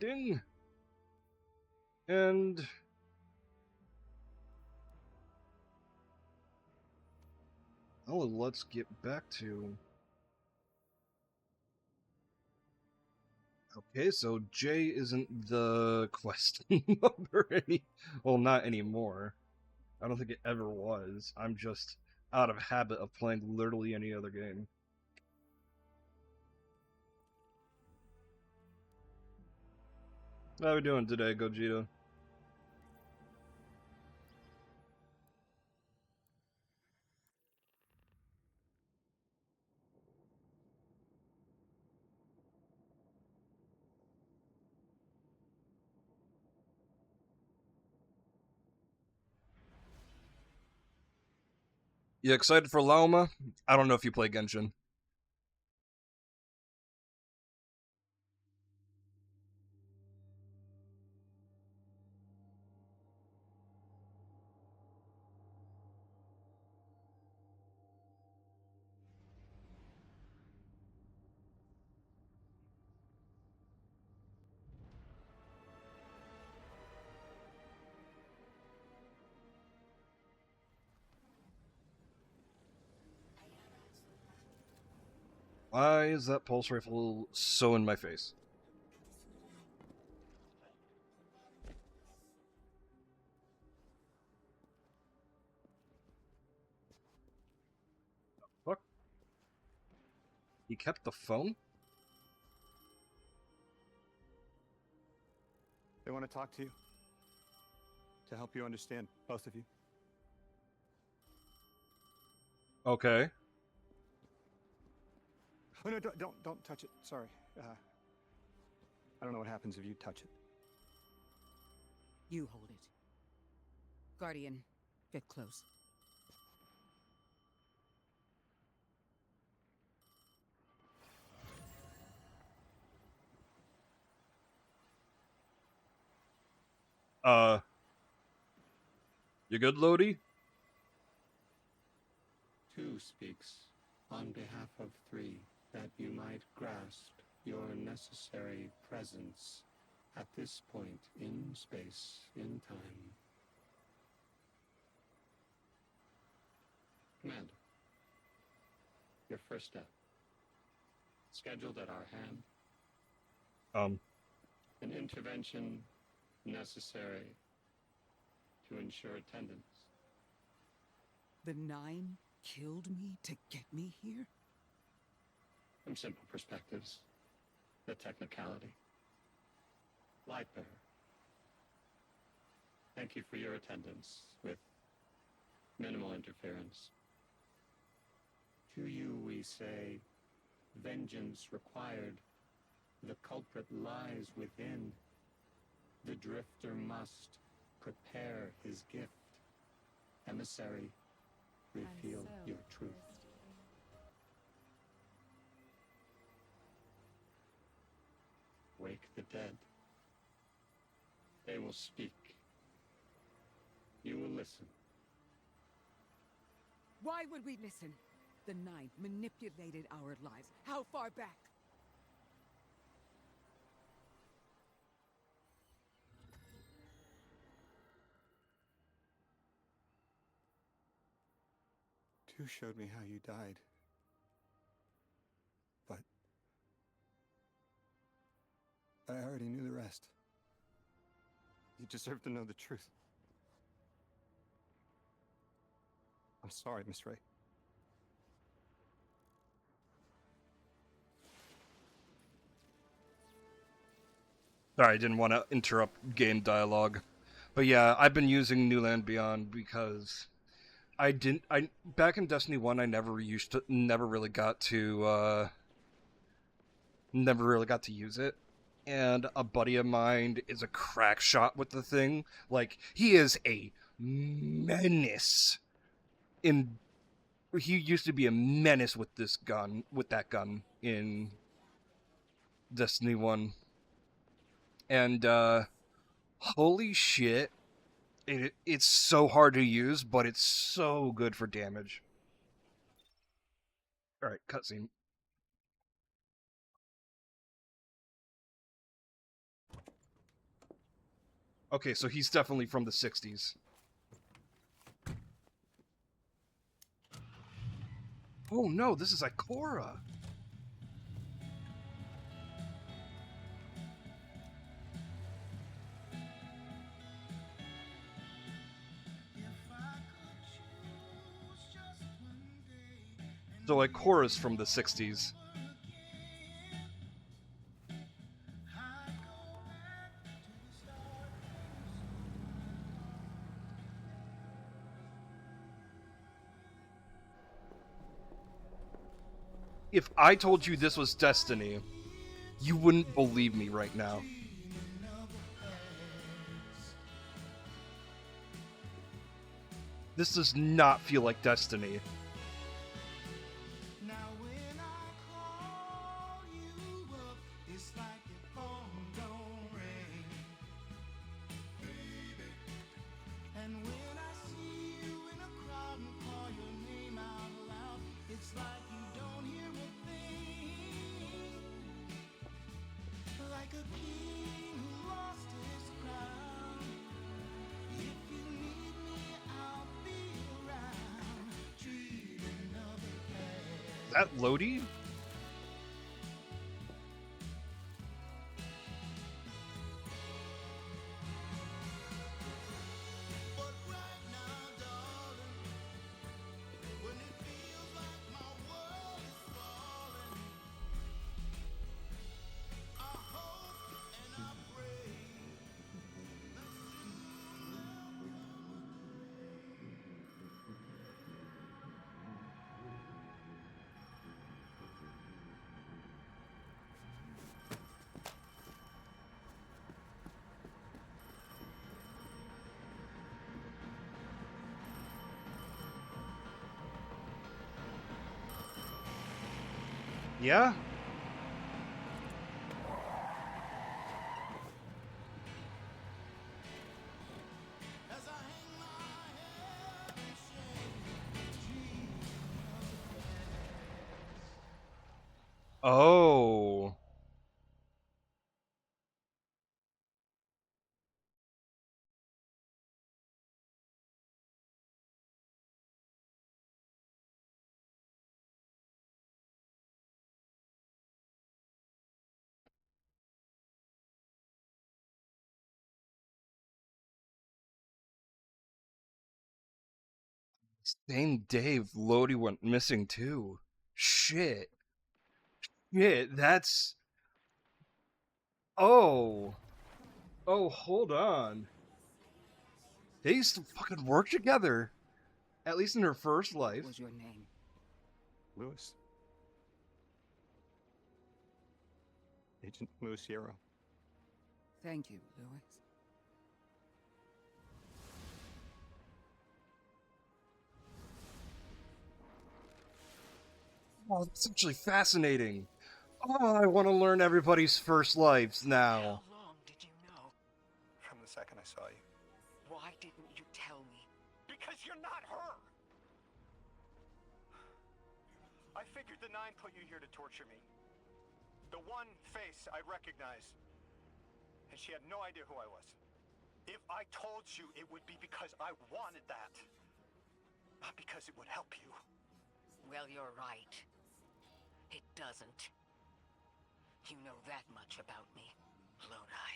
connecting. And oh, let's get back to. Okay, so J isn't the quest number well, not anymore. I don't think it ever was. I'm just out of habit of playing literally any other game. How are we doing today, Gogeta? You excited for Lauma? I don't know if you play Genshin. Why is that pulse rifle so in my face? Fuck. He kept the phone? They want to talk to you. To help you understand, both of you. Okay. Oh no, don't touch it. Sorry. I don't know what happens if you touch it. You hold it. Guardian, get close. You good, Lodi? Two speaks on behalf of three, that you might grasp your necessary presence at this point in space, in time. Commander, your first step, scheduled at our hand. An intervention necessary to ensure attendance. The Nine killed me to get me here? From simple perspectives, the technicality. Lightbearer, thank you for your attendance with minimal interference. To you we say, vengeance required. The culprit lies within. The drifter must prepare his gift. Emissary, reveal your truth. Wake the dead. They will speak. You will listen. Why would we listen? The Nine manipulated our lives. How far back? Two showed me how you died. But I already knew the rest. You deserve to know the truth. I'm sorry, Miss Ray. Sorry, I didn't want to interrupt game dialogue. But yeah, I've been using New Land Beyond because I back in Destiny 1 I never really got to use it. And a buddy of mine is a crack shot with the thing. Like, he is a menace he used to be a menace with that gun in Destiny 1. And holy shit, it's so hard to use, but it's so good for damage. Alright, cutscene. Okay, so he's definitely from the 60s. Oh no, this is Ikora. So Ikora's from the 60s. If I told you this was Destiny, you wouldn't believe me right now. This does not feel like Destiny. Is that Lodi? Yeah? Oh. Same day Lodi went missing too. Shit. Shit, that's... Oh. Oh, hold on. They used to fucking work together. At least in her first What life. was your name? Lewis. Agent Lewis Hierro. Thank you, Lewis. Oh, it's actually fascinating. Oh, I want to learn everybody's first lives now. How long did you know? From the second I saw you. Why didn't you tell me? Because you're not her! I figured the Nine put you here to torture me. The one face I recognized. And she had no idea who I was. If I told you, it would be because I wanted that. Not because it would help you. Well, you're right. It doesn't. You know that much about me, Lodi.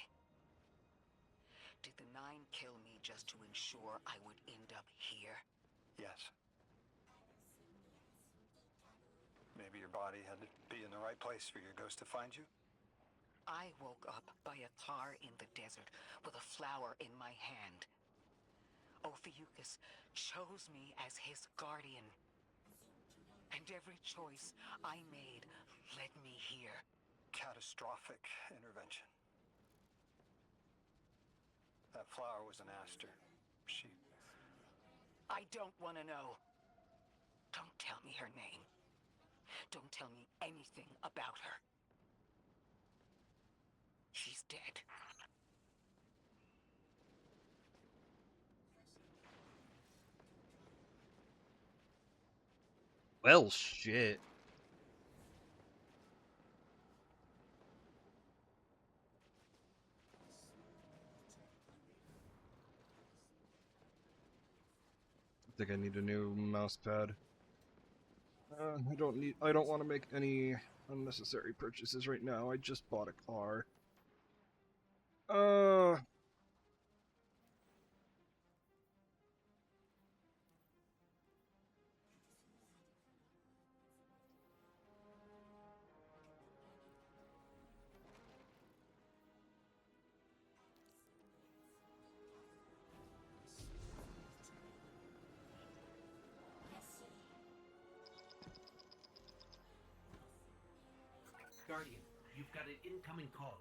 Did the Nine kill me just to ensure I would end up here? Yes. Maybe your body had to be in the right place for your ghost to find you? I woke up by a car in the desert with a flower in my hand. Ophiuchus chose me as his guardian. And every choice I made led me here. Catastrophic intervention. That flower was an aster. She... I don't want to know. Don't tell me her name. Don't tell me anything about her. She's dead. Well, shit. think I need a new mouse pad. I don't want to make any unnecessary purchases right now. I just bought a car. Guardian, you've got an incoming call.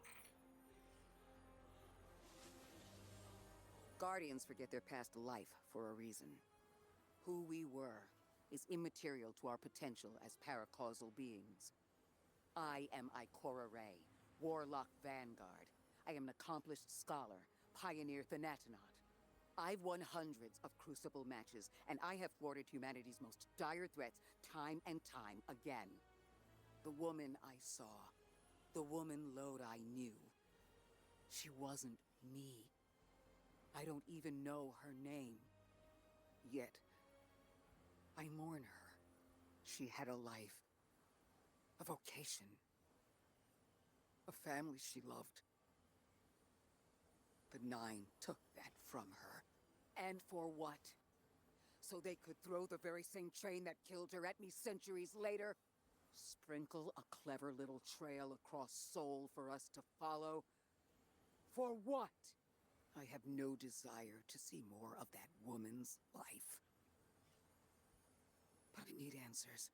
Guardians forget their past life for a reason. Who we were is immaterial to our potential as paracausal beings. I am Ikora Rey, Warlock Vanguard. I am an accomplished scholar, pioneer Thanatonot. I've won hundreds of Crucible matches, and I have thwarted humanity's most dire threats time and time again. The woman I saw, the woman Lode I knew, she wasn't me. I don't even know her name. Yet, I mourn her. She had a life, a vocation, a family she loved. The Nine took that from her. And for what? So they could throw the very same train that killed her at me centuries later? Sprinkle a clever little trail across Seoul for us to follow? For what? I have no desire to see more of that woman's life. But I need answers.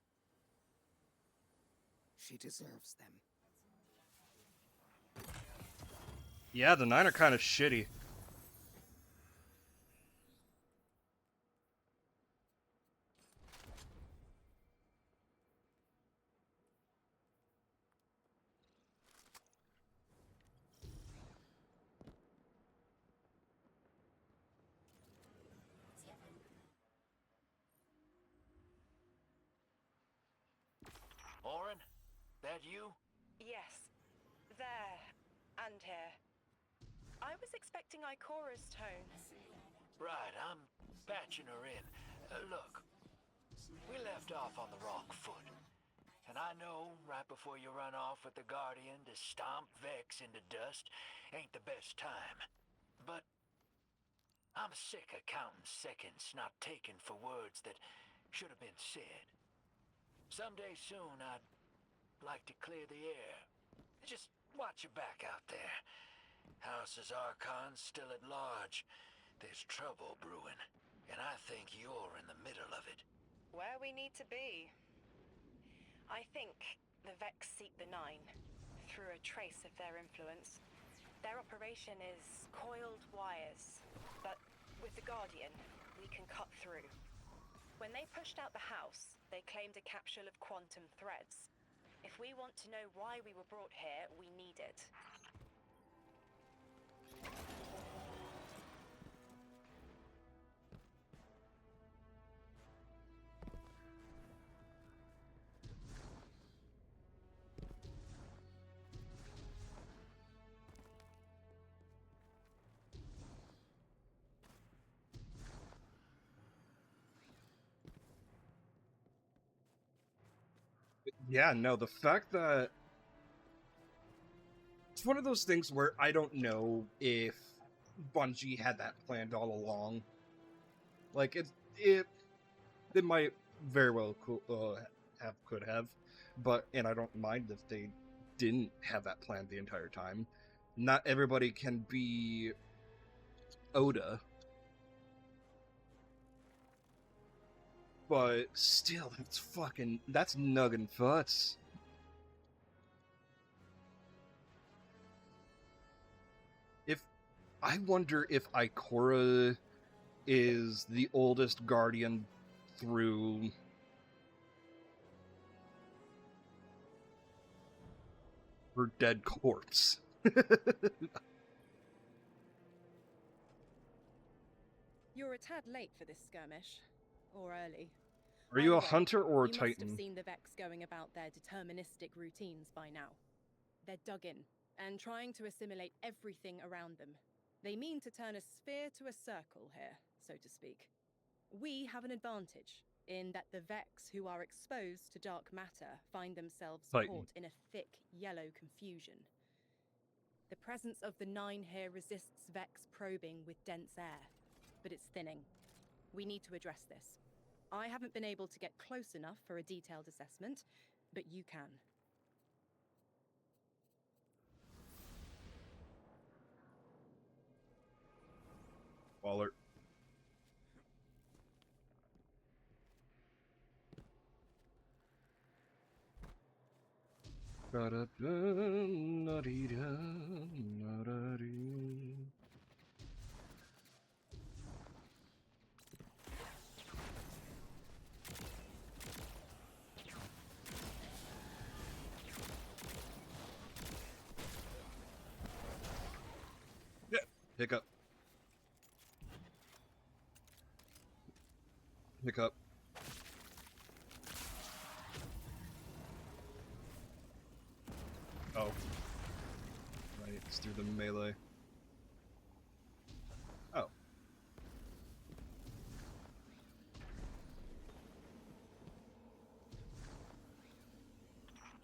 She deserves them. Yeah, the 9 are kind of shitty. Orin? That you? Yes. There. And here. I was expecting Ikora's tone. Right, I'm patching her in. Look, we left off on the wrong foot. And I know right before you run off with the Guardian to stomp Vex into dust ain't the best time. But I'm sick of counting seconds not taken for words that should have been said. Someday soon I'd like to clear the air. Just watch your back out there. House's Archon's still at large. There's trouble brewing, and I think you're in the middle of it. Where we need to be. I think the Vex seek the Nine through a trace of their influence. Their operation is coiled wires, but with the Guardian, we can cut through. When they pushed out the house, they claimed a capsule of quantum threads. If we want to know why we were brought here, we need it. Yeah, no, the fact that it's one of those things where I don't know if Bungie had that planned all along. Like they might very well could have, but and I don't mind if they didn't have that planned the entire time. Not everybody can be Oda, but still, that's nuggin futs. I wonder if Ikora is the oldest Guardian through her dead corpse. You're a tad late for this skirmish. Or early. Are you a Either way, hunter or a you titan? must have seen the Vex going about their deterministic routines by now. They're dug in, and trying to assimilate everything around them. They mean to turn a sphere to a circle here, so to speak. We have an advantage in that the Vex who are exposed to dark matter find themselves Titan. caught in a thick yellow confusion. The presence of the Nine here resists Vex probing with dense air, but it's thinning. We need to address this. I haven't been able to get close enough for a detailed assessment, but you can. Waller. Yeah, hiccup. Hiccup. Oh. Right, it's through the melee. Oh.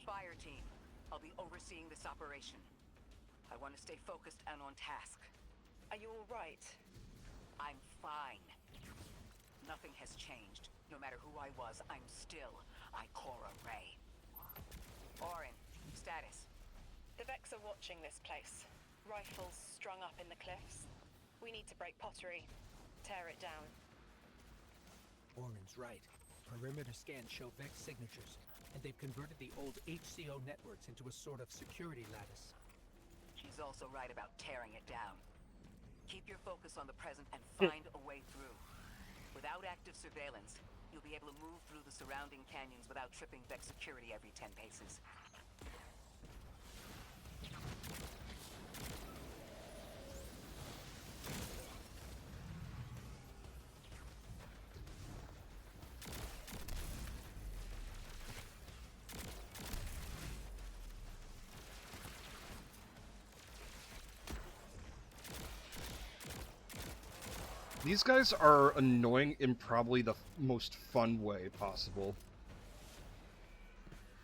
Fire team, I'll be overseeing this operation. I want to stay focused and on task. Are you all right? I'm fine. Nothing has changed. No matter who I was, I'm still Ikora Rey. Orin, status. The Vex are watching this place. Rifles strung up in the cliffs. We need to break pottery. Tear it down. Orin's right. Perimeter scans show Vex signatures, and they've converted the old HCO networks into a sort of security lattice. She's also right about tearing it down. Keep your focus on the present and find a way through. Without active surveillance, you'll be able to move through the surrounding canyons without tripping Vex security every 10 paces. These guys are annoying in probably the most fun way possible.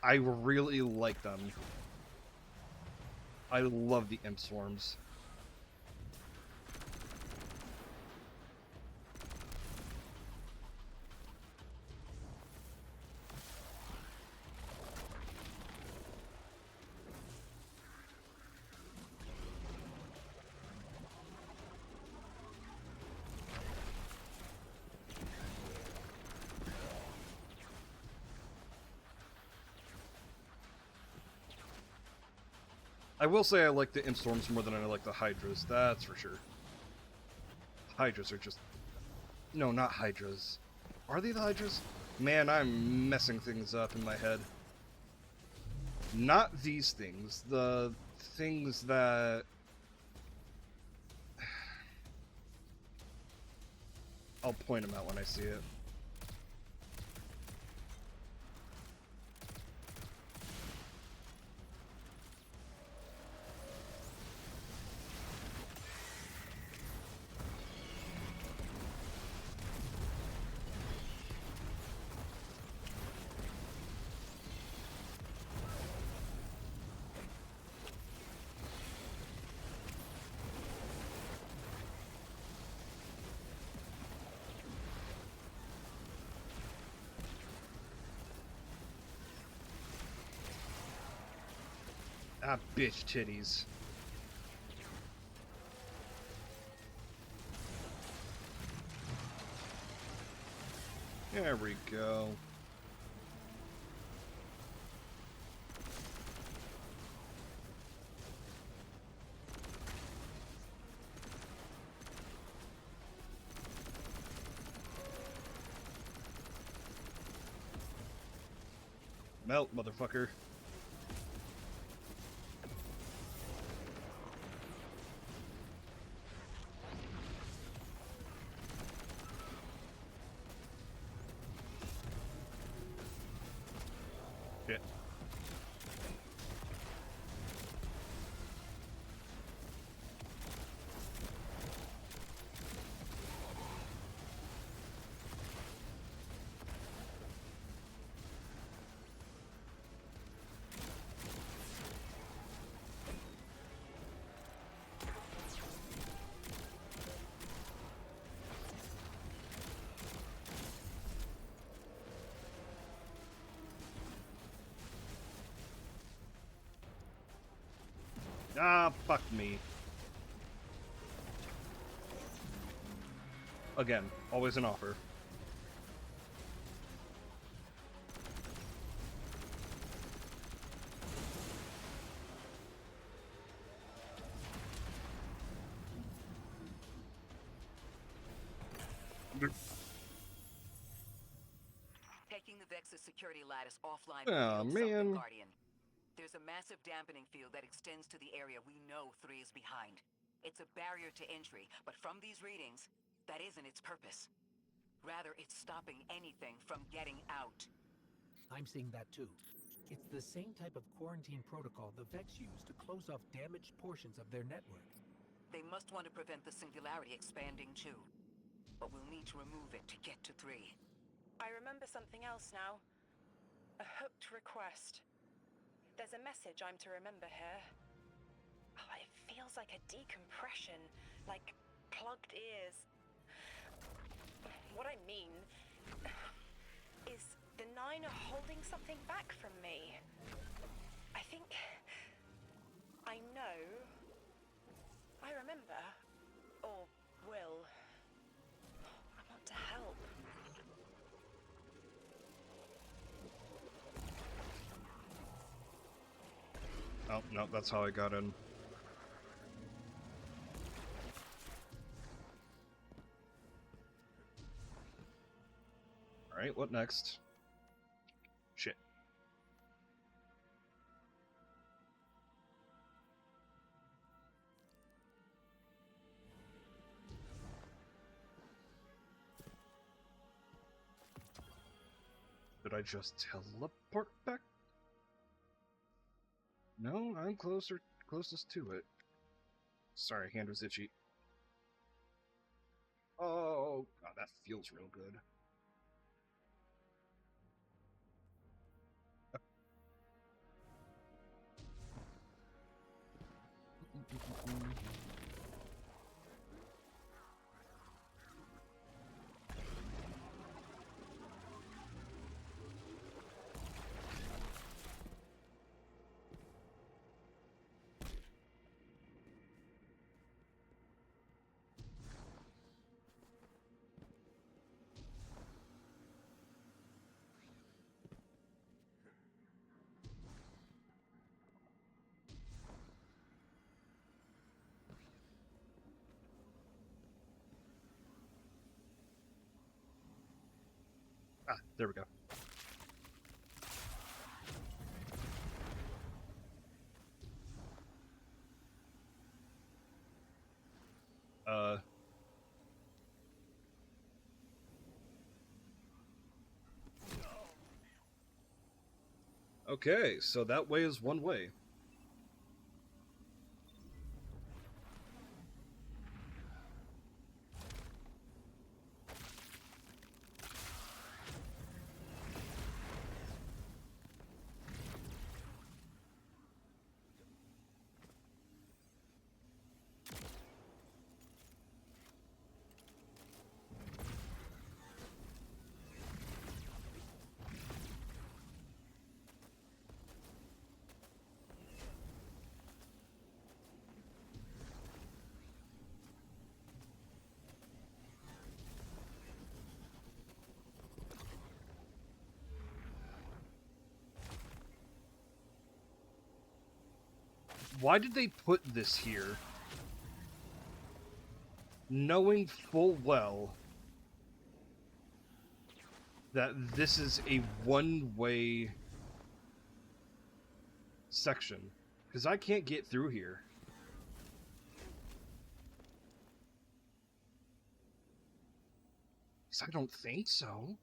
I really like them. I love the imp swarms. I will say I like the imp storms more than I like the hydras, that's for sure. Hydras are just... No, not hydras. Are they the hydras? Man, I'm messing things up in my head. Not these things. The things that... I'll point them out when I see it. Ah, bitch titties. There we go. Melt, motherfucker. Shit. Ah, fuck me. Again, always an offer. Taking the Vex's security lattice offline Oh, revealed something, man. Guardian. There's a massive dampening field that extends to the area we know 3 is behind. It's a barrier to entry, but from these readings, that isn't its purpose. Rather, it's stopping anything from getting out. I'm seeing that too. It's the same type of quarantine protocol the Vex use to close off damaged portions of their network. They must want to prevent the singularity expanding too. But we'll need to remove it to get to 3. I remember something else now. A hooked request. There's a message I'm to remember here. Oh, it feels like a decompression, like plugged ears. What I mean is the 9 are holding something back from me. I think I know. I remember. Or will. I want to help. Oh, no, that's how I got in. Alright, what next? Shit. Did I just teleport back? No, I'm closest to it. Sorry, hand was itchy. Oh, God, that feels real good. Ah, there we go. Okay, so that way is one way. Why did they put this here? Knowing full well that this is a one-way section. Because I can't get through here. I don't think so.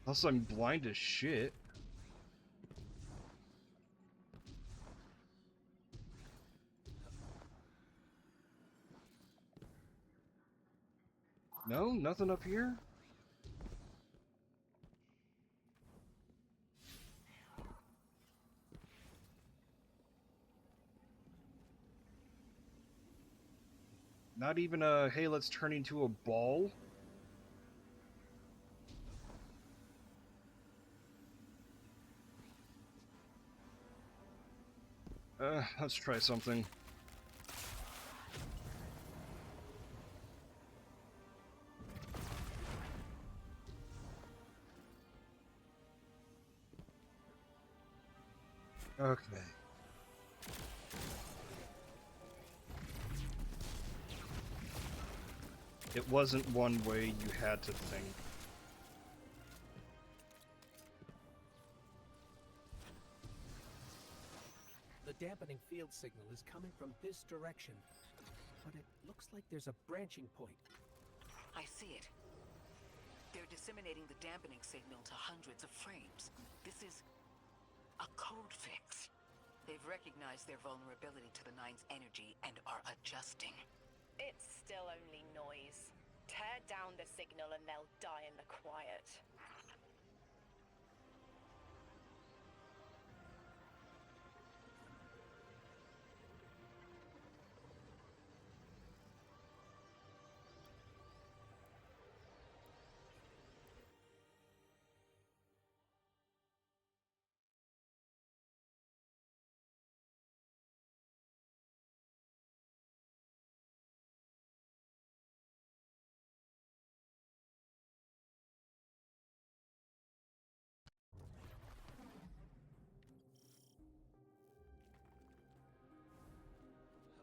Unless I'm blind as shit. No, nothing up here? Not even a, hey, let's turn into a ball? Let's try something. Okay. It wasn't one way you had to think. The dampening field signal is coming from this direction, but it looks like there's a branching point. I see it. They're disseminating the dampening signal to hundreds of frames. This is a code fix. They've recognized their vulnerability to the Nine's energy and are adjusting. It's still only noise. Tear down the signal and they'll die in the quiet.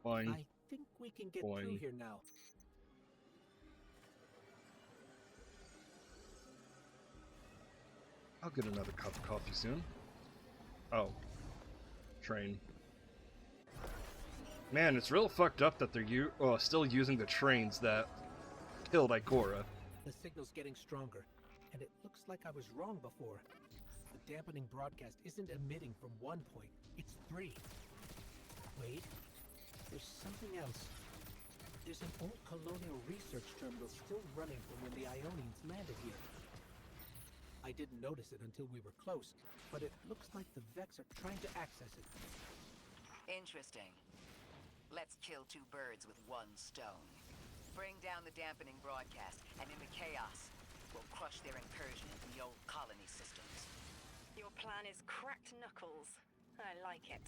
Fine. I think we can get Boing. through here now. I'll get another cup of coffee soon. Oh. Train. Man, it's real fucked up that they're still using the trains that killed Ikora. The signal's getting stronger, and it looks like I was wrong before. The dampening broadcast isn't emitting from one point, it's 3. Wait, there's something else. There's an old colonial research terminal still running from when the Ionians landed here. I didn't notice it until we were close, but it looks like the Vex are trying to access it. Interesting. Let's kill 2 birds with 1 stone. Bring down the dampening broadcast, and in the chaos, we'll crush their incursion into the old colony systems. Your plan is cracked knuckles. I like it.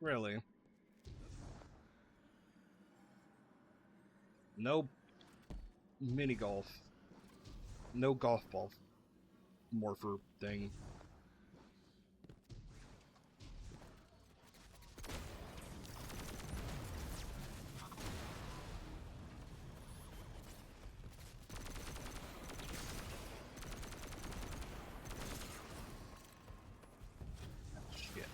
Really? No mini golf. No golf ball morpher thing. Shit.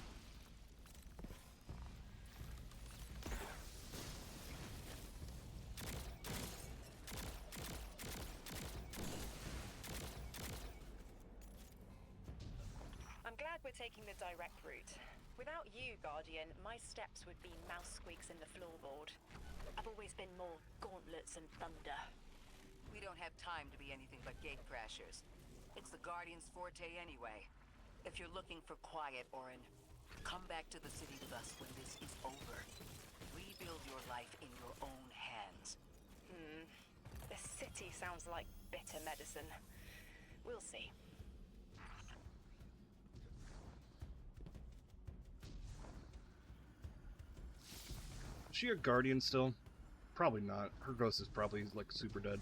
I'm glad we're taking the direct route. Without you, Guardian, my steps would be mouse squeaks in the floorboard. I've always been more gauntlets and thunder. We don't have time to be anything but gate crashers. It's the Guardian's forte anyway. If you're looking for quiet, Orin, come back to the city with us when this is over. Rebuild your life in your own hands. The city sounds like bitter medicine. We'll see. Is she a guardian still? Probably not. Her ghost is probably like super dead.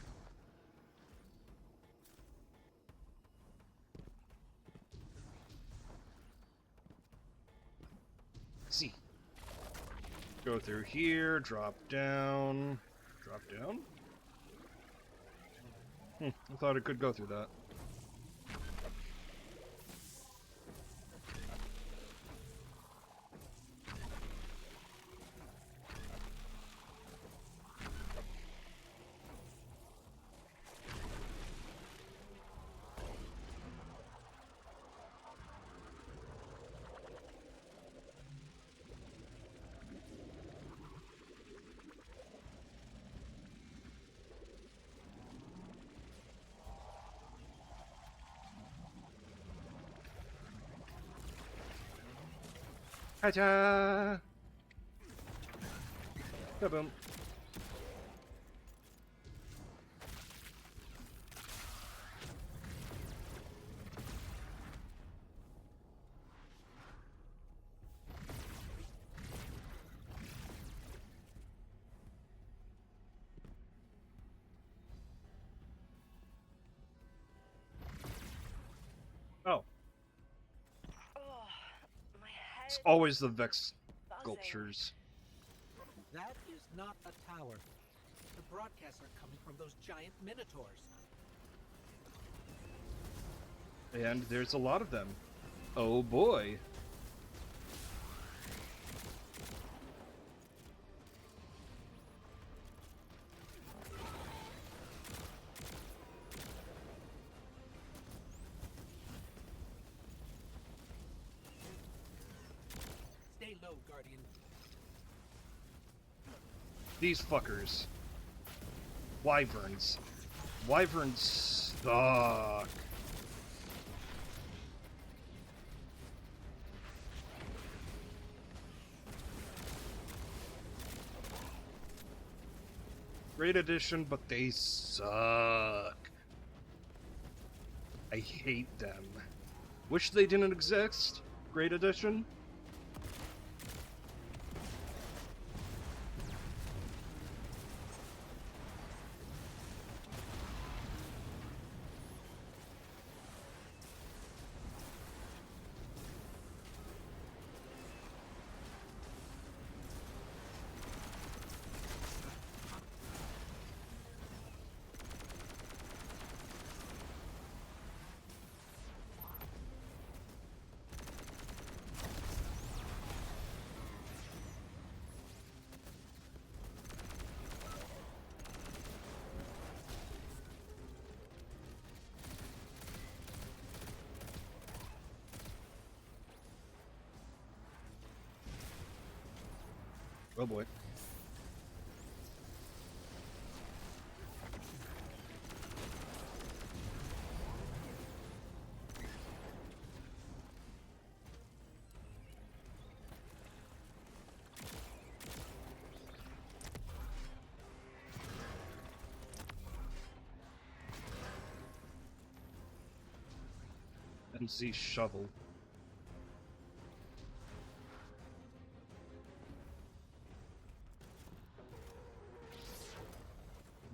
Let's see. Go through here, drop down. Drop down? I thought it could go through that. Hacha! Kaboom. Oh, Oh, my head it's always the Vex buzzing. sculptures. That is not a tower. The broadcasts are coming from those giant minotaurs. And there's a lot of them. Oh boy. Stay low, Guardian. These fuckers. Wyverns. Wyverns suck. Great addition, but they suck. I hate them. Wish they didn't exist. Great addition. Oh boy. NC shovel.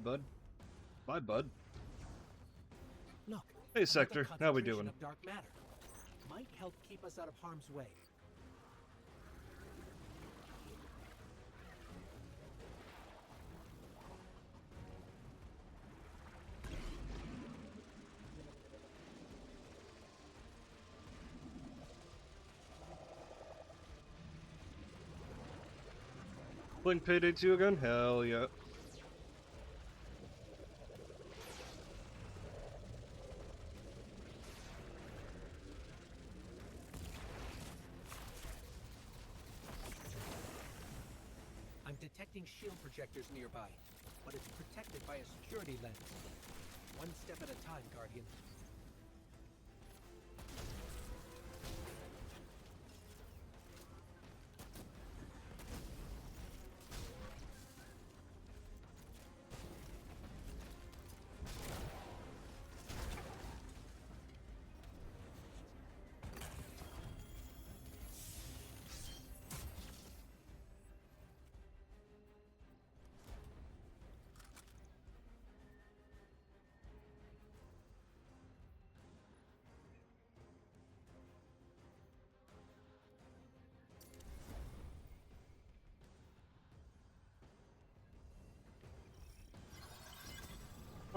Bud. Bye, bud. Look. Hey, Sector. another How we concentration doing? Of dark matter. Might help keep us out of harm's way. Playing Payday 2 again? Hell yeah. I'm detecting shield projectors nearby, but it's protected by a security lens. One step at a time, Guardian.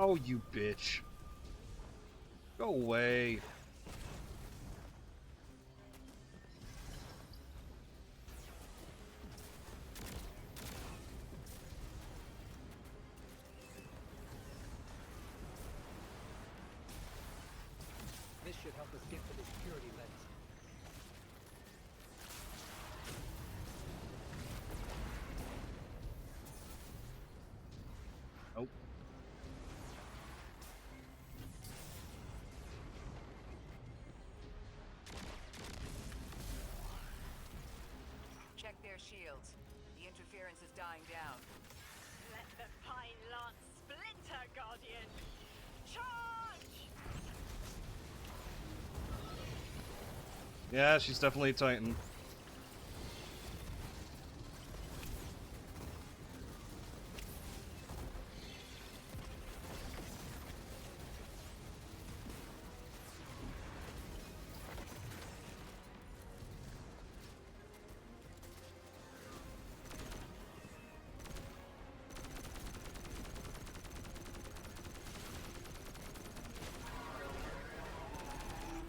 Oh, you bitch. Go away. This should help us get to the security lens. Nope. their shields. The interference is dying down. Let the Pine Lance splinter, Guardian! Charge! Yeah, she's definitely a Titan.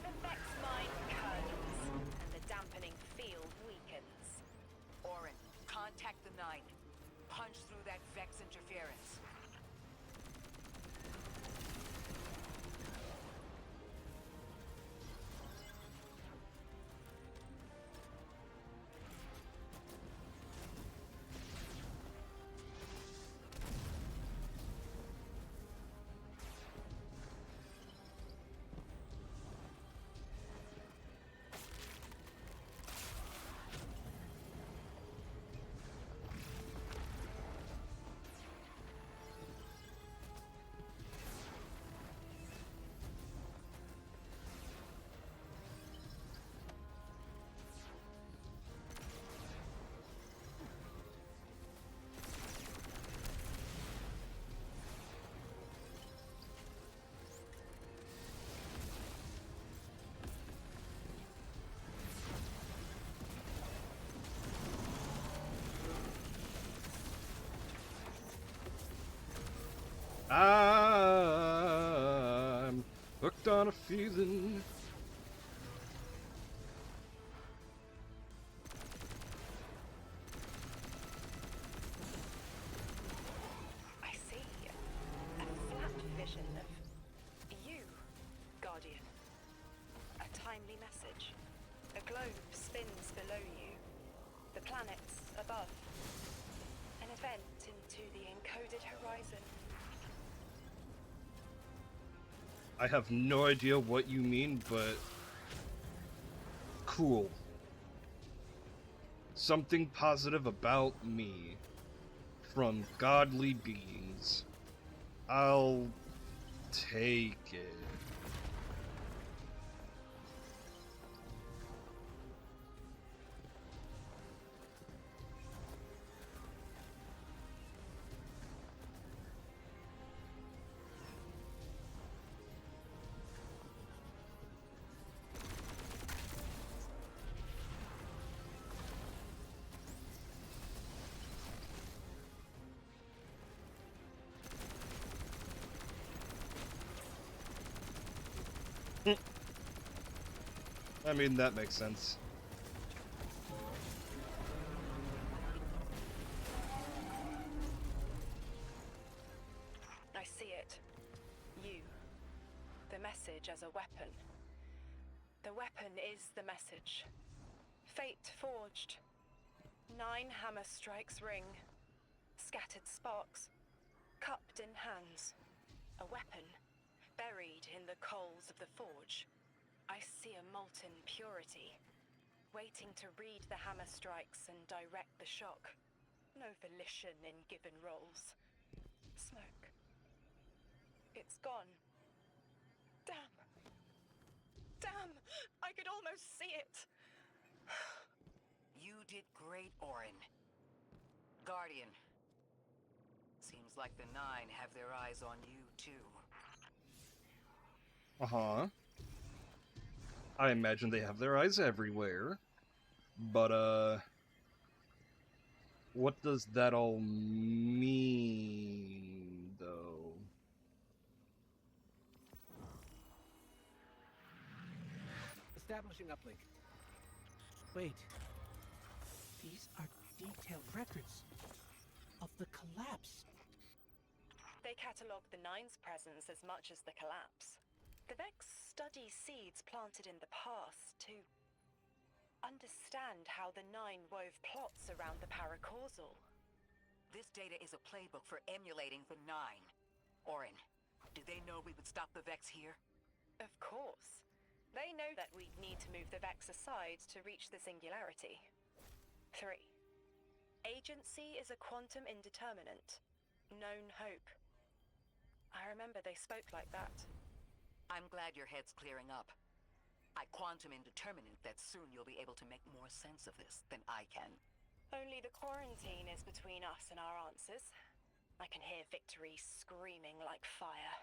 The Vex mine curdles, and the dampening field weakens. Orin, contact the Nine. Punch through that Vex interference. I'm hooked on a feeling. I see a flat vision of you, Guardian. A timely message. A globe spins below you, the planets above. An event into the encoded horizon. I have no idea what you mean, but cool. Something positive about me from godly beings. I'll take it. I mean, that makes sense. I see it. You. The message as a weapon. The weapon is the message. Fate forged. 9 hammer strikes ring. Scattered sparks. Cupped in hands. A weapon. Buried in the coals of the forge. I see a molten purity. Waiting to read the hammer strikes and direct the shock. No volition in given roles. Smoke. It's gone. Damn. Damn! I could almost see it. You did great, Orin. Guardian. Seems like the Nine have their eyes on you, too. Uh-huh. I imagine they have their eyes everywhere. But, what does that all mean, though? Establishing uplink. Wait. These are detailed records of the collapse. They catalogue the Nine's presence as much as the collapse. The Vex study seeds planted in the past to understand how the Nine wove plots around the paracausal. This data is a playbook for emulating the Nine. Orin, did they know we would stop the Vex here? Of course. They know that we'd need to move the Vex aside to reach the singularity. 3. Agency is a quantum indeterminate. Known hope. I remember they spoke like that. I'm glad your head's clearing up. I quantum indeterminate that soon you'll be able to make more sense of this than I can. Only the quarantine is between us and our answers. I can hear victory screaming like fire.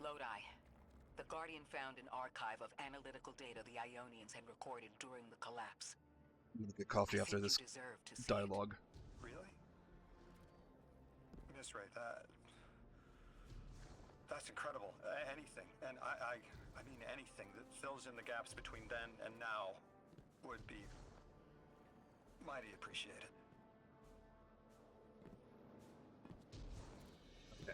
Lodi. The Guardian found an archive of analytical data the Ionians had recorded during the collapse. I'm gonna get coffee I after think this you deserve to see dialogue. Really? Miss Ray, that's incredible. Anything, and I mean anything that fills in the gaps between then and now would be mighty appreciated.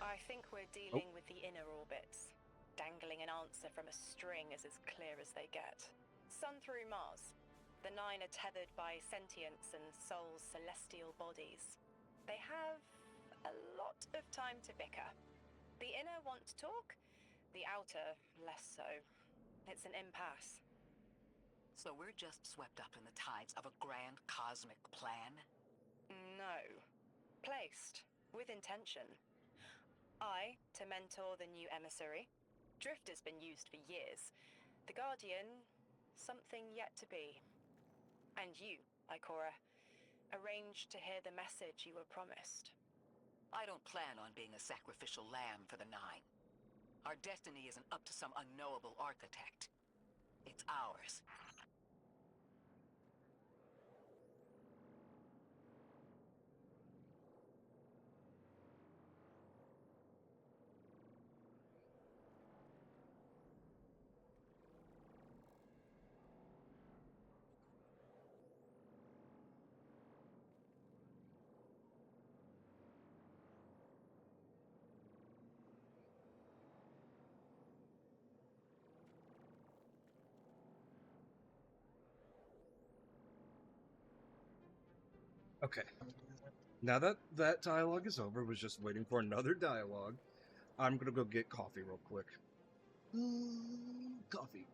I think we're dealing with the inner orbits. Dangling an answer from a string is as clear as they get. Sun through Mars. The Nine are tethered by sentience and Sol's celestial bodies. They have a lot of time to bicker. The inner want to talk, the outer less so. It's an impasse. So we're just swept up in the tides of a grand cosmic plan? No. Placed. With intention. I, to mentor the new emissary. Drifter's been used for years. The Guardian, something yet to be. And you, Ikora, arranged to hear the message you were promised. I don't plan on being a sacrificial lamb for the Nine. Our destiny isn't up to some unknowable architect. It's ours. Okay. Now that that dialogue is over, was just waiting for another dialogue. I'm gonna go get coffee real quick. Coffee.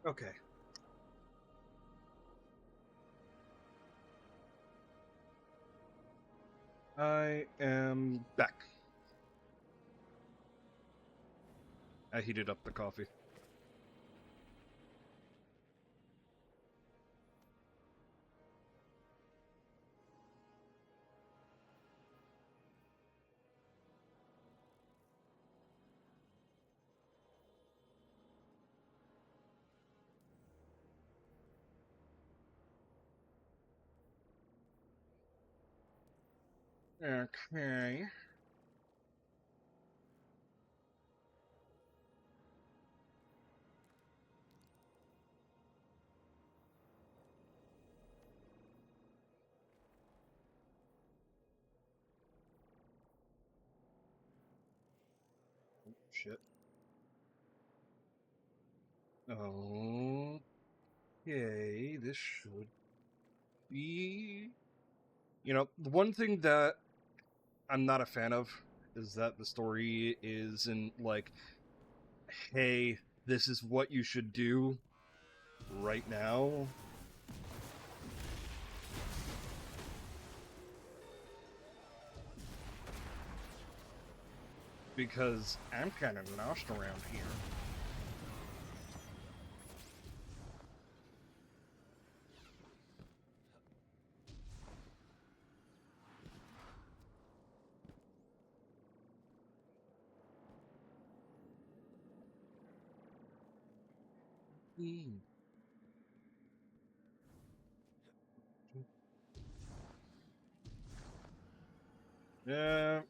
Okay. I am back. I heated up the coffee. Okay. Oh, shit. Okay, this should be... You know, the one thing that I'm not a fan of is that the story isn't like, hey, this is what you should do right now. Because I'm kind of lost around here. Yeah,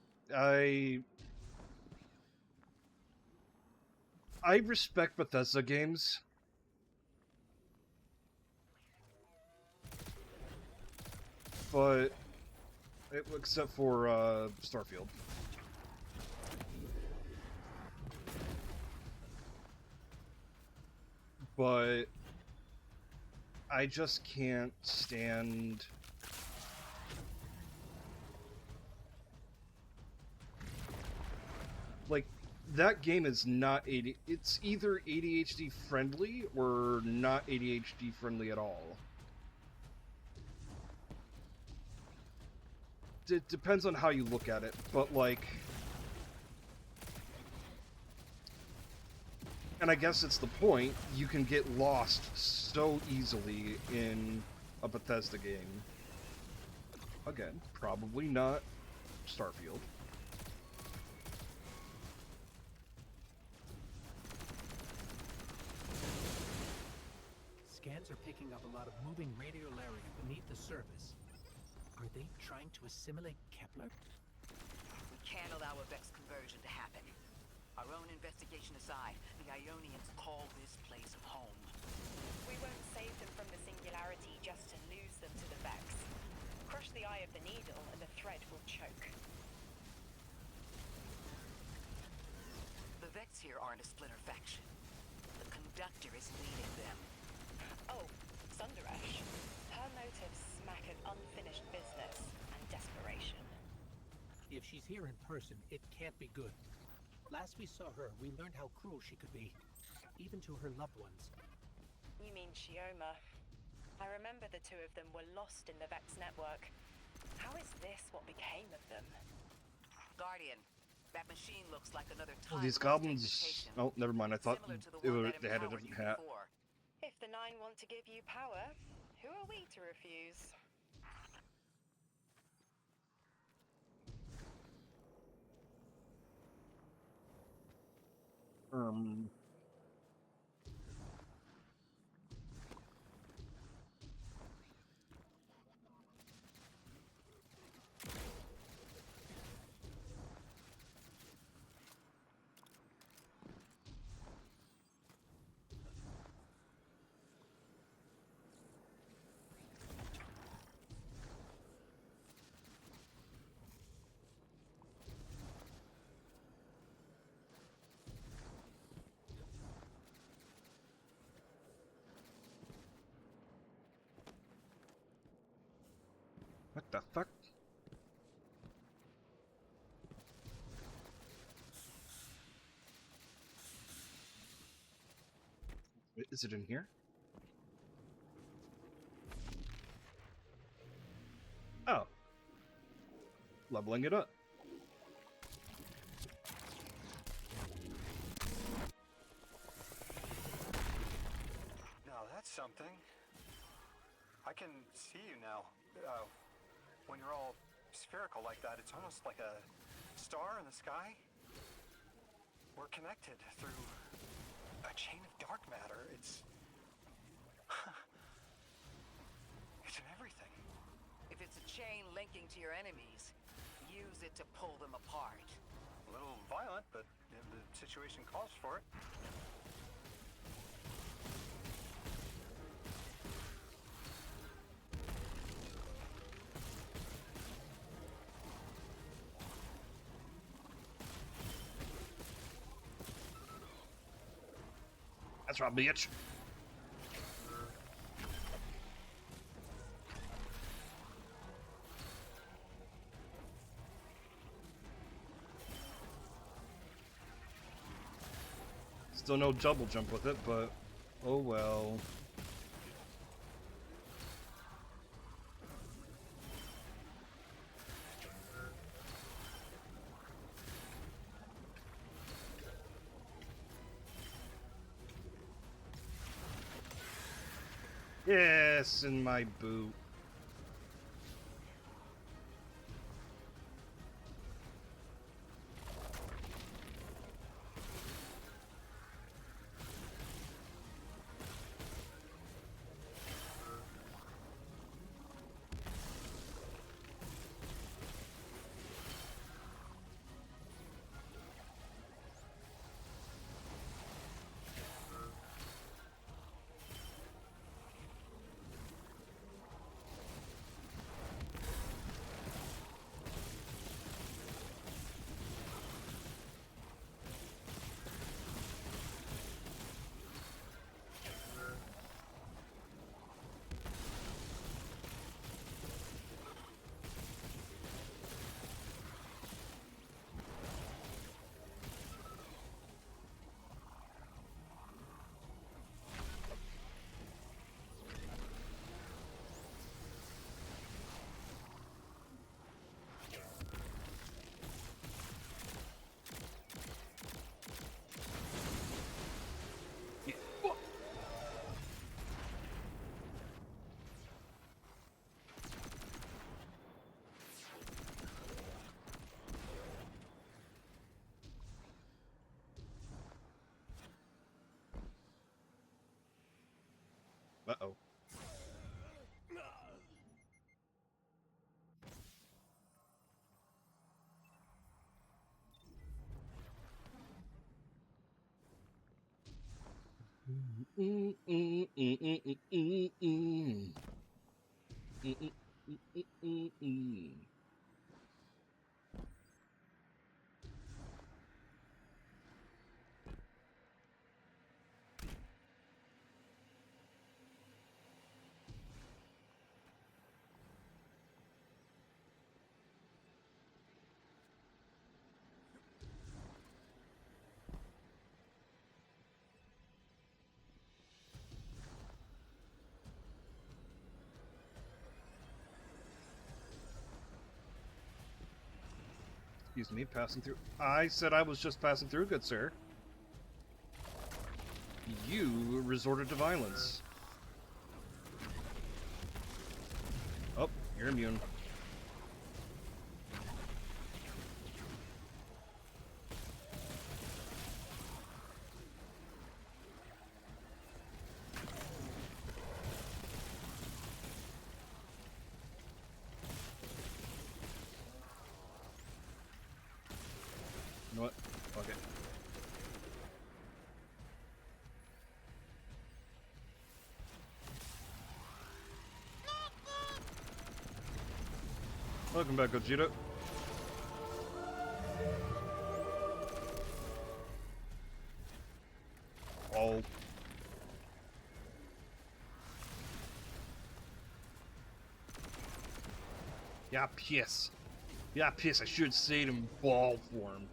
I respect Bethesda games, but except for Starfield. But I just can't stand like that game is not it's either ADHD friendly or not ADHD friendly at all. It depends on how you look at it, but like, and I guess it's the point, you can get lost so easily in a Bethesda game. Again, probably not Starfield. Scans are picking up a lot of moving radiolaria beneath the surface. Are they trying to assimilate Kepler? We can't allow a Vex conversion to happen. Our own investigation aside, the Ionians call this place home. We won't save them from the singularity just to lose them to the Vex. Crush the eye of the needle and the thread will choke. The Vex here aren't a splinter faction. The Conductor is leading them. Oh, Sundaresh. Her motives smack of unfinished business and desperation. If she's here in person, it can't be good. Last we saw her, we learned how cruel she could be, even to her loved ones. You mean Shioma? I remember the two of them were lost in the Vex network. How is this what became of them? Guardian, that machine looks like another Oh, time. these goblins. Oh, never mind. I thought they had a different hat. If the Nine want to give you power, who are we to refuse? What the fuck? Is it in here? Oh. Leveling it up. Now that's something. I can see you now. When you're all spherical like that, it's almost like a star in the sky. We're connected through a chain of dark matter. It's in everything. If it's a chain linking to your enemies, use it to pull them apart. A little violent, but if the situation calls for it. That's right, bitch. Still no double jump with it, but oh well. Yes, in my boot. Uh-oh. Excuse me, passing through. I said I was just passing through, good sir. You resorted to violence. Oh, you're immune. You know what? Fuck it. Welcome back, Gogeta. Oh. Yeah, piss. Yeah, piss. I should say it in ball form.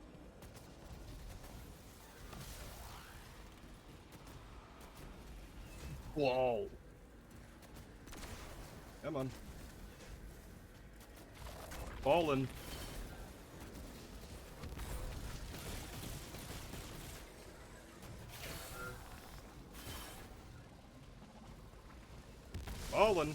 Whoa. Come on. Fallen. Fallen.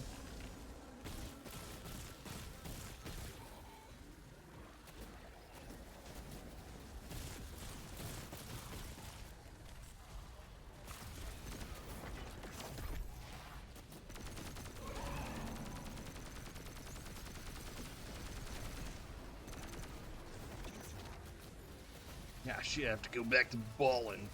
Yeah, shit, I have to go back to balling.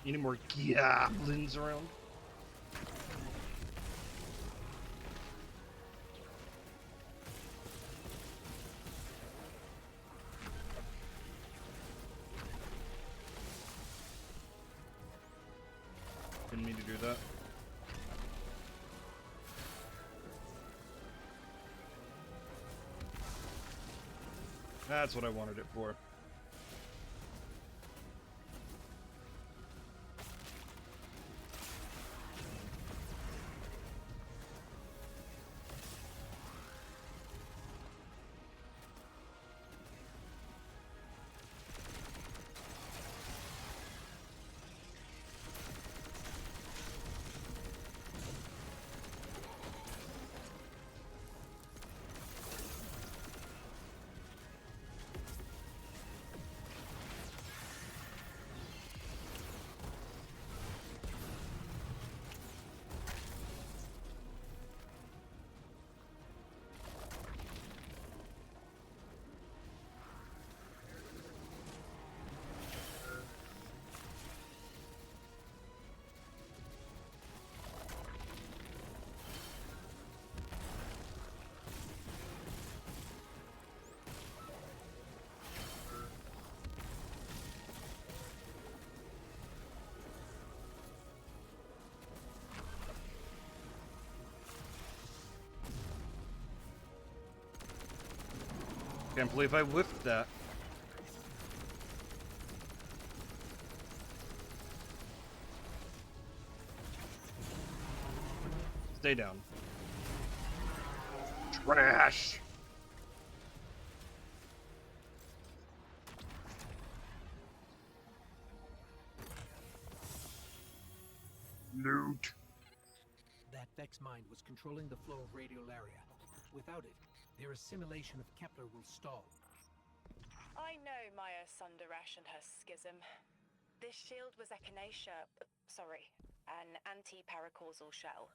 Any more goblins around? Didn't mean to do that. That's what I wanted it for. Can't believe I whiffed that. Stay down. Trash! Loot. That Vex mind was controlling the flow of radiolaria. Without it, their assimilation of Kepler will stall. I know Maya Sundarash and her schism. This shield was echinacea, an anti-paracausal shell.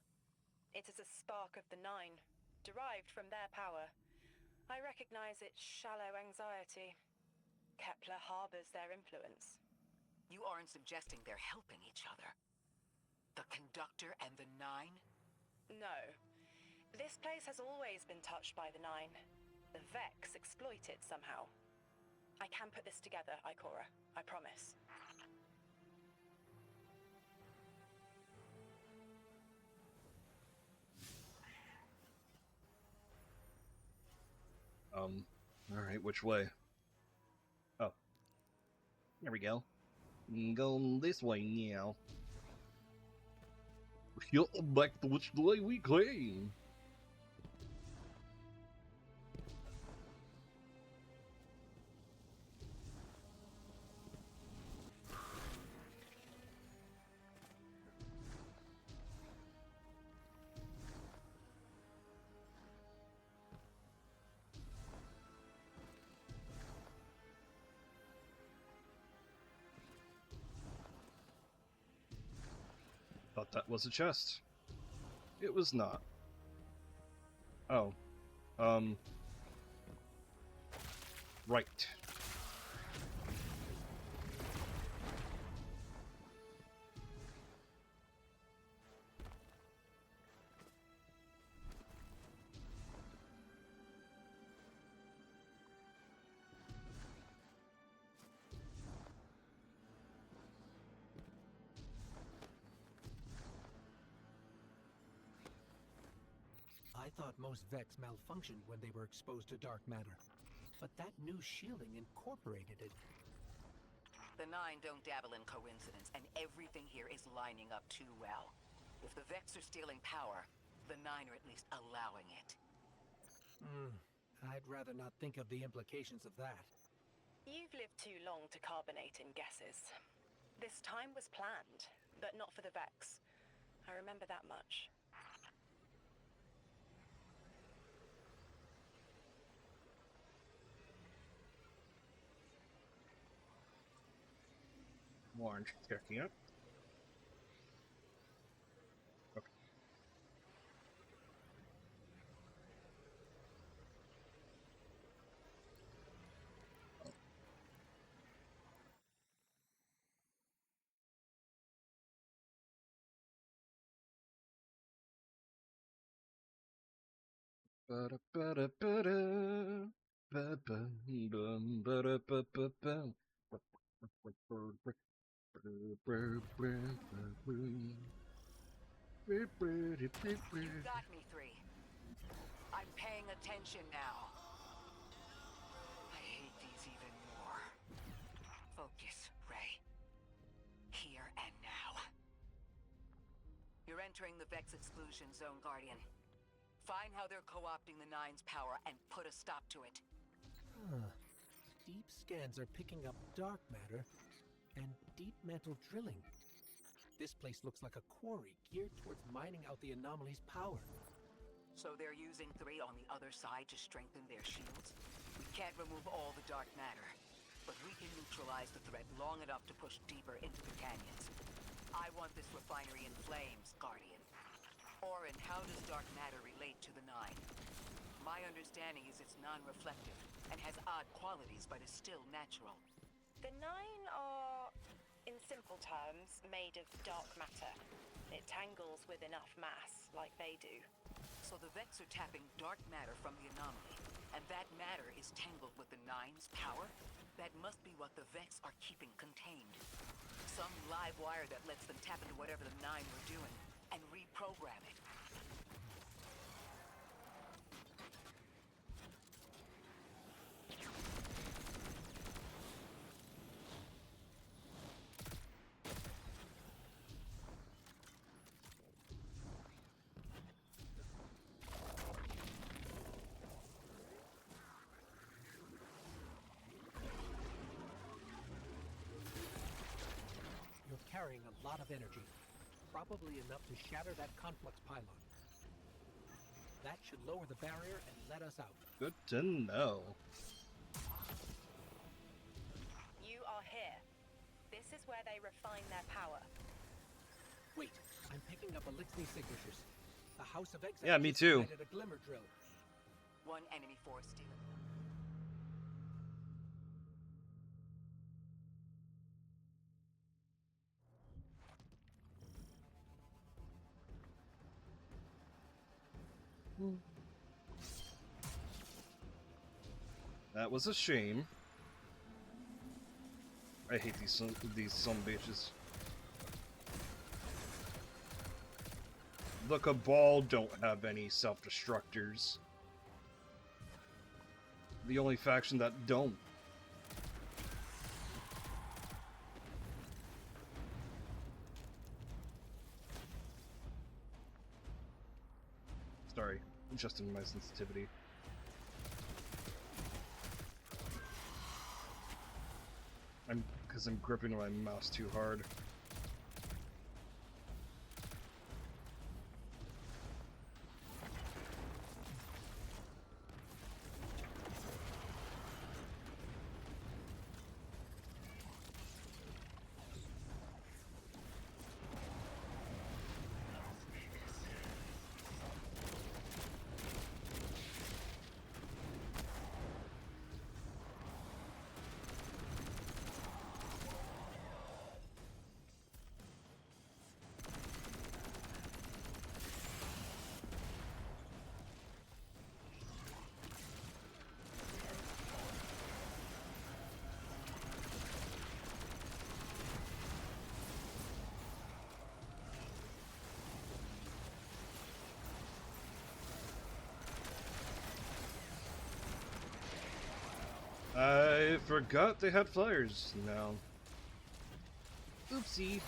It is a spark of the Nine, derived from their power. I recognize its shallow anxiety. Kepler harbors their influence. You aren't suggesting they're helping each other? The Conductor and the Nine? No. This place has always been touched by the Nine. The Vex exploit it somehow. I can put this together, Ikora. I promise. Alright, which way? Oh. There we go. Go this way now. Back to which way we came. Thought that was a chest. It was not. Oh. Right. I thought most Vex malfunctioned when they were exposed to dark matter. But that new shielding incorporated it. The Nine don't dabble in coincidence, and everything here is lining up too well. If the Vex are stealing power, the Nine are at least allowing it. I'd rather not think of the implications of that. You've lived too long to carbonate in guesses. This time was planned, but not for the Vex. I remember that much. Orange checking up. Okay. You got me, 3. I'm paying attention now. I hate these even more. Focus, Ray. Here and now. You're entering the Vex exclusion zone, Guardian. Find how they're co-opting the Nine's power and put a stop to it. Deep scans are picking up dark matter and deep mantle drilling. This place looks like a quarry geared towards mining out the anomaly's power. So they're using 3 on the other side to strengthen their shields? We can't remove all the dark matter, but we can neutralize the threat long enough to push deeper into the canyons. I want this refinery in flames, Guardian. Orin, how does dark matter relate to the Nine? My understanding is it's non-reflective and has odd qualities, but is still natural. The Nine are, in simple terms, made of dark matter. It tangles with enough mass, like they do. So the Vex are tapping dark matter from the anomaly, and that matter is tangled with the Nine's power? That must be what the Vex are keeping contained. Some live wire that lets them tap into whatever the Nine were doing, and reprogram it. You're carrying a lot of energy. Probably enough to shatter that conflux pylon. That should lower the barrier and let us out. Good to know. You are here. This is where they refine their power. Wait, I'm picking up Elixir signatures. The House of Exile Yeah, me too. a glimmer drill. 1 enemy force stealing. That was a shame. I hate these some bitches. The Cabal don't have any self-destructors. The only faction that don't. Sorry, adjusting my sensitivity. Because I'm gripping my mouse too hard. I forgot they had flyers now. Oopsie.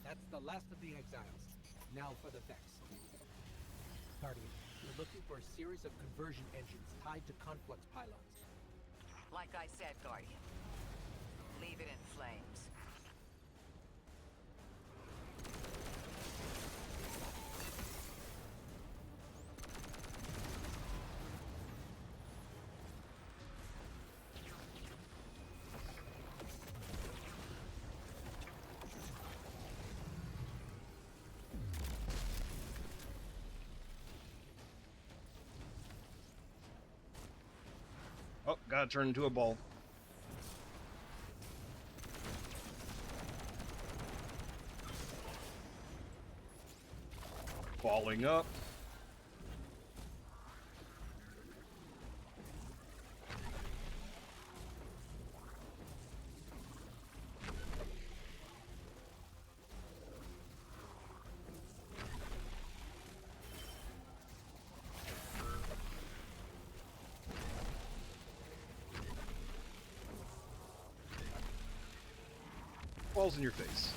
That's the last of the exiles. Now for the Vex. Guardian, we're looking for a series of conversion engines tied to conflux pylons. Like I said, Guardian. Leave it in flames. Oh, gotta turn into a ball. Falling up. Balls in your face.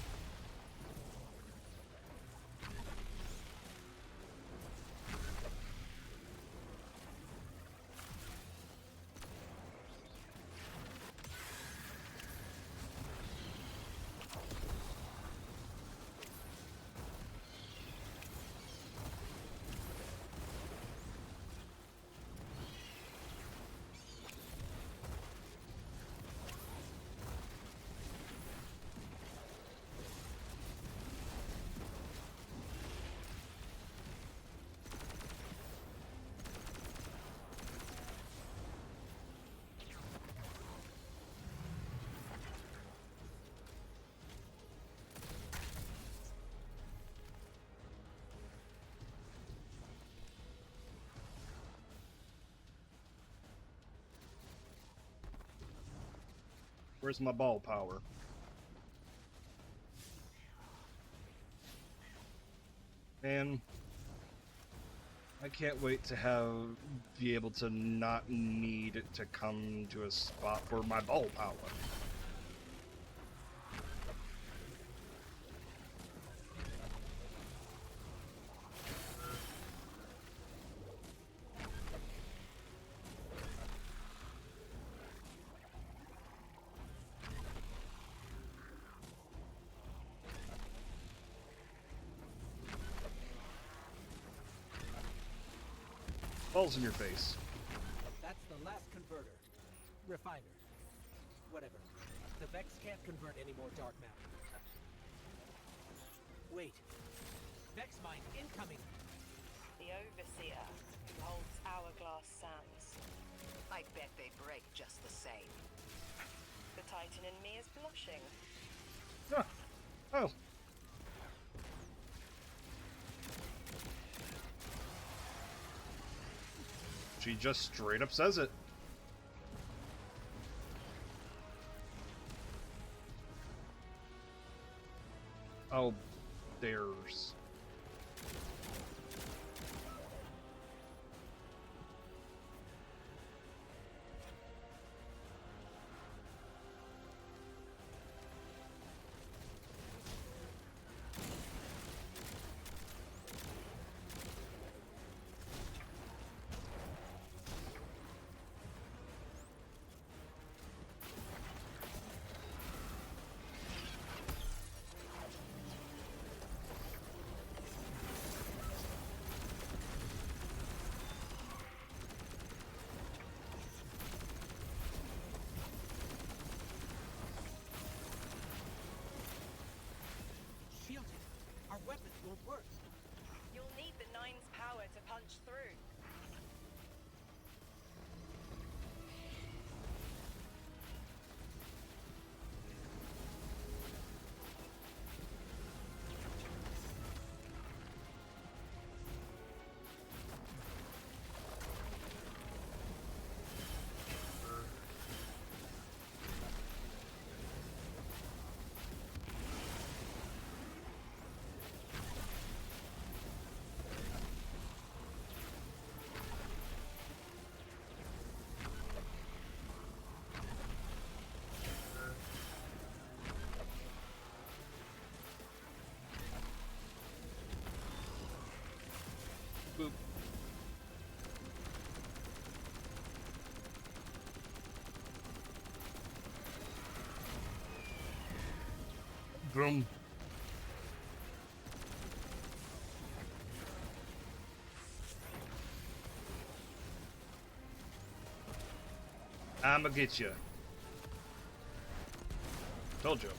Where's my ball power? Man, I can't wait to be able to not need to come to a spot for my ball power. Balls in your face. That's the last converter. Refiner. Whatever. The Vex can't convert any more dark matter. Wait. Vex mine incoming! The Overseer, who holds Hourglass Sands. I bet they break just the same. The Titan in me is blushing. Oh. She just straight up says it. Oh, there's... Shielded! Our weapons won't work! You'll need the Nine's power to punch through. Boom. I'ma get you. Told you.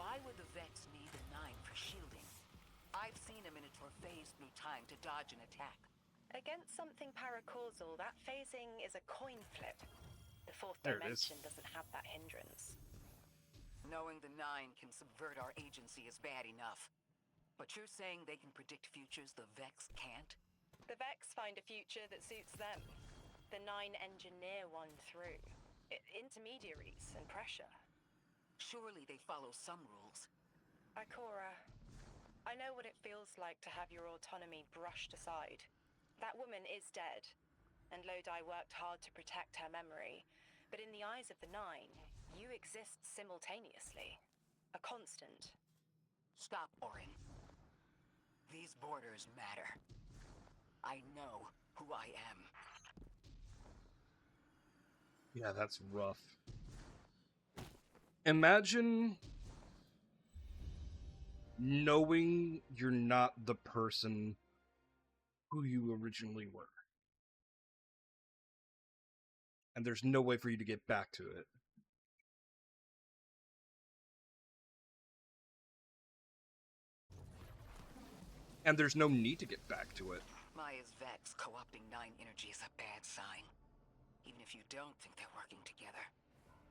Why would the Vex need the Nine for shielding? I've seen a Minotaur phase through time to dodge an attack. Against something paracausal, that phasing is a coin flip. The fourth There it is. dimension doesn't have that hindrance. Knowing the Nine can subvert our agency is bad enough. But you're saying they can predict futures the Vex can't? The Vex find a future that suits them. The Nine engineer one through. Intermediaries and pressure. Surely they follow some rules. Ikora, I know what it feels like to have your autonomy brushed aside. That woman is dead, and Lodi worked hard to protect her memory. But in the eyes of the Nine, you exist simultaneously. A constant. Stop, Orin. These borders matter. I know who I am. Yeah, that's rough. Imagine knowing you're not the person who you originally were. And there's no way for you to get back to it. And there's no need to get back to it. Maya's Vex co-opting Nine energy is a bad sign. Even if you don't think they're working together.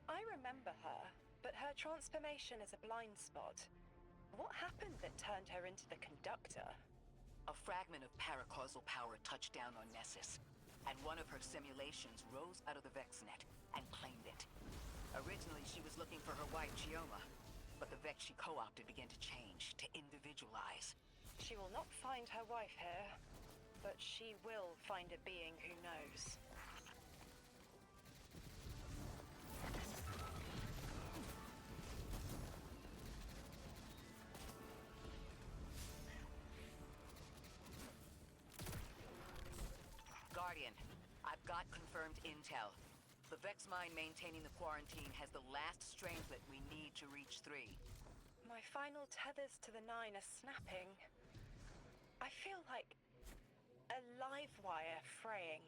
I remember her, but her transformation is a blind spot. What happened that turned her into the conductor? A fragment of paracausal power touched down on Nessus, and one of her simulations rose out of the Vex net and claimed it. Originally, she was looking for her wife, Chioma, but the Vex she co-opted began to change, to individualize. She will not find her wife here, but she will find a being who knows. Guardian, I've got confirmed intel. The Vex mine maintaining the quarantine has the last strangelet we need to reach 3. My final tethers to the Nine are snapping. I feel like a live wire fraying.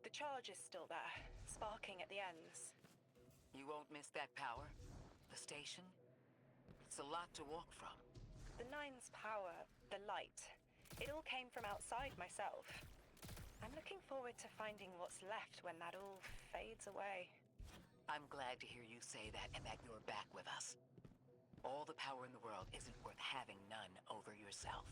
The charge is still there, sparking at the ends. You won't miss that power? The station? It's a lot to walk from. The Nine's power, the light, it all came from outside myself. I'm looking forward to finding what's left when that all fades away. I'm glad to hear you say that and that you're back with us. All the power in the world isn't worth having none over yourself.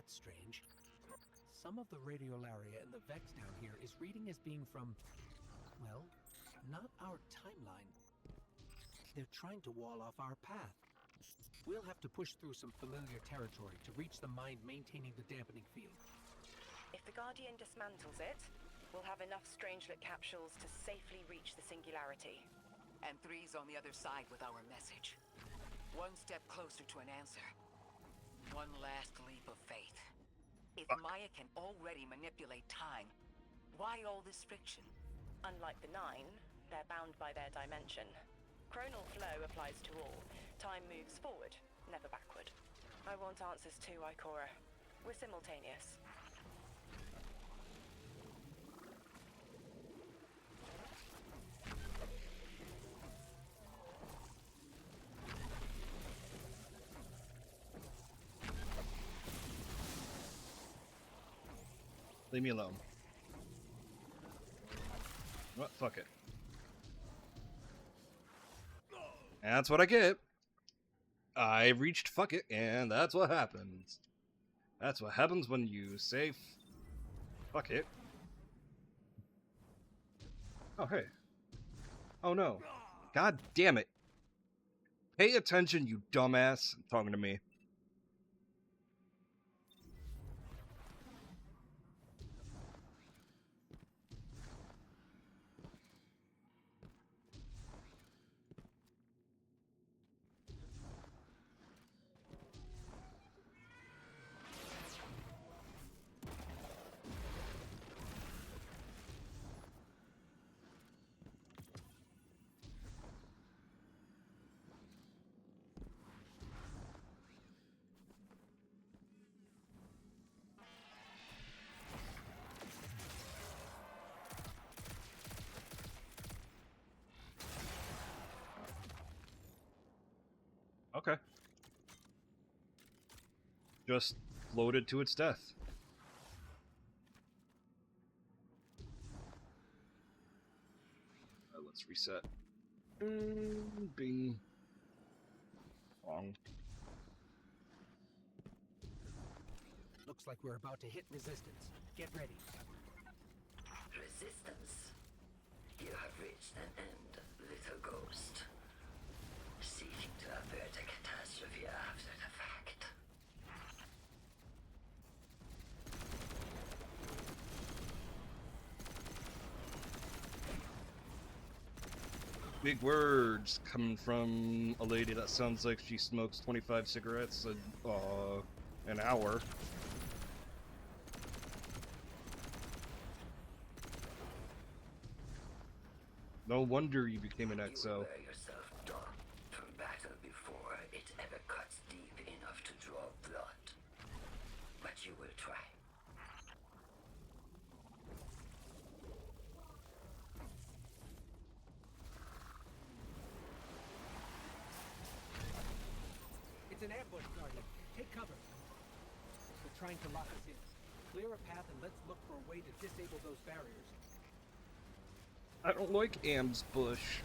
that's strange. Some of the radiolaria in the Vex down here is reading as being from, well, not our timeline. They're trying to wall off our path. We'll have to push through some familiar territory to reach the mind maintaining the dampening field. If the Guardian dismantles it, we'll have enough Strangelet capsules to safely reach the Singularity. And Three's on the other side with our message. One step closer to an answer. One last leap of faith. If Maya can already manipulate time, why all this friction? Unlike the Nine, they're bound by their dimension. Chronal flow applies to all. Time moves forward, never backward. I want answers too, Ikora. We're simultaneous. Leave me alone. What? Fuck it. That's what I get. I reached fuck it, and that's what happens. That's what happens when you say fuck it. Oh, hey. Oh, no. God damn it. Pay attention, you dumbass. Talking to me. Okay. Just floated to its death. Let's reset. Bing. Wrong. Looks like we're about to hit resistance. Get ready. Resistance. You have reached an end, little ghost. Seeking to avert a catastrophe after the fact. Big words coming from a lady that sounds like she smokes 25 cigarettes an hour. No wonder you became an XO. You will wear yourself down from battle before it ever cuts deep enough to draw blood. But you will try. It's an ambush, Guardian. Take cover. They're trying to lock us in. Clear a path and let's look for a way to disable those barriers. I don't like Am's bush.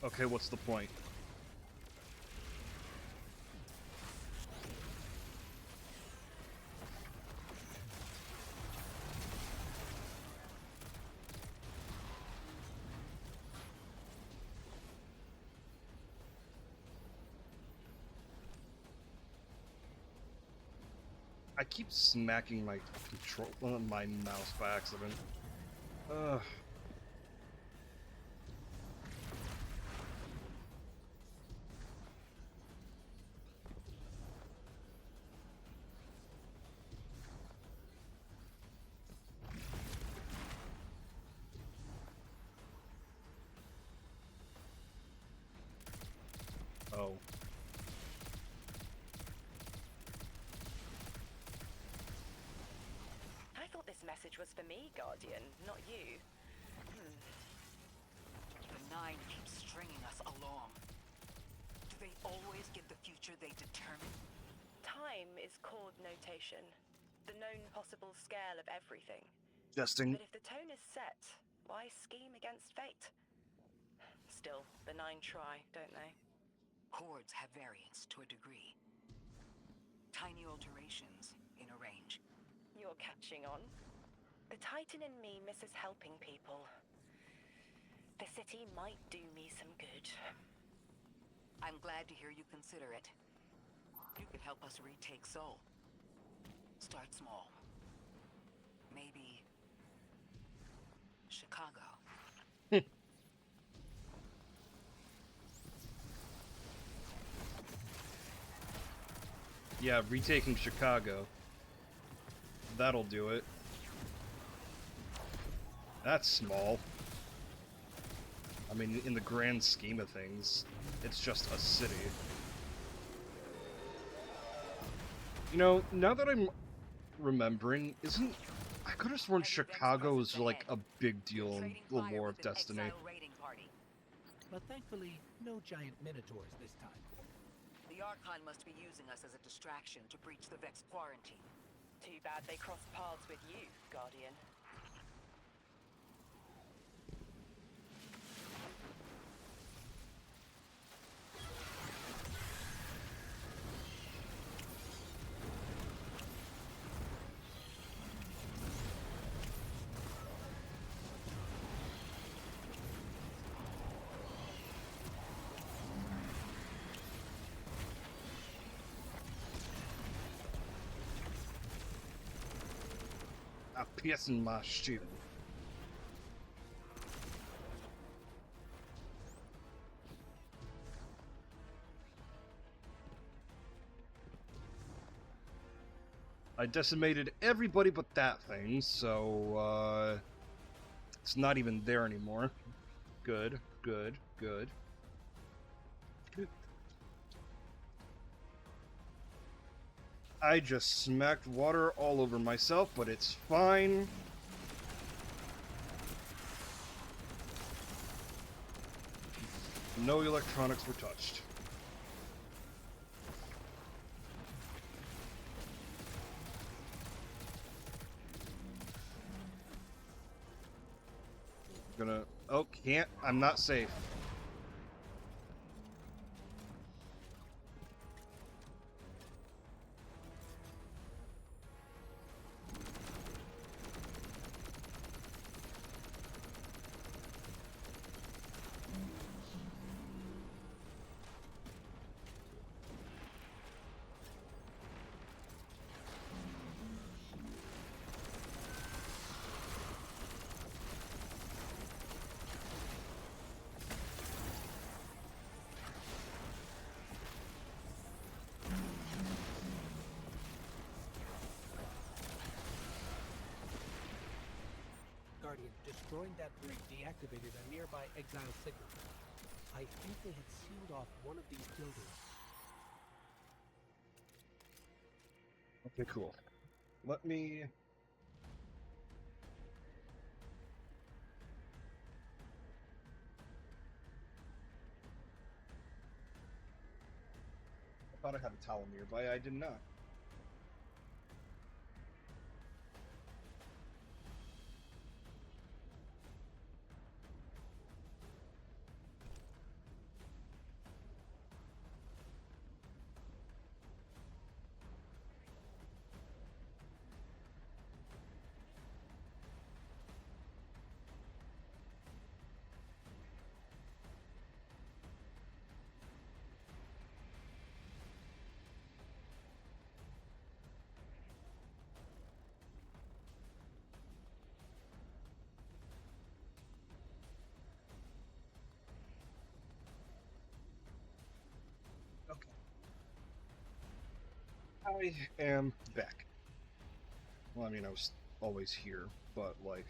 Okay, what's the point? I keep smacking my my mouse by accident. Ugh. Oh. I thought this message was for me, Guardian, not you. The Nine keeps stringing us along. Do they always get the future they determine? Time is chord notation, the known possible scale of everything. Justin. But if the tone is set, why scheme against fate? Still, the Nine try, don't they? Chords have variance to a degree. Tiny alterations in a range. You're catching on. The Titan in me misses helping people. The city might do me some good. I'm glad to hear you consider it. You could help us retake Seoul. Start small. Maybe Chicago. Yeah, retaking Chicago. That'll do it. That's small. I mean, in the grand scheme of things, it's just a city. You know, now that I'm remembering, I could have sworn Chicago was like a big deal in the lore of Destiny. But thankfully, no giant minotaurs this time. The Archon must be using us as a distraction to breach the Vex quarantine. Too bad they crossed paths with you, Guardian. A piercing my shield. I decimated everybody but that thing, so, it's not even there anymore. Good, good, good. I just smacked water all over myself, but it's fine. No electronics were touched. Oh, can't. I'm not safe. Guardian, destroying that bridge deactivated a nearby exile signal. I think they had sealed off one of these buildings. Okay, cool. Let me... I thought I had a towel nearby, I did not. I am back. Well, I mean, I was always here, but, like,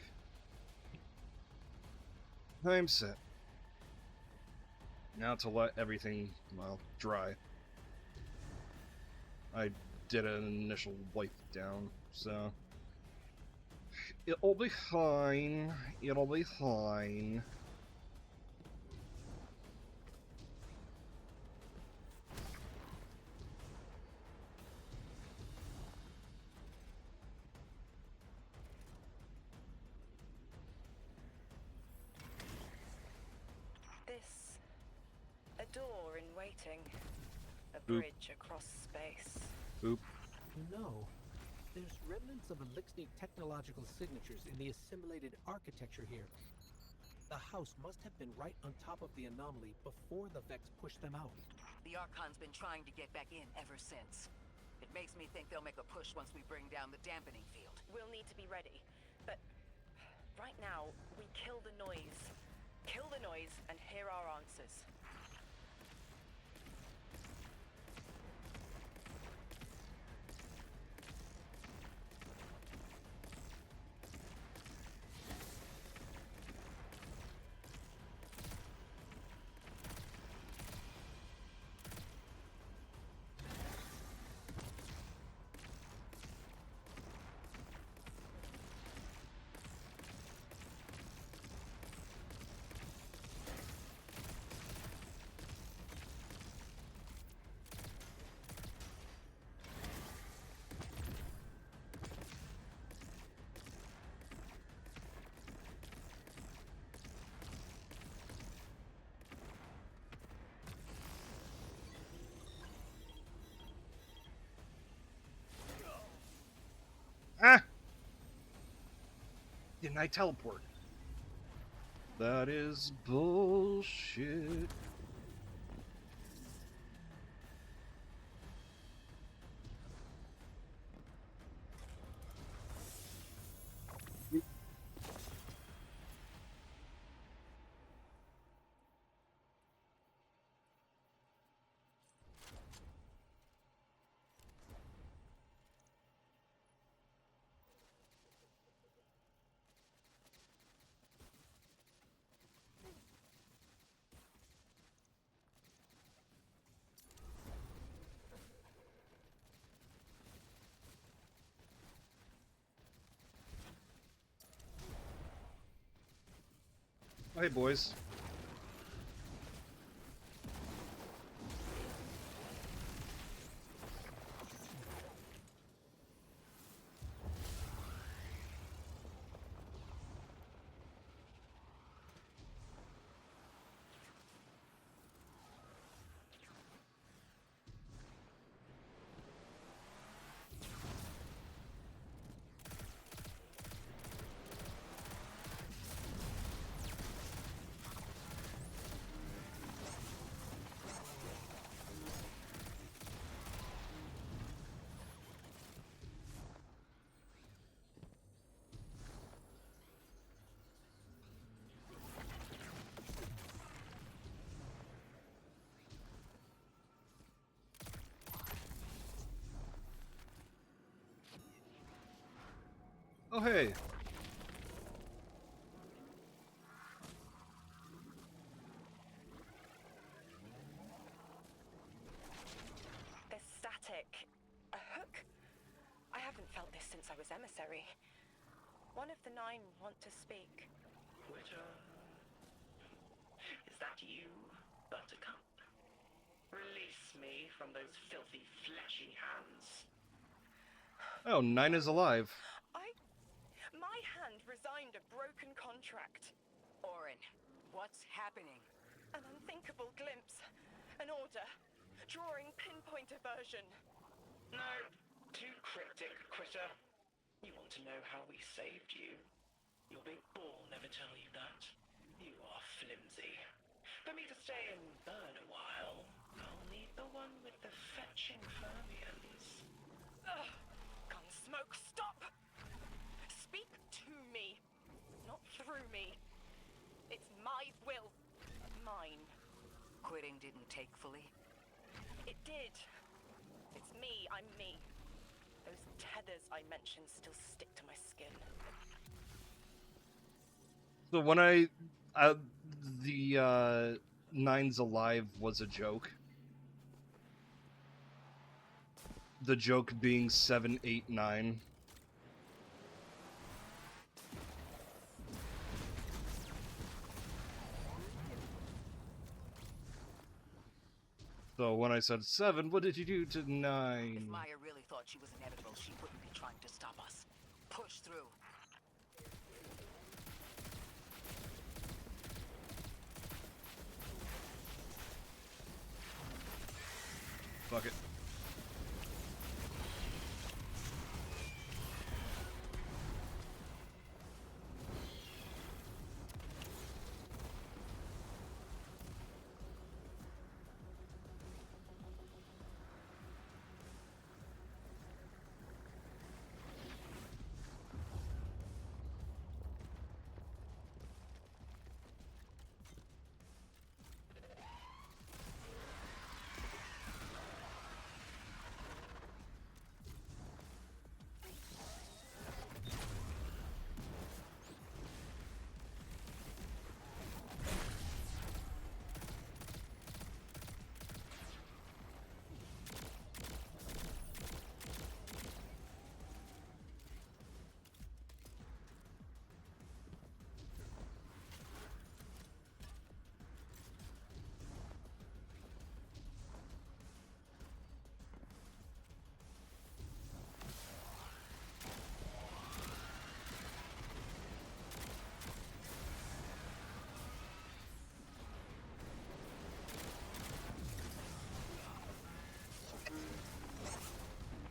I'm set. Now to let everything, well, dry. I did an initial wipe down, so... It'll be fine. It'll be fine. A door in waiting. A Oop. bridge across space. Oop. No. There's remnants of Elixir technological signatures in the assimilated architecture here. The house must have been right on top of the anomaly before the Vex pushed them out. The Archon's been trying to get back in ever since. It makes me think they'll make a push once we bring down the dampening field. We'll need to be ready. But right now, we kill the noise. Kill the noise and hear our answers. Ah! Didn't I teleport? That is bullshit. Oh, hey, boys. Oh, hey. There's static. A hook? I haven't felt this since I was emissary. One of the 9 want to speak. Twitter. Is that you, Buttercup? Release me from those filthy, fleshy hands. Oh, 9 is alive. My hand resigned a broken contract. Orin, what's happening? An unthinkable glimpse. An order. Drawing pinpoint aversion. No, too cryptic, Quitter. You want to know how we saved you? Your big ball never tell you that. You are flimsy. For me to stay and burn a while, I'll need the one with the fetching fermions. Ugh! Gunsmoke, stop! Speak to me, not through me. It's my will. Mine. Quitting didn't take fully? It did. It's me, I'm me. Those tethers I mentioned still stick to my skin. So when the Nine's Alive was a joke. The joke being 7, 8, 9. So when I said 7, what did you do to 9? If Maya really thought she was inevitable, she wouldn't be trying to stop us. Push through. Fuck it.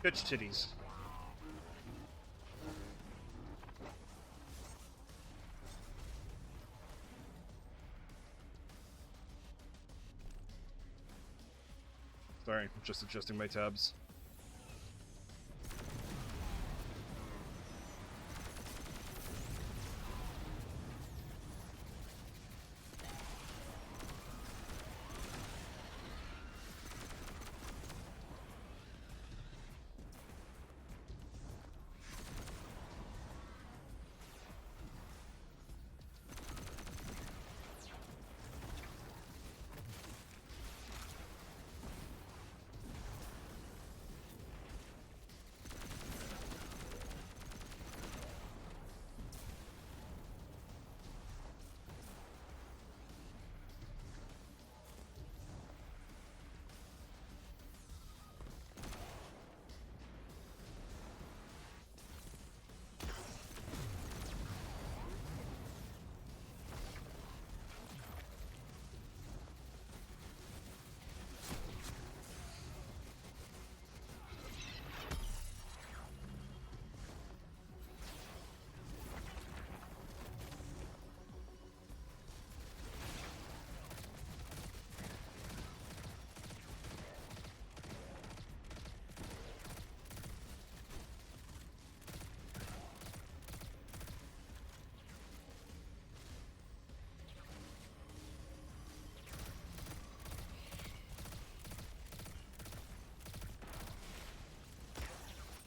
Bitch titties. Sorry, I'm just adjusting my tabs.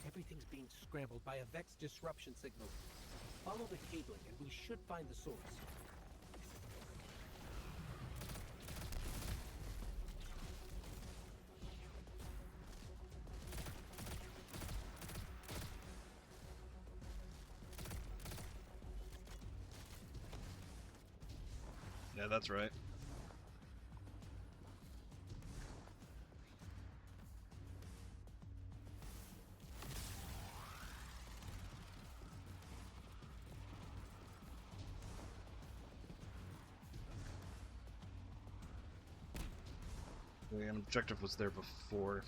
Everything's being scrambled by a Vex disruption signal. Follow the cabling and we should find the source. Yeah, that's right. The objective was there before.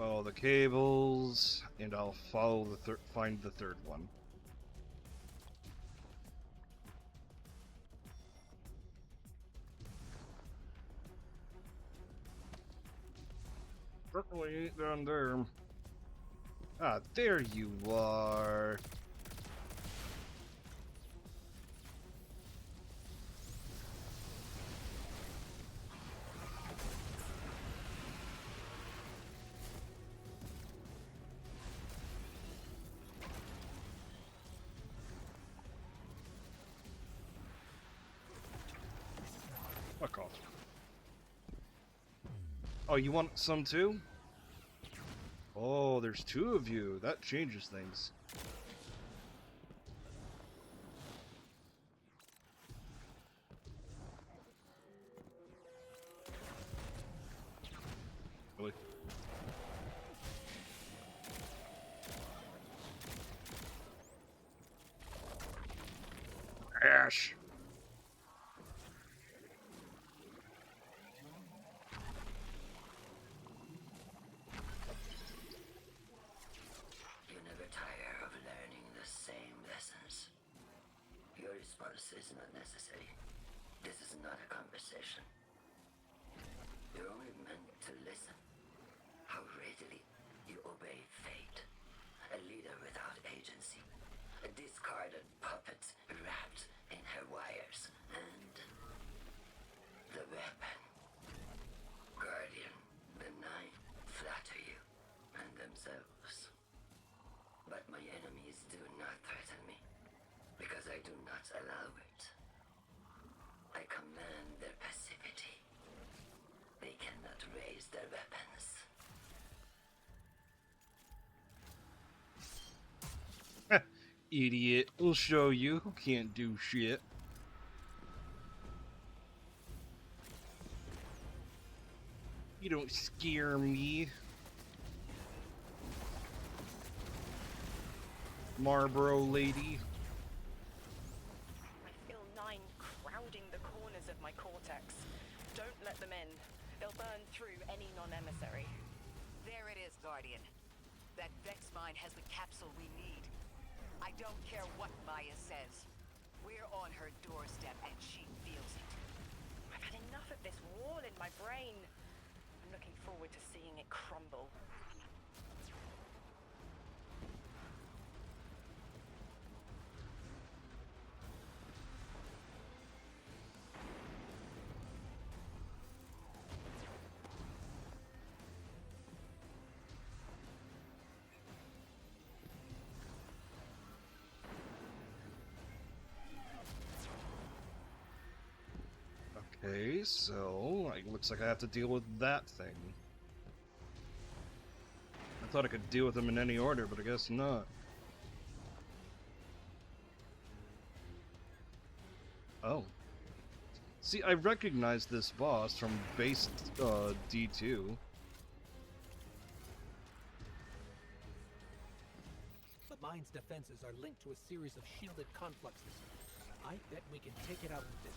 Follow the cables, and I'll follow the find the third one. Certainly ain't down there. Ah, there you are. Fuck off. Oh, you want some too? Oh, there's two of you. That changes things. Really? Ash! You never tire of learning the same lessons. Your response is not necessary. This is not a conversation. You're only meant to listen. How readily you obey fate. A leader without agency. A discarded puppet wrapped in her wires. And the weapon. Guardian, the Nine flatter you and themselves. But my enemies do not threaten me, because I do not allow it. I command their passivity. They cannot raise their weapons. Idiot. We'll show you who can't do shit. You don't scare me. Marlboro lady. I feel Nine crowding the corners of my cortex. Don't let them in. They'll burn through any non-emissary. There it is, Guardian. That Vex mine has the capsule we need. I don't care what Maya says. We're on her doorstep and she feels it. I've had enough of this wall in my brain. I'm looking forward to seeing it crumble. Okay, so it looks like I have to deal with that thing. I thought I could deal with them in any order, but I guess not. Oh. See, I recognize this boss from base D2. The mine's defenses are linked to a series of shielded confluxes. I bet we can take it out with this.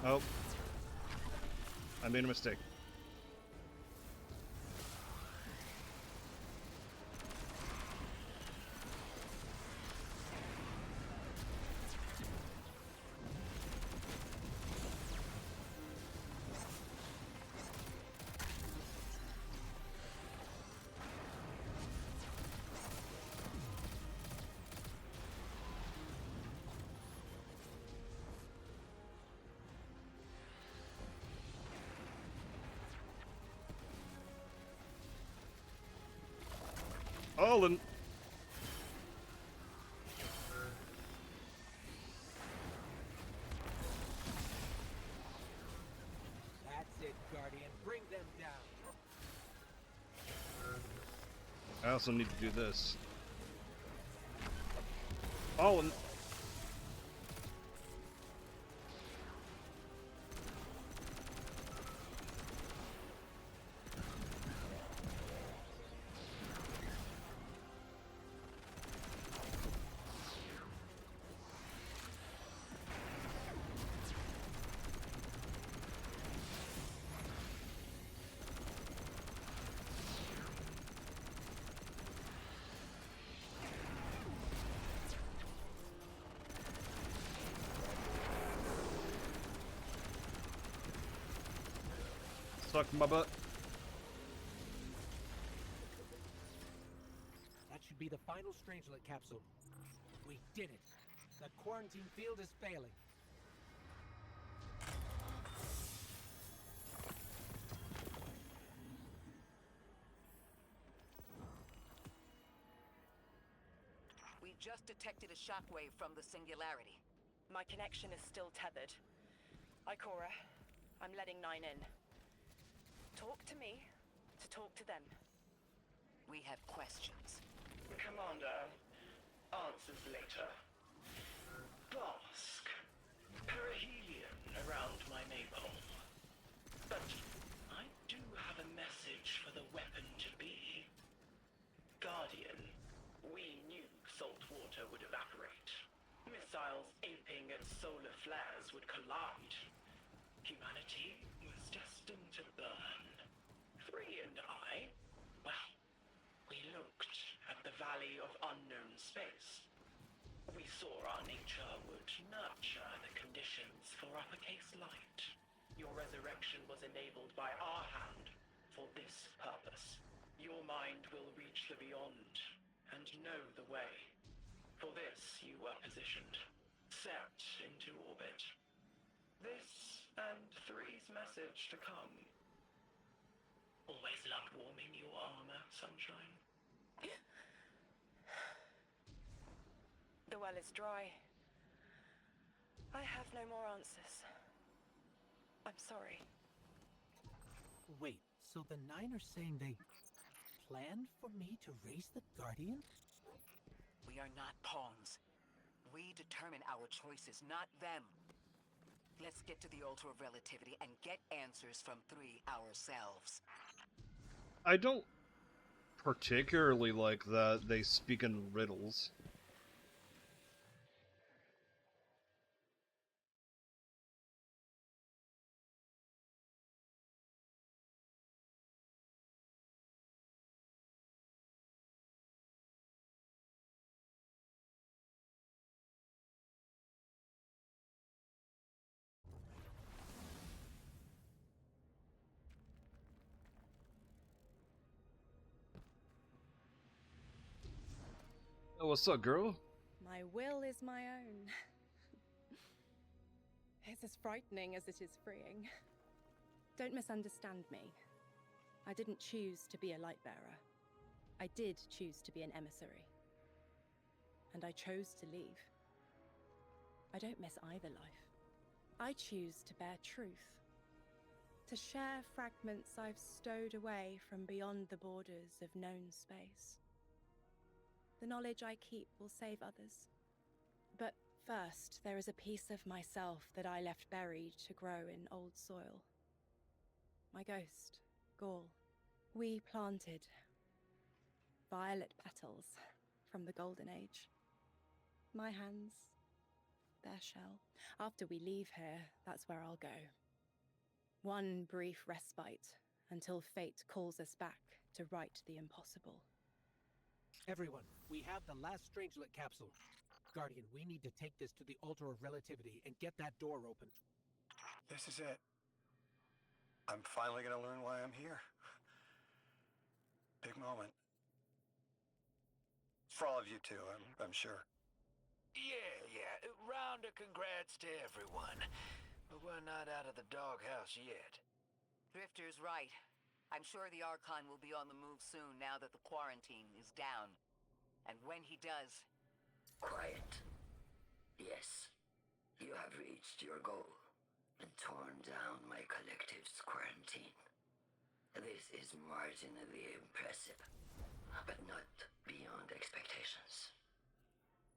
Oh, I made a mistake. Olin! That's it, Guardian. Bring them down. I also need to do this. Olin! Suck my butt. That should be the final Strangelet capsule. We did it. The quarantine field is failing. We just detected a shockwave from the singularity. My connection is still tethered. Ikora, I'm letting 9 in. Talk to me to talk to them. We have questions. Commander, answers later. Bosk. Perihelion around my maypole. But I do have a message for the weapon to be. Guardian, we knew salt water would evaporate. Missiles aping at solar flares would collide. Humanity was destined to burn. 3 and I, well, we looked at the Valley of Unknown Space. We saw our nature would nurture the conditions for uppercase light. Your resurrection was enabled by our hand for this purpose. Your mind will reach the beyond and know the way. For this you were positioned, set into orbit. This and 3's message to come. Always loved warming your armor, Sunshine. The well is dry. I have no more answers. I'm sorry. Wait, so the 9 are saying they planned for me to raise the Guardian? We are not pawns. We determine our choices, not them. Let's get to the Altar of Relativity and get answers from 3 ourselves. I don't particularly like that they speak in riddles. Oh, what's up, girl? My will is my own. It's as frightening as it is freeing. Don't misunderstand me. I didn't choose to be a light bearer. I did choose to be an emissary. And I chose to leave. I don't miss either life. I choose to bear truth. To share fragments I've stowed away from beyond the borders of known space. The knowledge I keep will save others. But first, there is a piece of myself that I left buried to grow in old soil. My ghost, Gaul. We planted violet petals from the Golden Age. My hands, their shell. After we leave here, that's where I'll go. One brief respite until fate calls us back to right the impossible. Everyone, we have the last Strangelet capsule. Guardian, we need to take this to the Altar of Relativity and get that door open. This is it. I'm finally gonna learn why I'm here. Big moment. For all of you too, I'm sure. Yeah. Round of congrats to everyone. But we're not out of the doghouse yet. Drifter's right. I'm sure the Archon will be on the move soon now that the quarantine is down. And when he does... Quiet. Yes. You have reached your goal and torn down my collective's quarantine. This is marginally impressive, but not beyond expectations.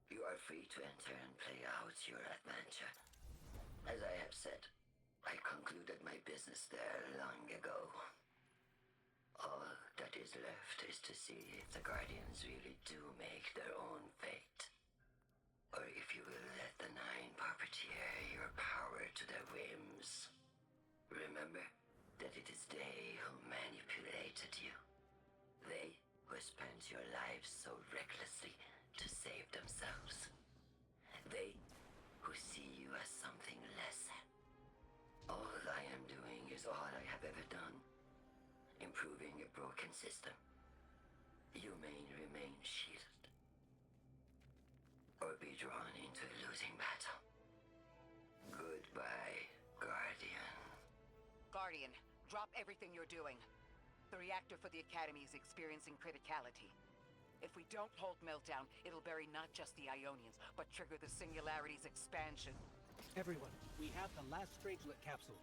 You are free to enter and play out your adventure. As I have said, I concluded my business there long ago. All that is left is to see if the Guardians really do make their own fate. Or if you will let the Nine puppeteer your power to their whims. Remember that it is they who manipulated you. They who spent your lives so recklessly to save themselves. They who see you as something less. All I am doing is all I have ever done. Improving a broken system. You may remain shielded. Or be drawn into a losing battle. Goodbye, Guardian. Guardian, drop everything you're doing. The reactor for the Academy is experiencing criticality. If we don't hold Meltdown, it'll bury not just the Ionians, but trigger the Singularity's expansion. Everyone, we have the last Strangelet capsule.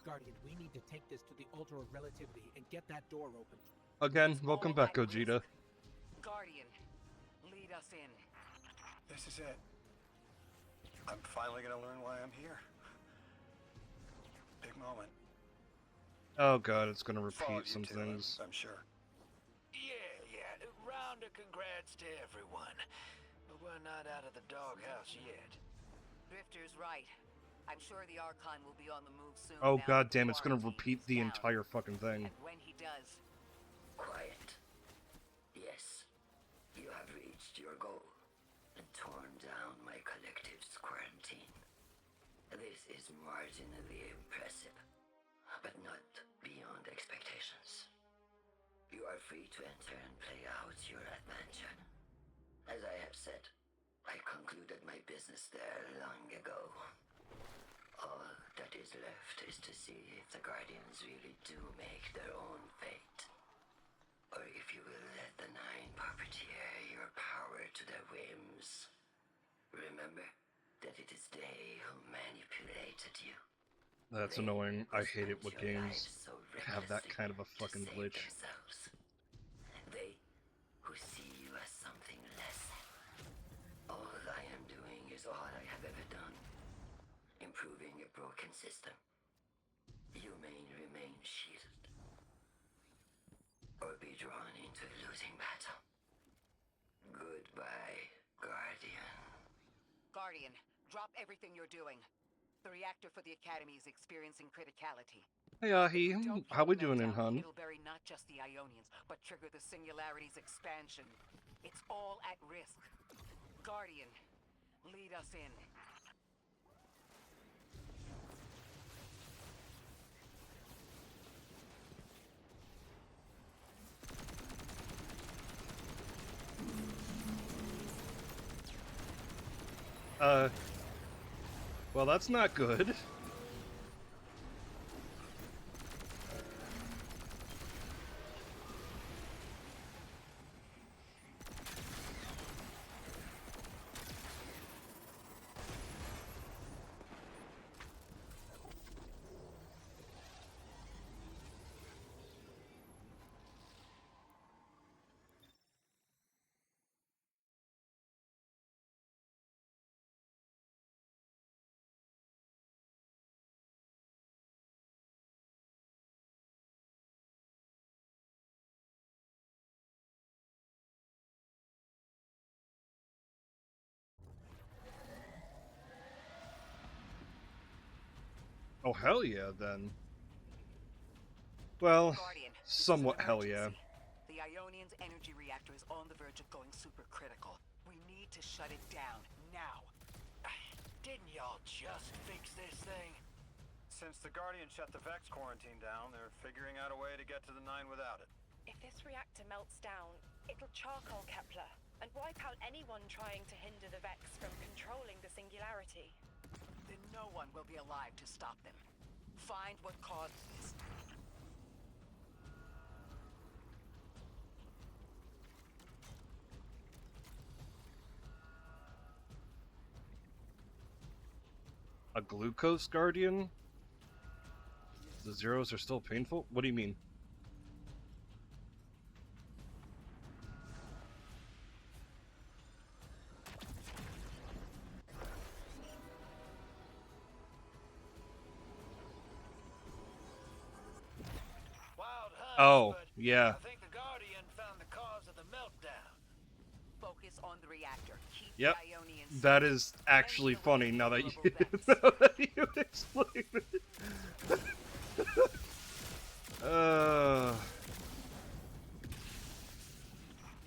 Guardian, we need to take this to the Altar of Relativity and get that door open. Again, welcome back, Gogeta. Guardian, lead us in. This is it. I'm finally gonna learn why I'm here. Big moment. Oh god, it's gonna For all repeat of you some too, things. I'm sure. Yeah. Round of congrats to everyone. But we're not out of the doghouse yet. Drifter's right. I'm sure the Archon will be on the move soon. Oh now god that the damn, it's gonna quarantine repeat is the down. entire fucking thing. And when he does... Quiet. Yes. You have reached your goal and torn down my collective's quarantine. This is marginally impressive, but not beyond expectations. You are free to enter and play out your adventure. As I have said, I concluded my business there long ago. All that is left is to see if the Guardians really do make their own fate. Or if you will let the Nine puppeteer your power to their whims. Remember that it is they who manipulated you. That's They annoying. who I hate it spent when your games lives so have that recklessly kind of a to fucking save glitch. themselves. They who see you as something less. All I am doing is all I have ever done. Improving a broken system. You may remain shielded. Or be drawn into a losing battle. Goodbye, Guardian. Guardian, drop everything you're doing. The reactor for the Academy is experiencing criticality. Hey Ahi, how we doing in Hun? It'll bury not just the Ionians, but trigger the Singularity's expansion. It's all at risk. Guardian, lead us in. Well, that's not good. Oh, hell yeah, then. Well, Guardian, this is an somewhat hell yeah. emergency. The Ionian's energy reactor is on the verge of going supercritical. We need to shut it down now. Didn't y'all just fix this thing? Since the Guardian shut the Vex quarantine down, they're figuring out a way to get to the 9 without it. If this reactor melts down, it'll charcoal Kepler and wipe out anyone trying to hinder the Vex from controlling the singularity. Then no one will be alive to stop them. Find what caused this. A glucose guardian? The zeros are still painful? What do you mean? Wild hunt, Oh, but yeah. I think the Guardian found the cause of the meltdown. Focus on the reactor. Keep Yep. the Ionians That is actually funny now that now that you explain it. You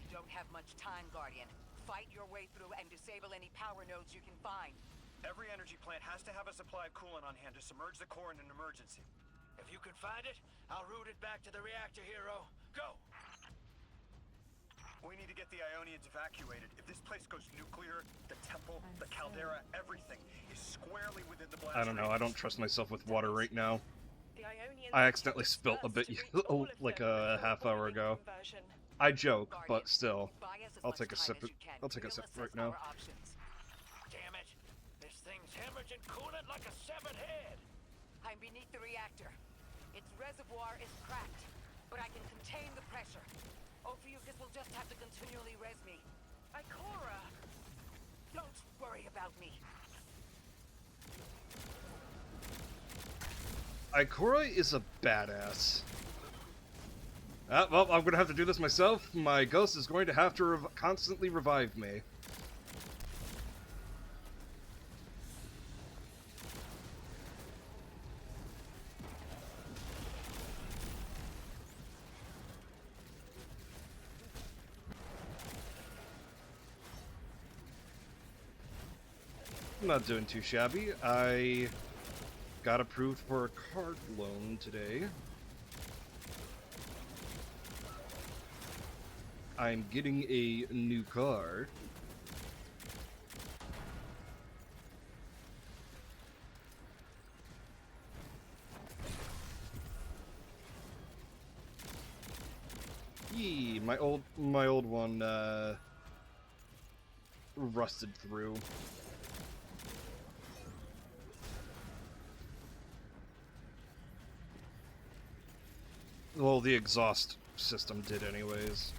don't have much time, Guardian. Fight your way through and disable any power nodes you can find. Every energy plant has to have a supply of coolant on hand to submerge the core in an emergency. If you can find it, I'll route it back to the reactor, Hero. Go! We need to get the Ionians evacuated. If this place goes nuclear, the temple, the caldera, everything is squarely within the blast I don't know. I don't radius. trust myself with water right now. The Ionians I accidentally spilt a bit like a half hour ago. I joke, but still. I'll take a sip. I'll take a sip right now. Damn it! This thing's hemorrhaging coolant like a severed head! I'm beneath the reactor. Its reservoir is cracked, but I can contain the pressure. Ophiuchus will just have to continually res me. Ikora! Don't worry about me. Ikora is a badass. Well, I'm gonna have to do this myself. My ghost is going to have to constantly revive me. I'm not doing too shabby. I got approved for a card loan today. I'm getting a new card. Yee, my old one rusted through. Well, the exhaust system did anyways.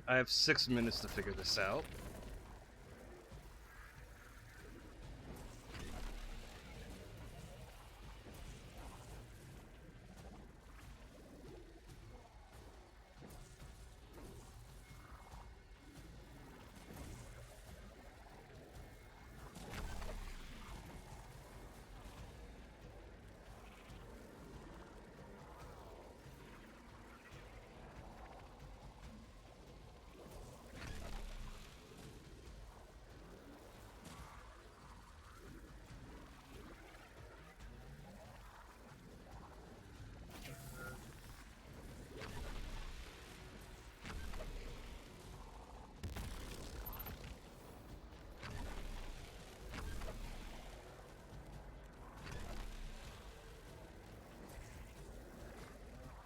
I have 6 minutes to figure this out.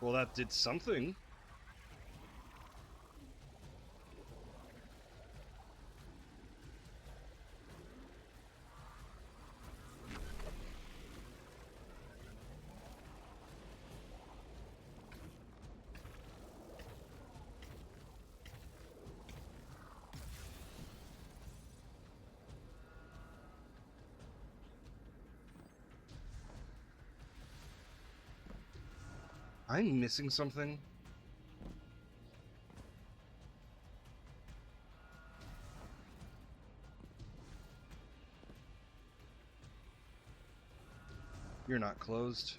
Well, that did something. I'm missing something. You're not closed.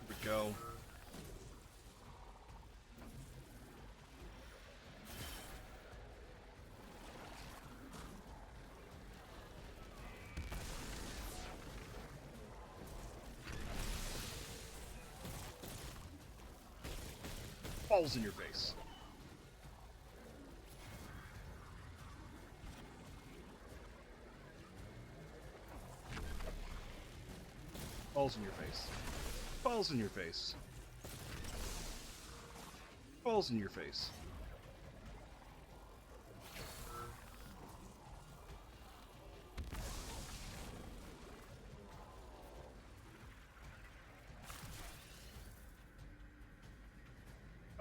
Here we go. Balls in your face. Balls in your face. Balls in your face. Balls in your face.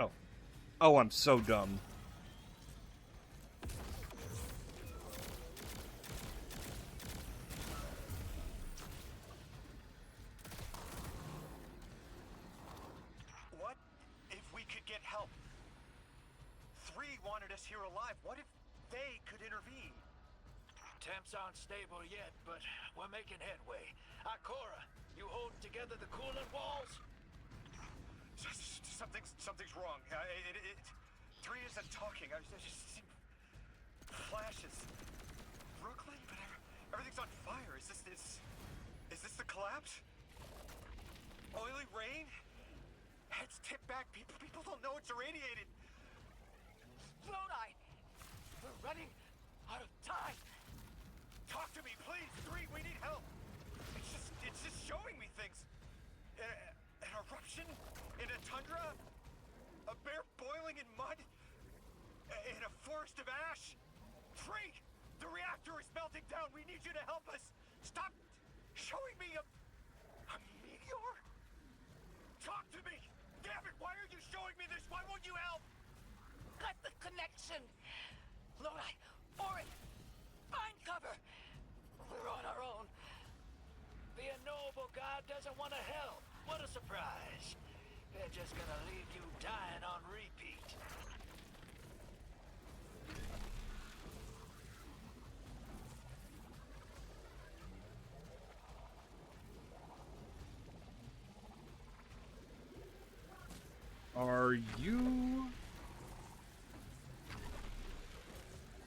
Oh. Oh, I'm so dumb. What if we could get help? 3 wanted us here alive. What if they could intervene? Temps aren't stable yet, but we're making headway. Ikora, you holding together the coolant walls? Something's wrong. 3 isn't talking. I just see flashes. Brooklyn, but everything's on fire. Is this the collapse? Oily rain? Heads tipped back. People don't know it's irradiated. Lodi! We're running out of time. Talk to me, please. 3, we need help. It's just showing me things. An eruption in a tundra? A bear boiling in mud? In a forest of ash? 3, the reactor is melting down. We need you to help us. Stop showing me a meteor? Talk to me. Damn it, why are you showing me this? Why won't you help? Cut the connection! Lodi, Orin, find cover! We're on our own. The Ennoble God doesn't want to help. What a surprise. They're just gonna leave you dying on repeat. Are you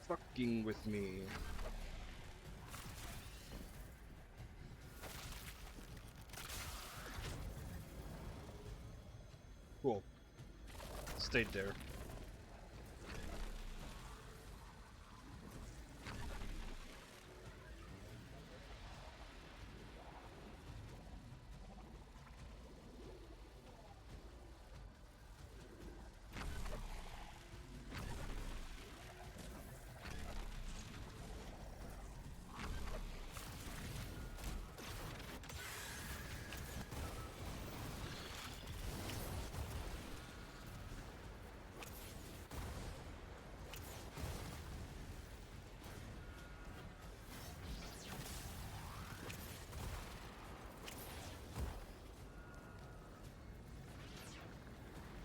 fucking with me? Cool. Stayed there.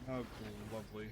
Oh, cool, lovely.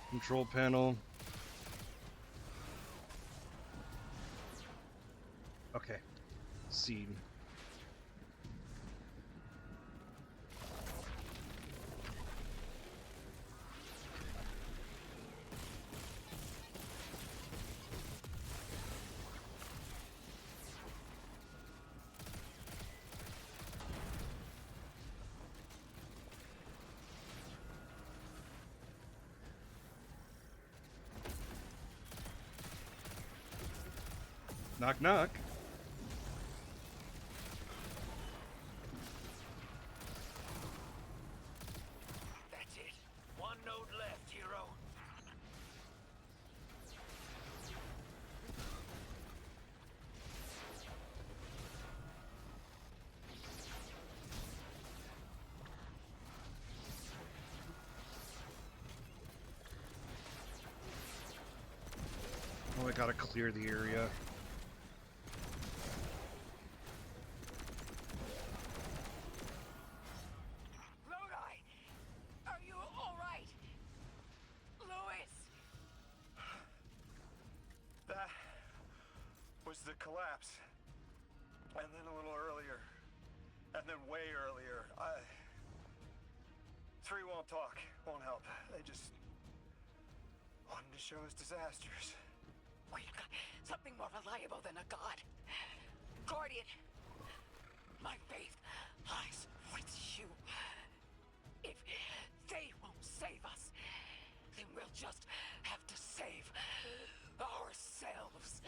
Control panel. Okay. Seed. Knock, knock. That's it. One node left, hero. Oh, I gotta clear the area. Lodi! Are you alright? Louis! That was the collapse. And then a little earlier. And then way earlier. Three won't talk, won't help. They just wanted to show us disasters. We've got something more reliable than a god. Guardian! My faith lies with you. If they won't save us, then we'll just have to save ourselves.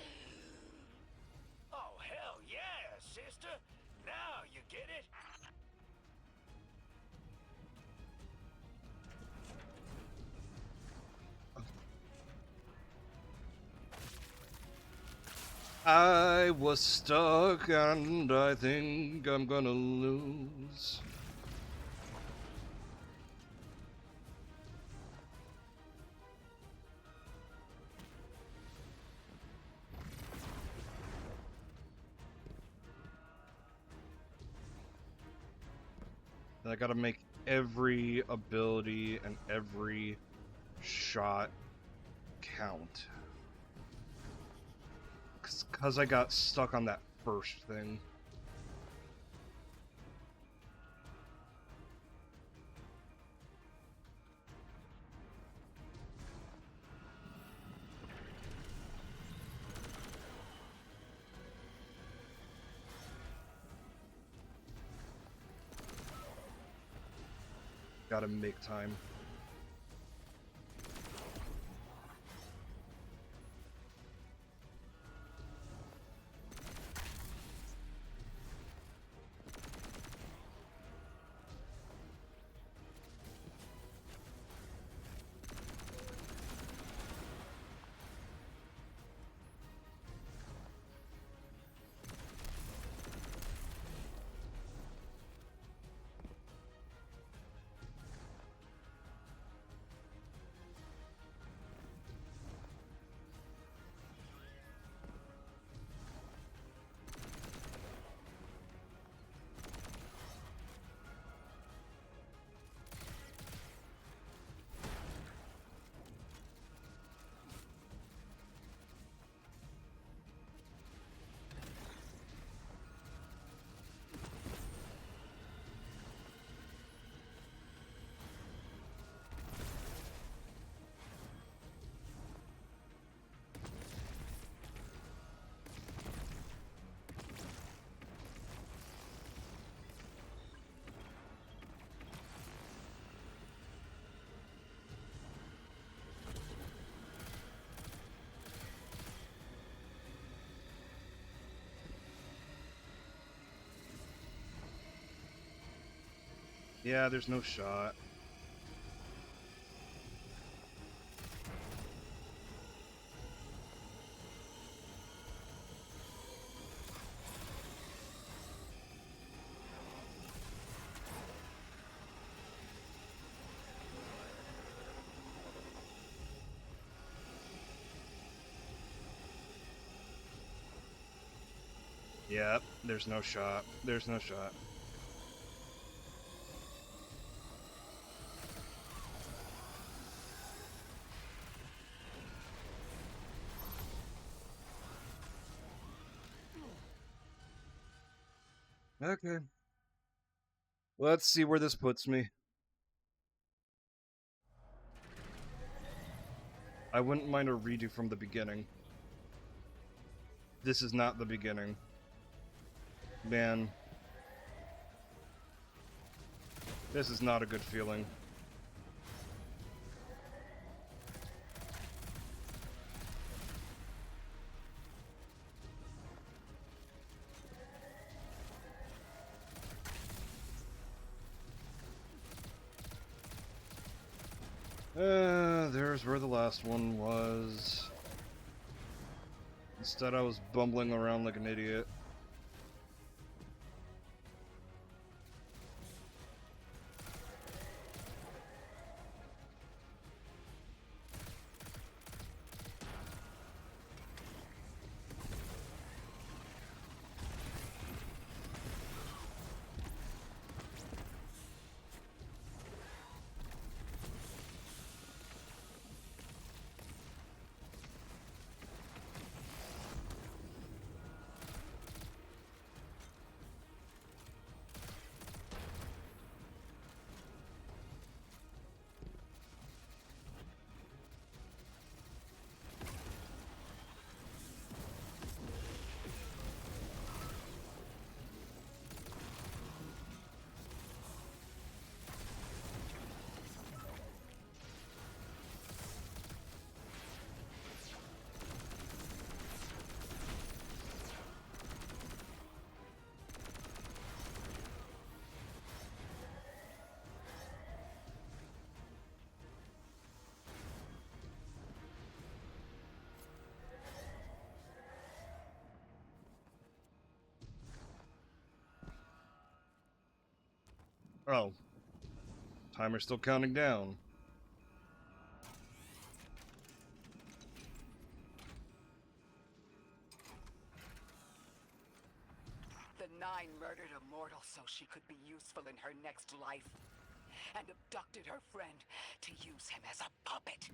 Oh, hell yeah, sister. Now you get it. I was stuck and I think I'm gonna lose. I gotta make every ability and every shot count. Cause I got stuck on that first thing. Gotta make time. Yeah, there's no shot. Yep, there's no shot. There's no shot. Okay. Let's see where this puts me. I wouldn't mind a redo from the beginning. This is not the beginning. Man. This is not a good feeling. There's where the last one was. Instead, I was bumbling around like an idiot. Oh. Timer's still counting down. The Nine murdered a mortal so she could be useful in her next life, and abducted her friend to use him as a puppet.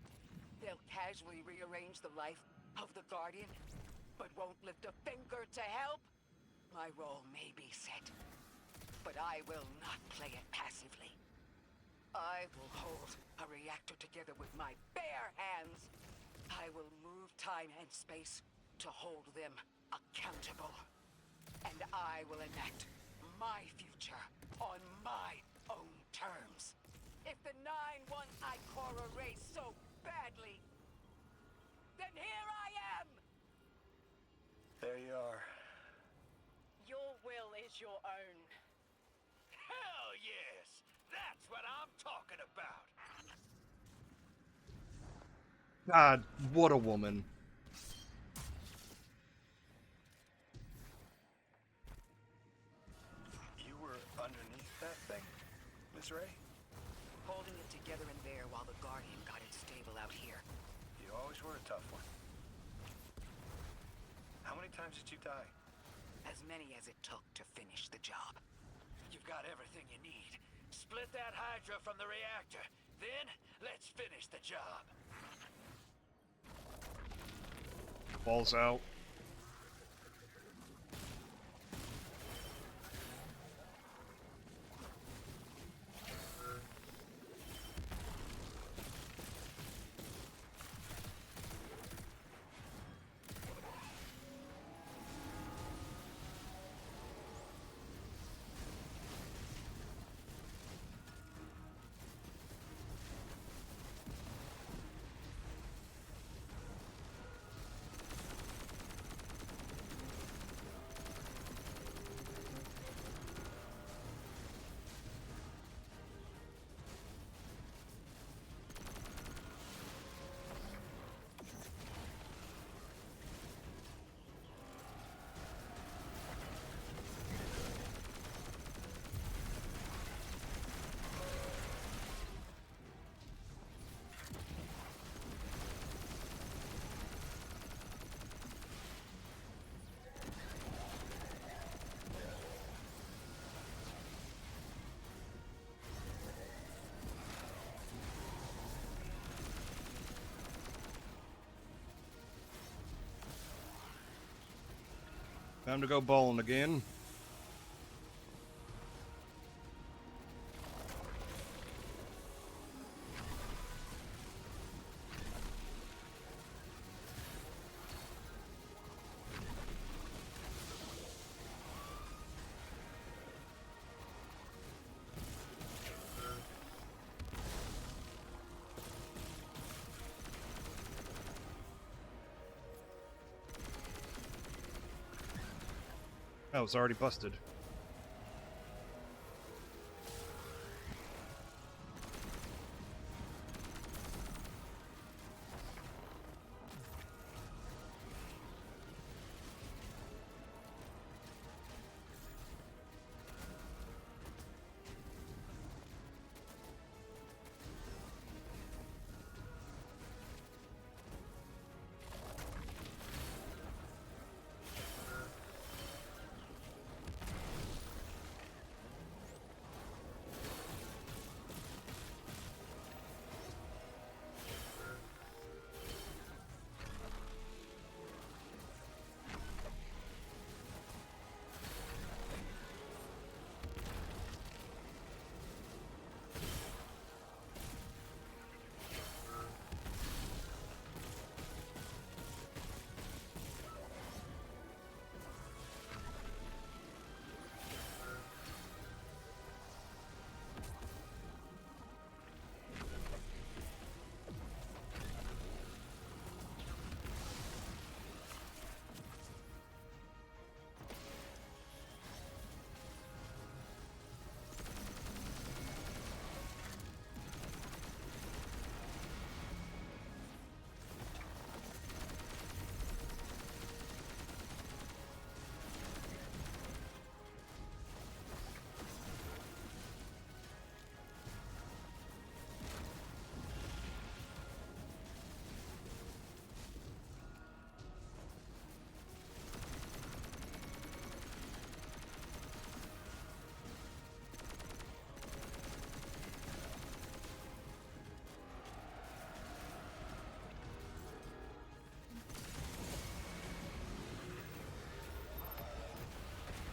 They'll casually rearrange the life of the Guardian, but won't lift a finger to help. My role may be set, but I will not play it passively. I will hold a reactor together with my bare hands. I will move time and space to hold them accountable. And I will enact my future on my own terms. If the Nine want Ikora Rey so badly, then here I am! There you are. Your will is your own. Hell yes! That's what I'm talking about! God, what a woman. You were underneath that thing, Miss Ray? Holding it together in there while the Guardian got it stable out here. You always were a tough one. How many times did you die? As many as it took to finish the job. You've got everything you need. Split that Hydra from the reactor. Then, let's finish the job. Falls out. Time to go bowling again. Oh, it's already busted.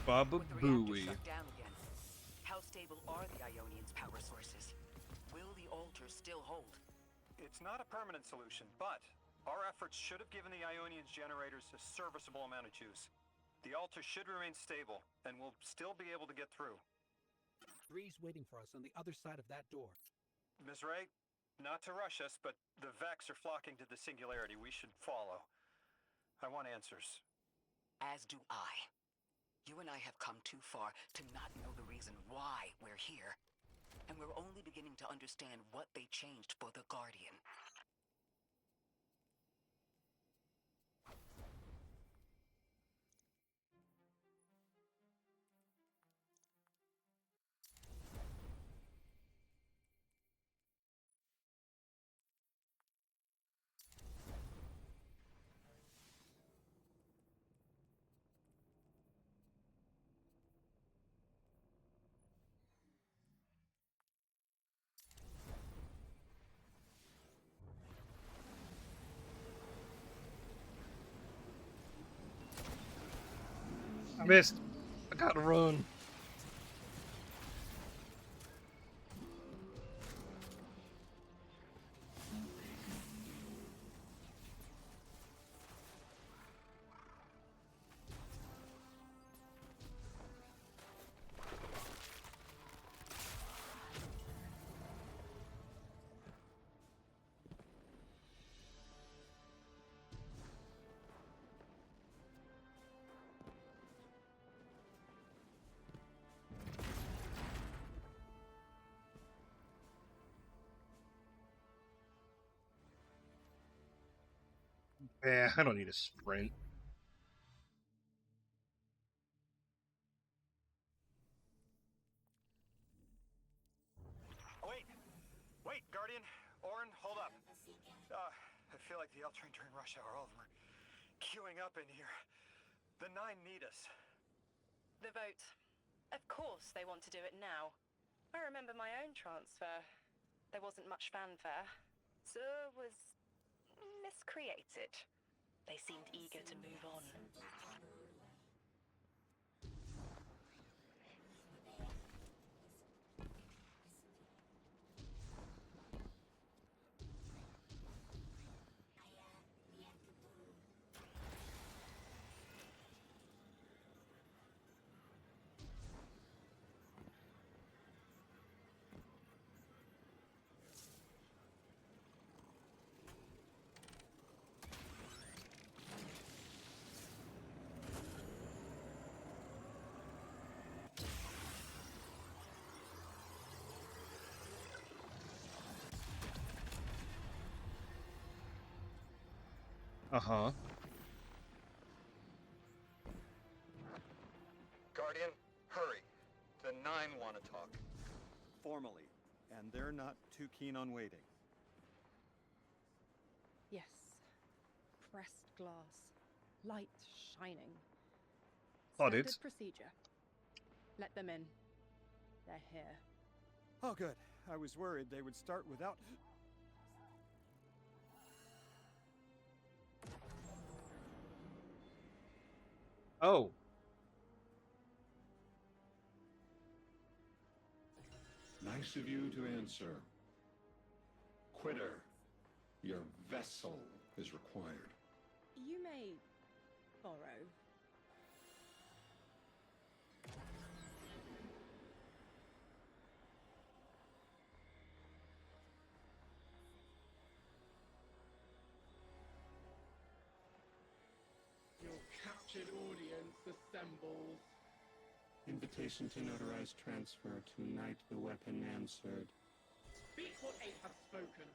Baba With the reactor Booey. shut down again, how stable are the Ionians' power sources? Will the altar still hold? It's not a permanent solution, but our efforts should have given the Ionians generators a serviceable amount of juice. The altar should remain stable, and we'll still be able to get through. 3's waiting for us on the other side of that door. Ms. Ray, not to rush us, but the Vex are flocking to the Singularity. We should follow. I want answers. As do I. You and I have come too far to not know the reason why we're here. And we're only beginning to understand what they changed for the Guardian. I missed. I gotta run. Yeah, I don't need a sprint. Wait, Guardian. Orin, hold up. I feel like the L train during rush hour. All of them are queuing up in here. The 9 need us. The vote. Of course they want to do it now. I remember my own transfer. There wasn't much fanfare. Zur was miscreated. They seemed eager to move on. Uh-huh. Guardian, hurry. The Nine want to talk. Formally, and they're not too keen on waiting. Yes. Pressed glass. Light shining. Oh, Standard dudes. procedure. Let them in. They're here. Oh, good. I was worried they would start without... Oh. Nice of you to answer. Quitter, your vessel is required. You may borrow. Your captured audience assembles. Invitation to notarized transfer. Tonight the weapon answered. Speak what eight have spoken.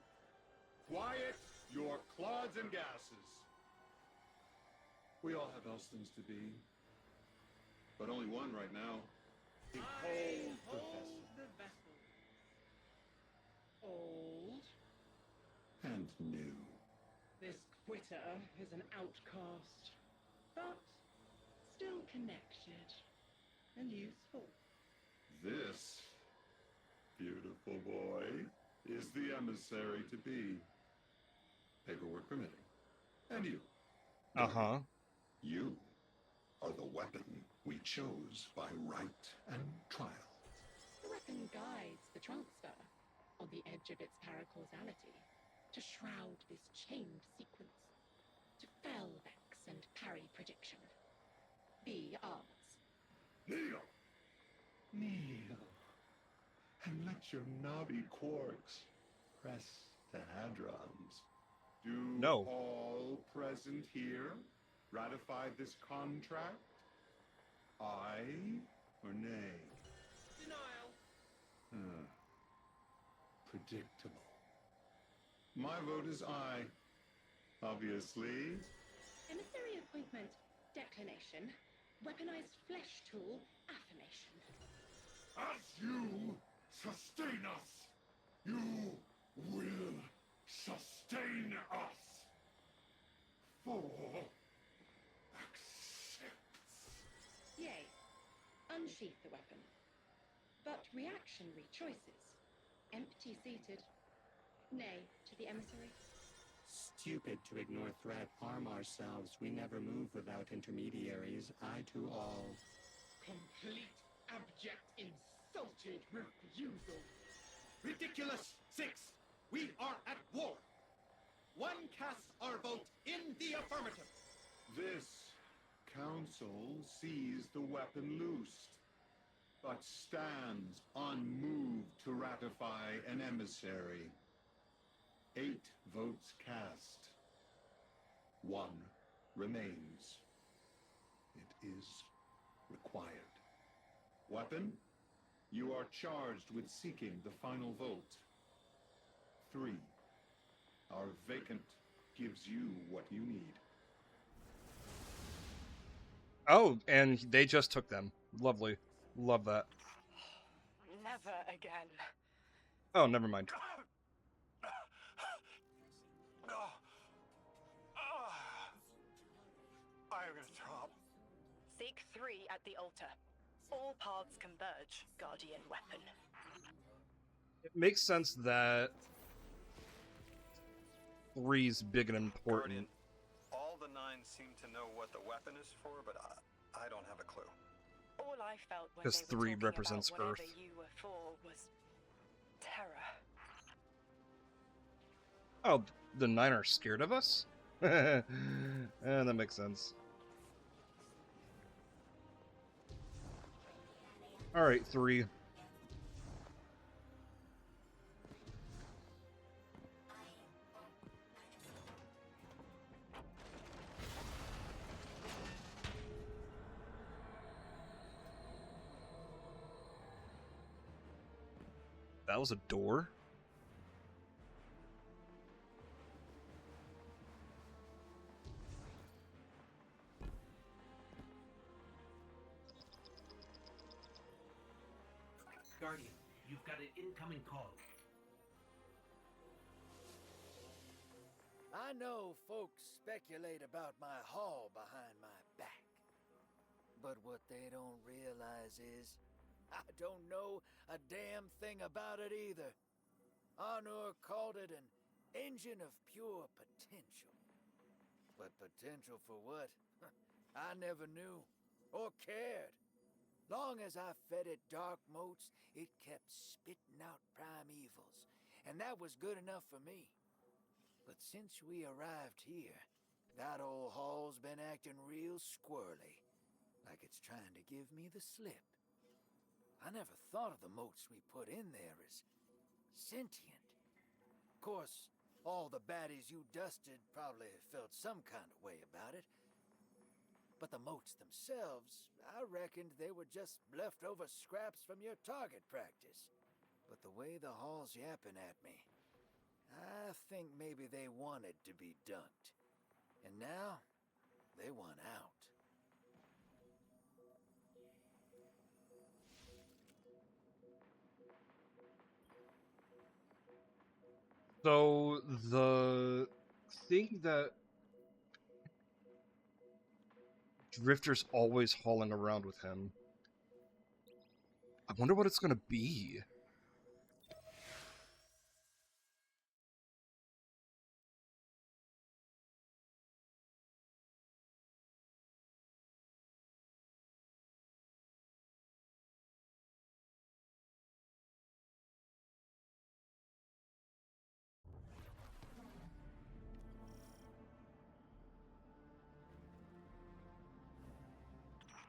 Quiet your clods and gases. We all have else things to be. But only one right now. Behold the vessel. Old. And new. This quitter is an outcast, but still connected and useful. This beautiful boy is the emissary to be. Paperwork permitting. And you. Uh-huh. You are the weapon we chose by right and trial. The weapon guides the transfer on the edge of its paracausality to shroud this chained sequence, to fell Vex and parry prediction. Be ours. Kneel! Kneel. And let your knobby quarks press the hadrons. Do No. all present here ratify this contract? Aye or nay? Denial. Predictable. My vote is aye. Obviously. Emissary appointment, declination. Weaponized flesh tool, affirmation. As you sustain us, you will sustain us. For accepts. Yea, unsheath the weapon. But reactionary choices. Empty-seated. Nay to the emissary. Stupid to ignore threat, arm ourselves. We never move without intermediaries. Eye to all. Complete, abject, insulted refusal. Ridiculous! 6! We are at war! One casts our vote in the affirmative! This council sees the weapon loosed, but stands unmoved to ratify an emissary. 8 votes cast. 1 remains. It is required. Weapon, you are charged with seeking the final vote. 3. Our vacant gives you what you need. Oh, and they just took them. Lovely. Love that. Never again. Oh, never mind. I'm gonna throw up. Seek 3 at the altar. All paths converge, Guardian weapon. It makes sense that 3's big and important. All the Nine seem to know what the weapon is for, but I don't have a clue. All I felt when Because they were 3 talking represents about whatever Earth. you were for was terror. Oh, the 9 are scared of us? That makes sense. Alright, 3. That was a door? Guardian, you've got an incoming call. I know folks speculate about my haul behind my back. But what they don't realize is, I don't know a damn thing about it either. Arnor called it an engine of pure potential. But potential for what? I never knew, or cared. Long as I fed it dark motes, it kept spitting out primevals, and that was good enough for me. But since we arrived here, that old hall's been acting real squirrely, like it's trying to give me the slip. I never thought of the motes we put in there as sentient. Of course, all the baddies you dusted probably felt some kind of way about it. But the motes themselves, I reckoned they were just leftover scraps from your target practice. But the way the hall's yapping at me, I think maybe they wanted to be dunked. And now, they want out. So the thing that Drifter's always hauling around with him, I wonder what it's gonna be.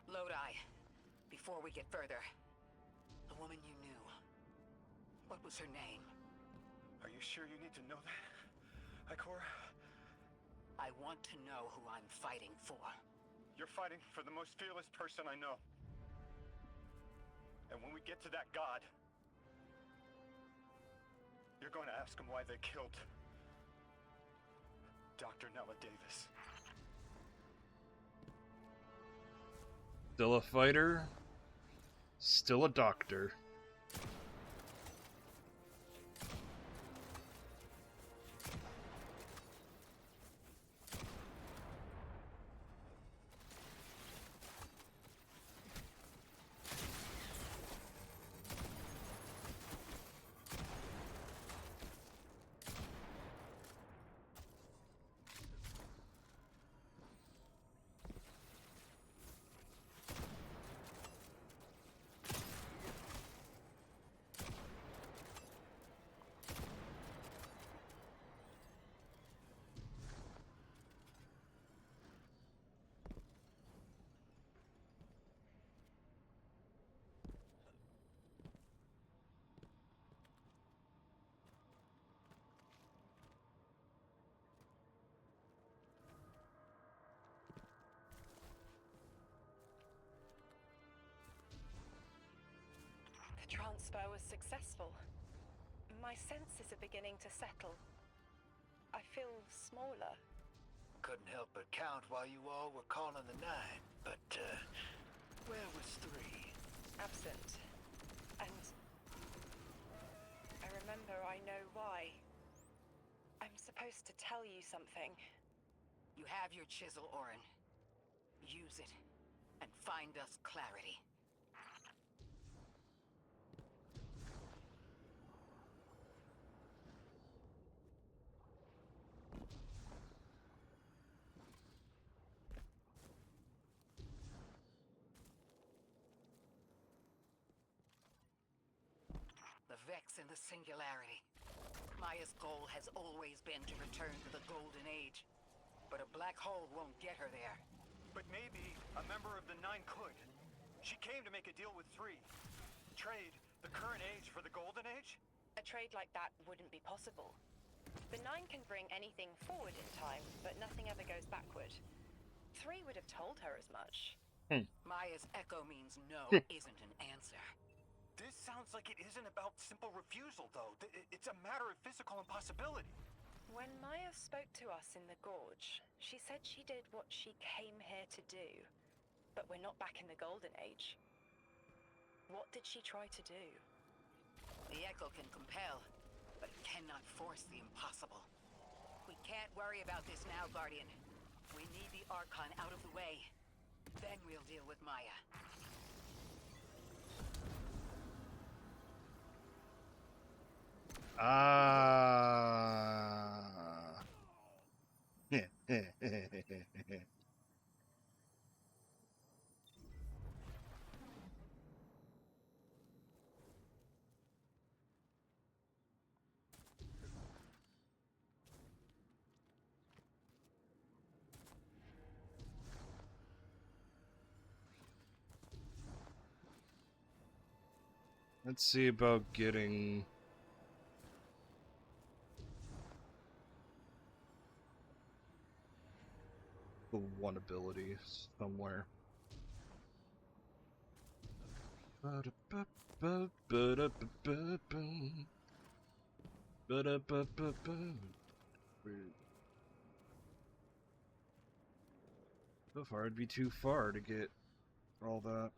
Lodi, before we get further, the woman you knew, what was her name? Are you sure you need to know that, Ikora? I want to know who I'm fighting for. You're fighting for the most fearless person I know. And when we get to that god, you're going to ask him why they killed Dr. Nella Davis. Still a fighter, still a doctor. The transfer was successful. My senses are beginning to settle. I feel smaller. Couldn't help but count while you all were calling the 9, but, where was 3? Absent. And I remember I know why. I'm supposed to tell you something. You have your chisel, Orin. Use it, and find us clarity. The Vex in the Singularity. Maya's goal has always been to return to the Golden Age. But a black hole won't get her there. But maybe a member of the 9 could. She came to make a deal with 3. Trade the current age for the Golden Age? A trade like that wouldn't be possible. The 9 can bring anything forward in time, but nothing ever goes backward. 3 would have told her as much. Maya's echo means no isn't an answer. This sounds like it isn't about simple refusal, though. It's a matter of physical impossibility. When Maya spoke to us in the Gorge, she said she did what she came here to do. But we're not back in the Golden Age. What did she try to do? The Echo can compel, but it cannot force the impossible. We can't worry about this now, Guardian. We need the Archon out of the way. Then we'll deal with Maya. Let's see about getting the one ability somewhere. So far, it'd be too far to get all that.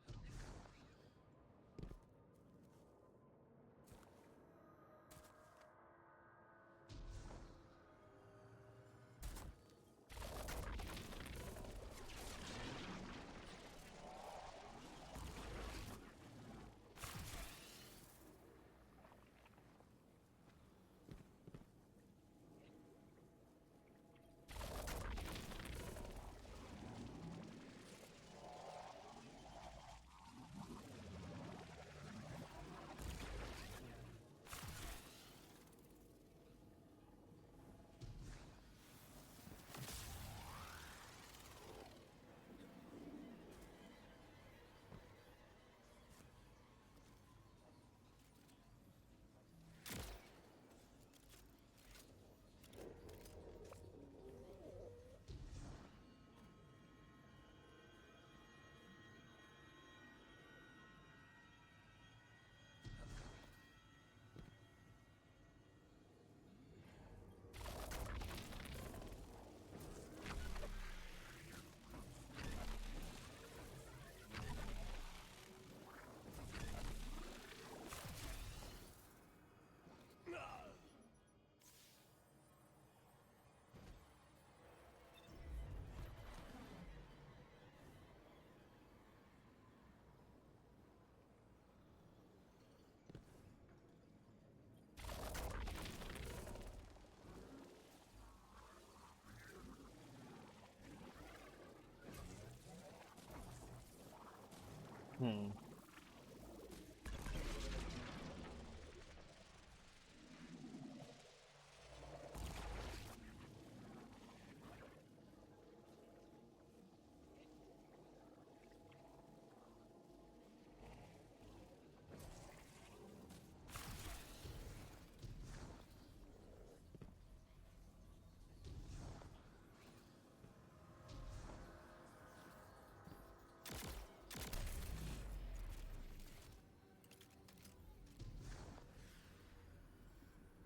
Hmm.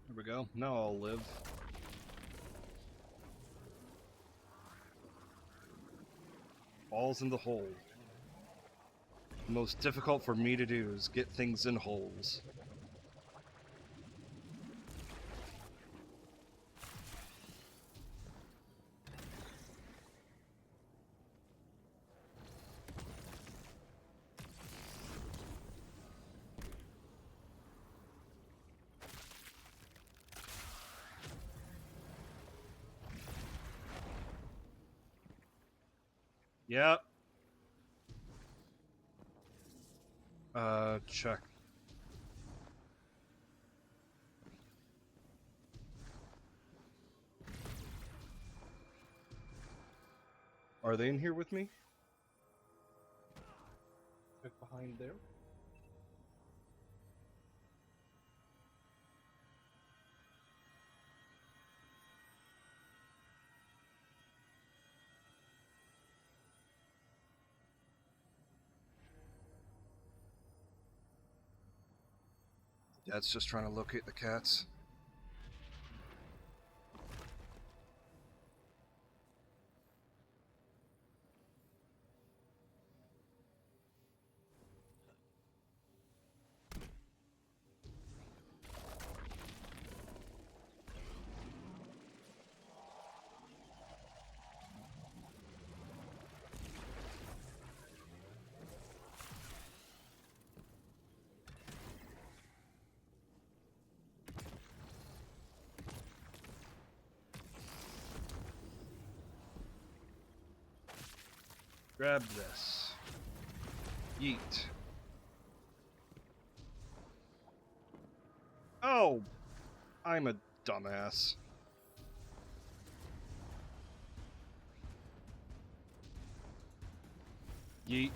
There we go. Now I'll live. Balls in the hole. The most difficult for me to do is get things in holes. Yep. Check. Are they in here with me? Check behind there. Dad's just trying to locate the cats. Grab this. Yeet. Oh! I'm a dumbass. Yeet.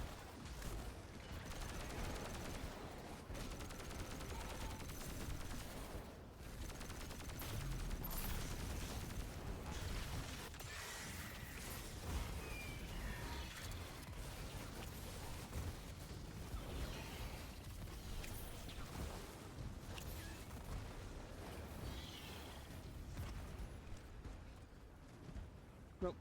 Nope.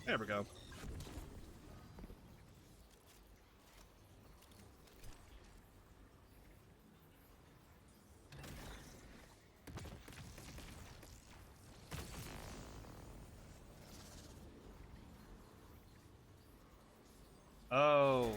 There we go. Oh.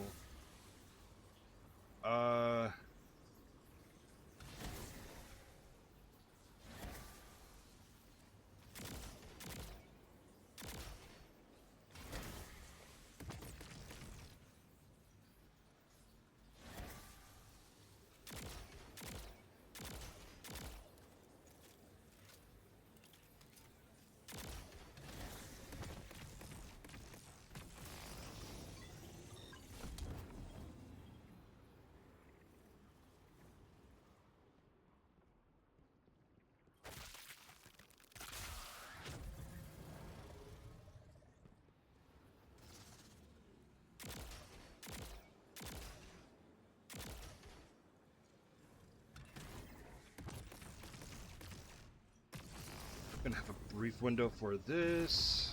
Gonna have a brief window for this.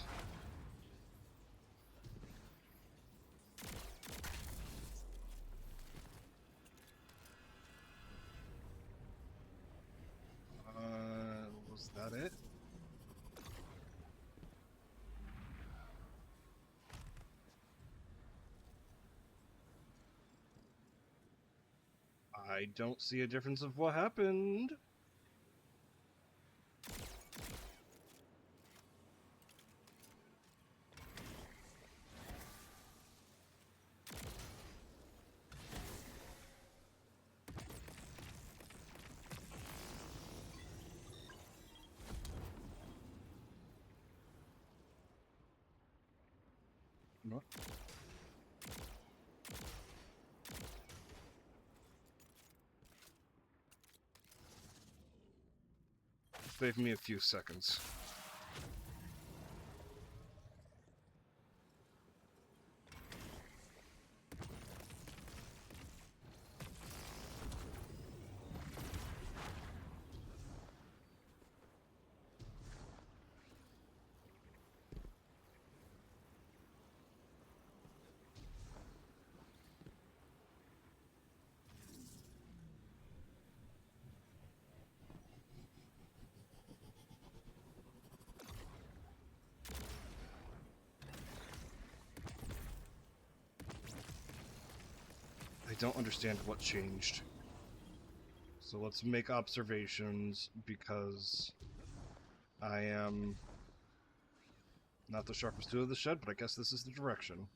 Was that it? I don't see a difference of what happened. What? Save me a few seconds. don't understand what changed. So let's make observations, because I am not the sharpest tool of the shed, but I guess this is the direction.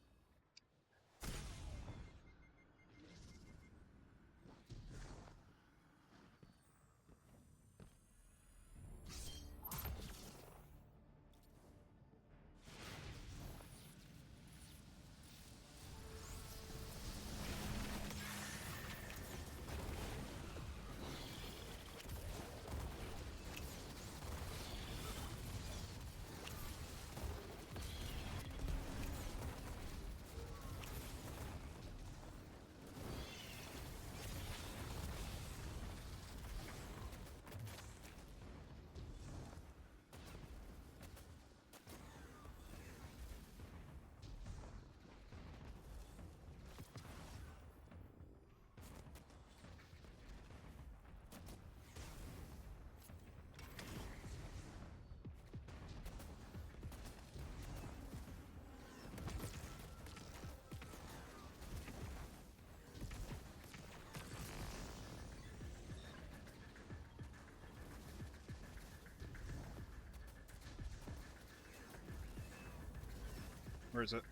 Where is it?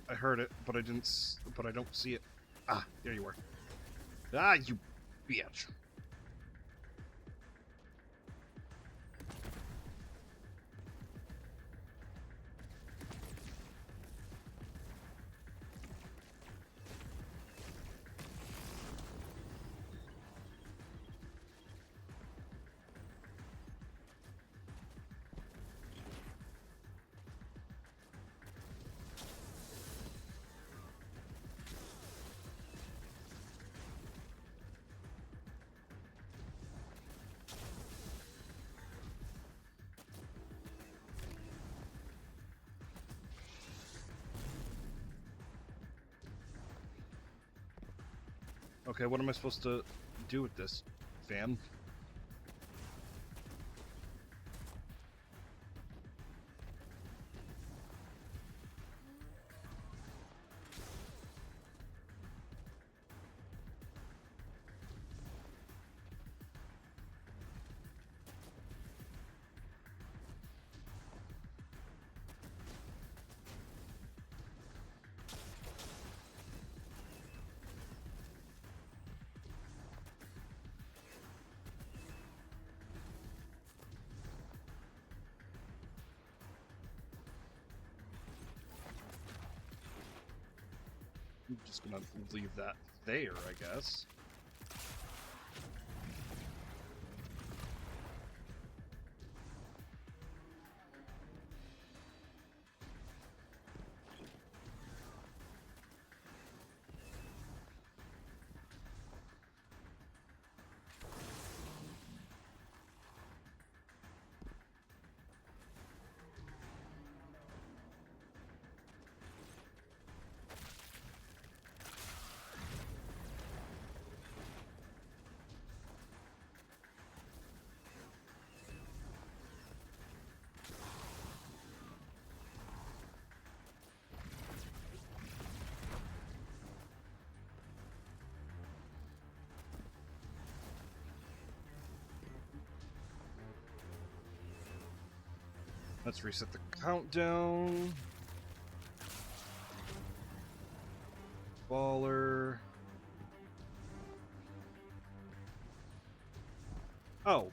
I heard it, but I don't see it. Ah, there you are. Ah, you bitch. Okay, what am I supposed to do with this, fam? I'm just gonna leave that there, I guess. Let's reset the countdown. Baller. Oh.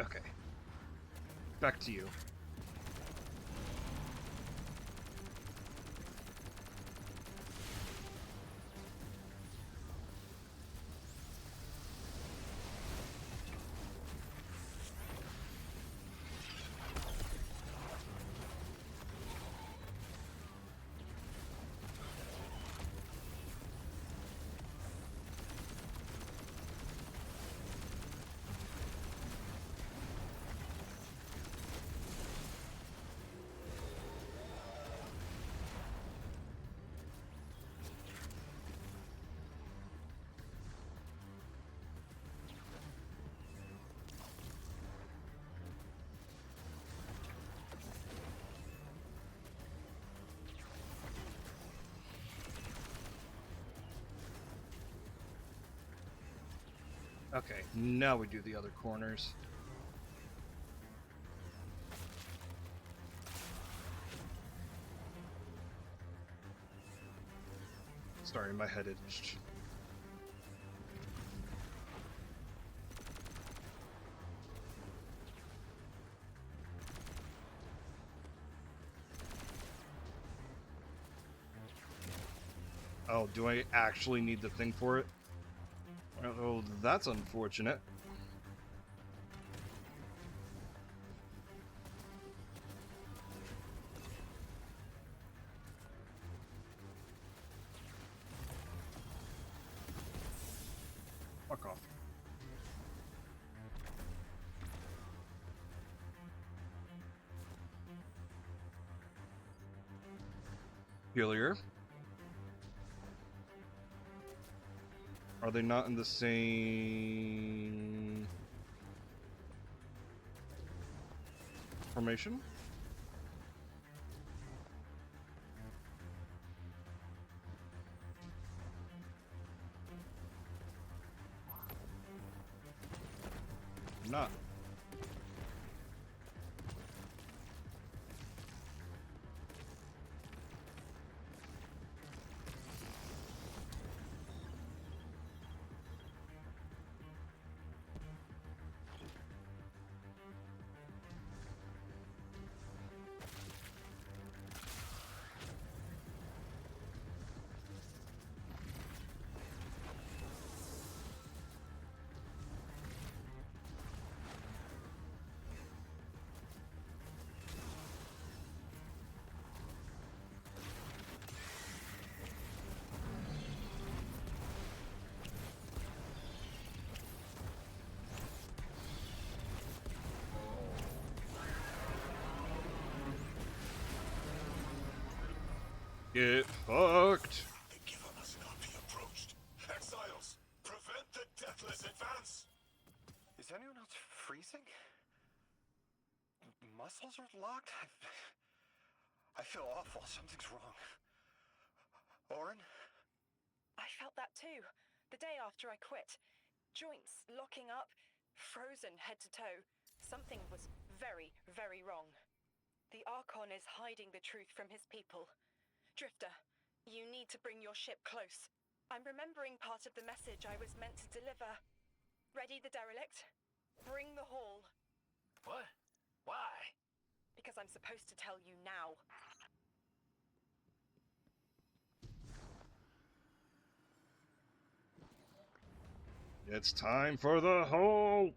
Okay. Back to you. Okay, now we do the other corners. Sorry, my head itched. Oh, do I actually need the thing for it? Oh, that's unfortunate. Fuck off. Healer. Are they not in the same formation? Not. Get fucked. The giver must not be approached. Exiles, prevent the deathless advance. Is anyone else freezing? Muscles are locked? I feel awful. Something's wrong. Orin? I felt that too. The day after I quit. Joints locking up, frozen head to toe. Something was very, very wrong. The Archon is hiding the truth from his people. Drifter, you need to bring your ship close. I'm remembering part of the message I was meant to deliver. Ready the derelict? Bring the haul. What? Why? Because I'm supposed to tell you now. It's time for the hole.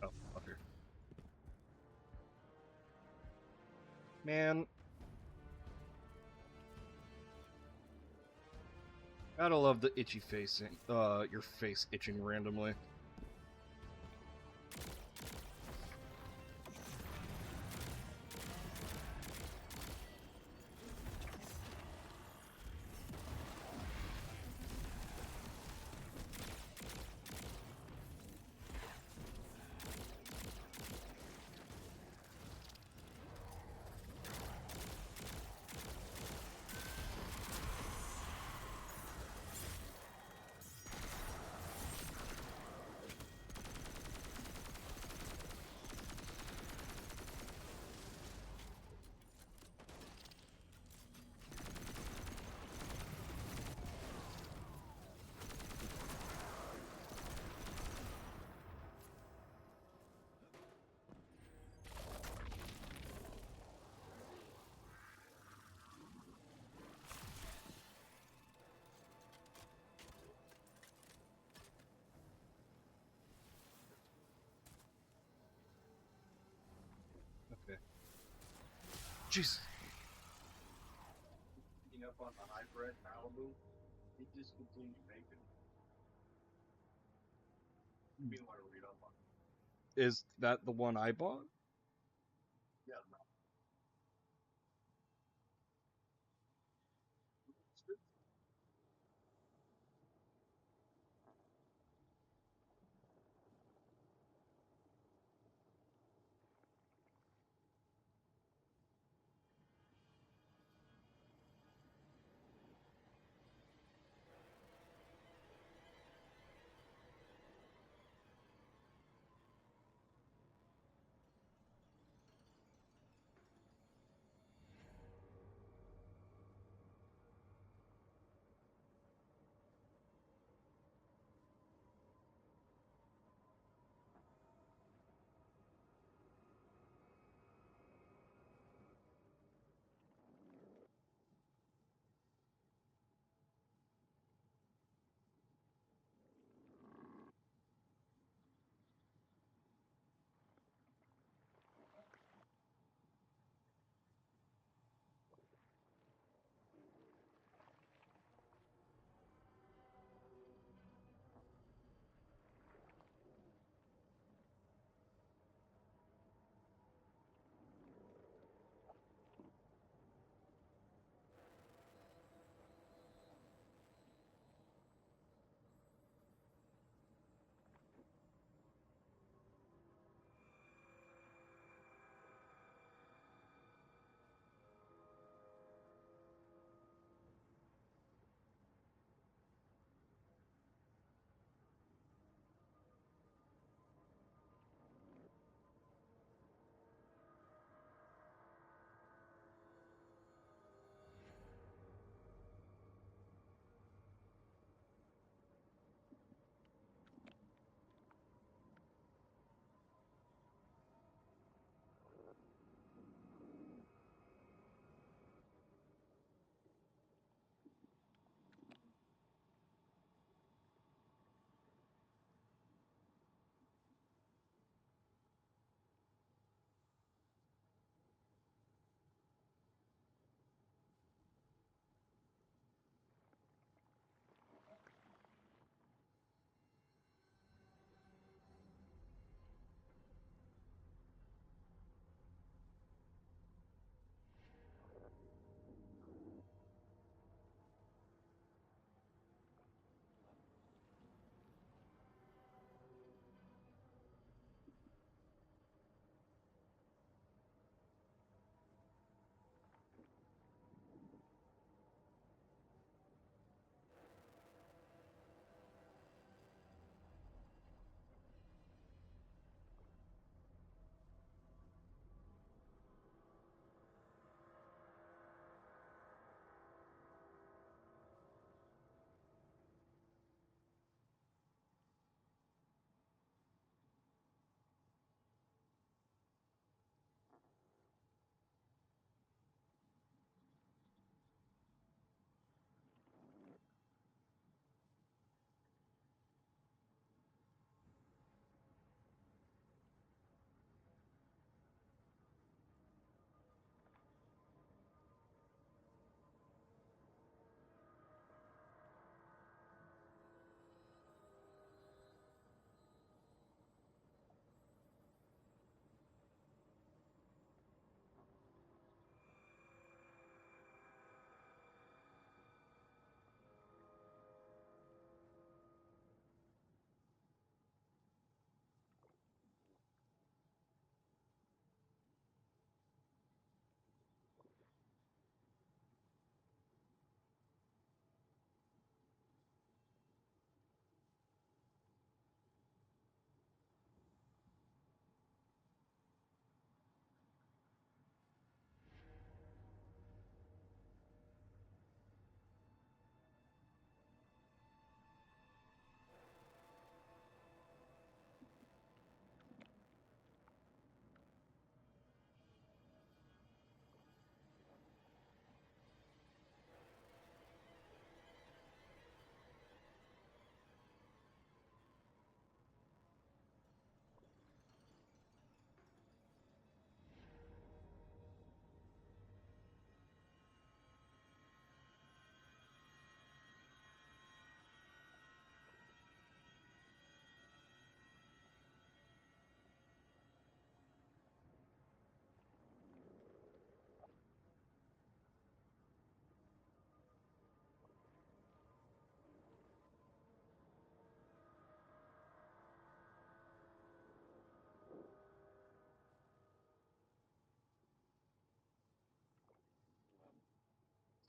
Oh, up here. Man. Gotta love the itchy facing, your face itching randomly. Jesus. Picking up on the hybrid Malibu, he discontinued making. You may want to read up on it. Is that the one I bought? Yeah, no.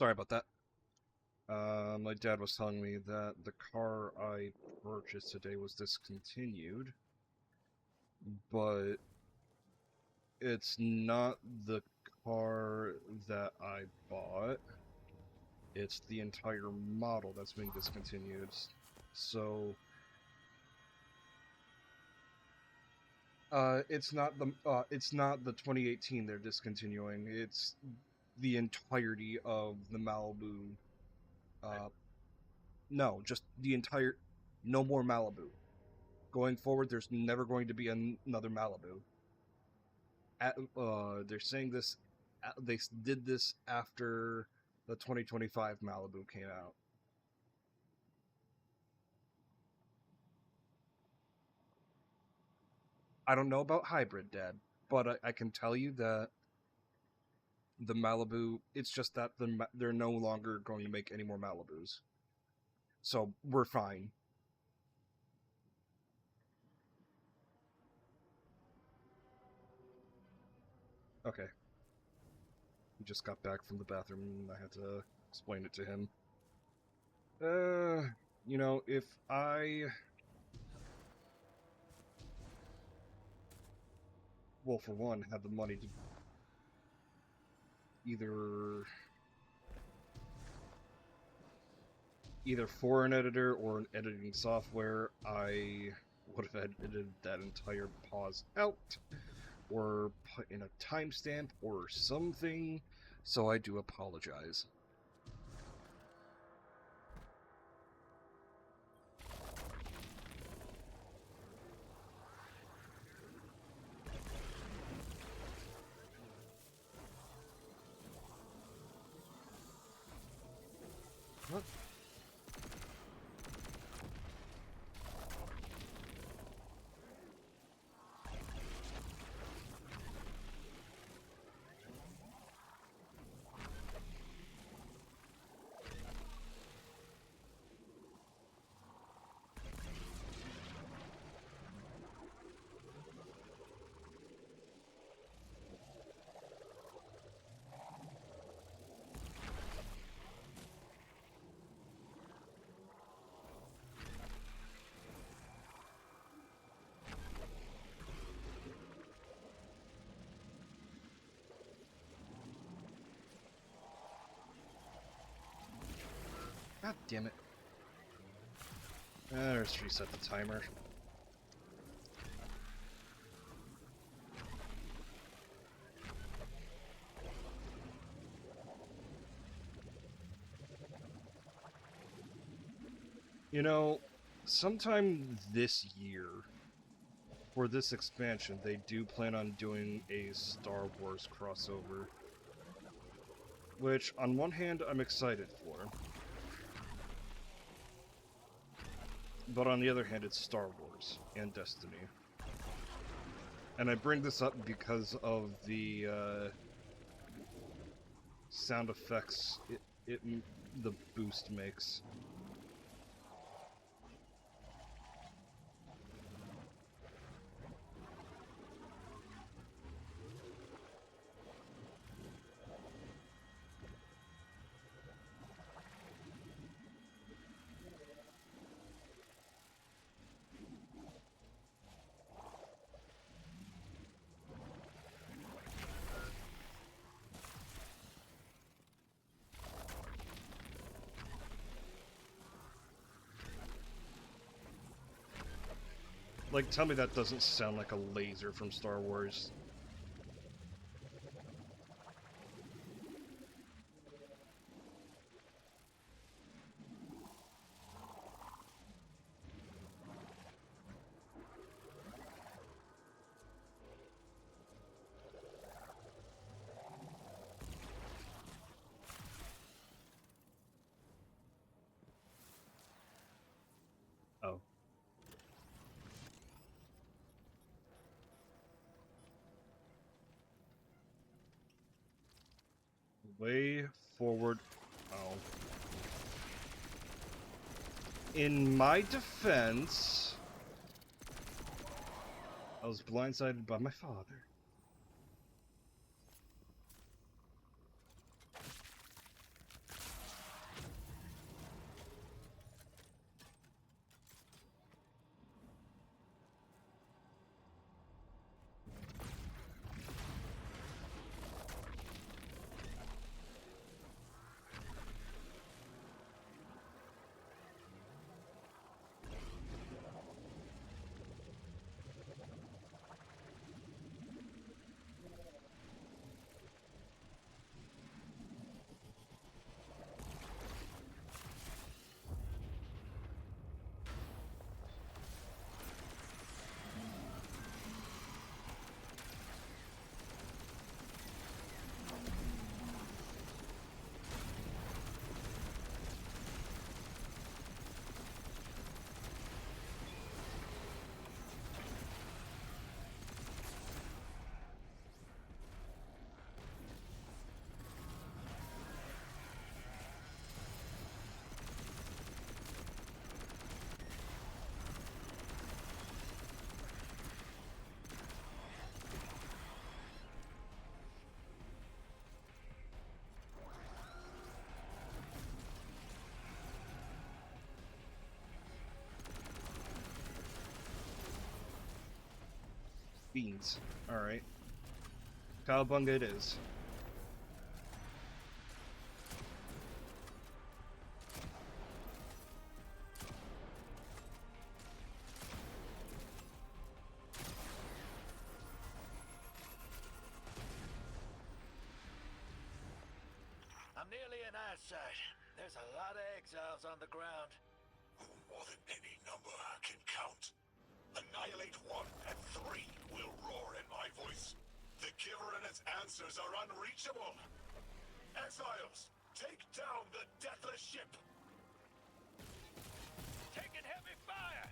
Sorry about that. My dad was telling me that the car I purchased today was discontinued, but it's not the car that I bought. It's the entire model that's being discontinued. So, it's not the 2018 they're discontinuing. It's the entirety of the Malibu. No, just the entire. No more Malibu. Going forward, there's never going to be another Malibu. They're saying this. They did this after the 2025 Malibu came out. I don't know about hybrid, Dad, but I can tell you that the Malibu, it's just that they're no longer going to make any more Malibus. So, we're fine. Okay. He just got back from the bathroom and I had to explain it to him. You know, if I... Well, for one, had the money to either for an editor or an editing software, I would have edited that entire pause out, or put in a timestamp or something, so I do apologize. What? God damn it. Let's reset the timer. You know, sometime this year, for this expansion, they do plan on doing a Star Wars crossover. Which, on one hand, I'm excited for. But on the other hand, it's Star Wars and Destiny. And I bring this up because of the sound effects the boost makes. Like, tell me that doesn't sound like a laser from Star Wars. Oh. Way forward. Oh. In my defense, I was blindsided by my father. Beans. Alright. Cowabunga it is. I'm nearly in eyesight. There's a lot of exiles on the ground. Who more than any number can count? Annihilate 1 and 3 will roar in my voice. The Giver and its answers are unreachable. Exiles, take down the Deathless ship. Taking heavy fire!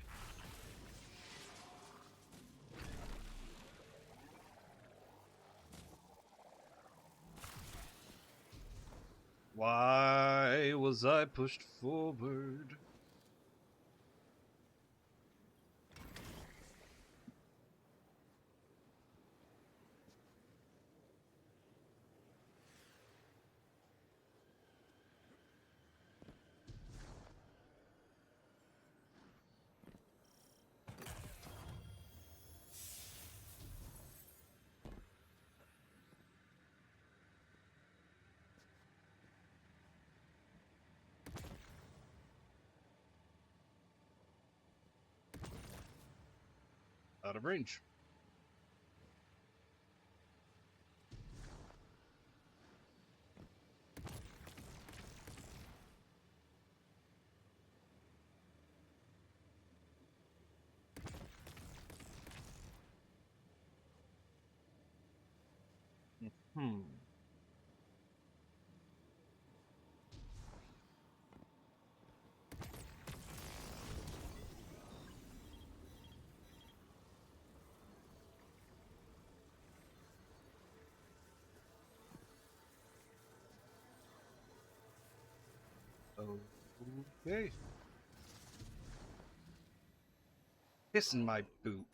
Why was I pushed forward? Out of range. Hmm. Okay. Kissing my boot.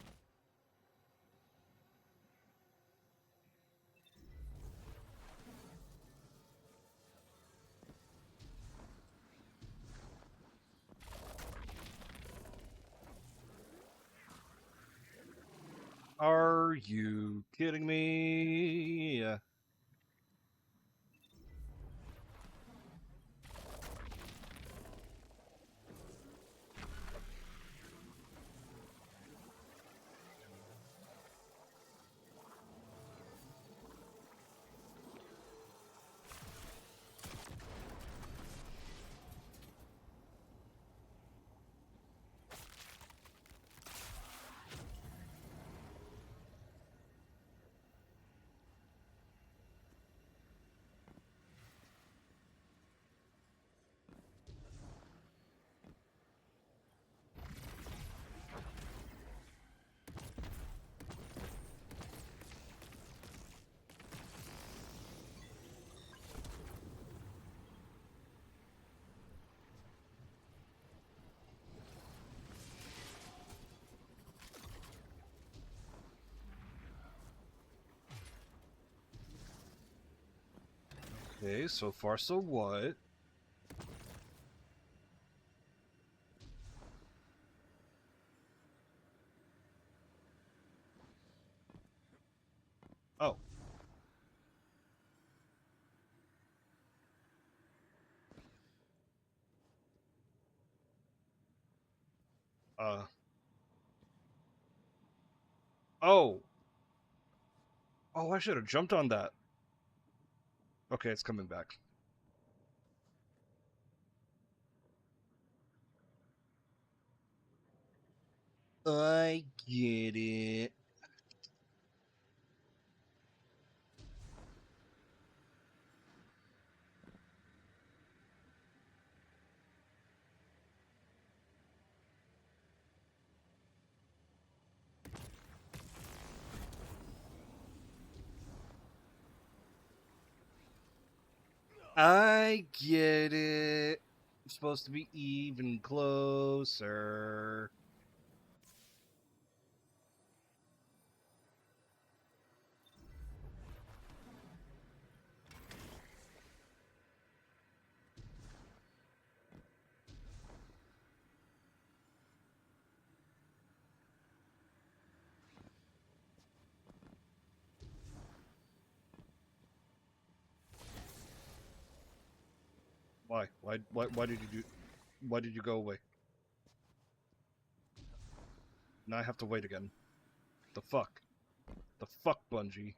Are you kidding me? Okay, so far so what? Oh. Oh! Oh, I should have jumped on that. Okay, it's coming back. I get it. I get it. I'm supposed to be even closer. Why? Why did you do... Why did you go away? Now I have to wait again. The fuck? The fuck, Bungie?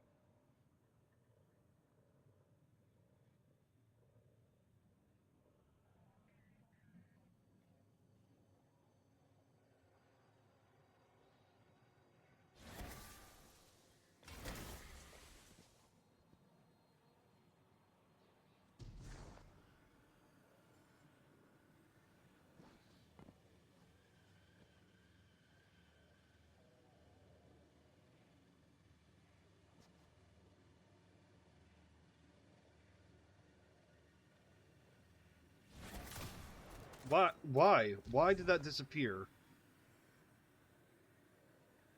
Why? Why did that disappear?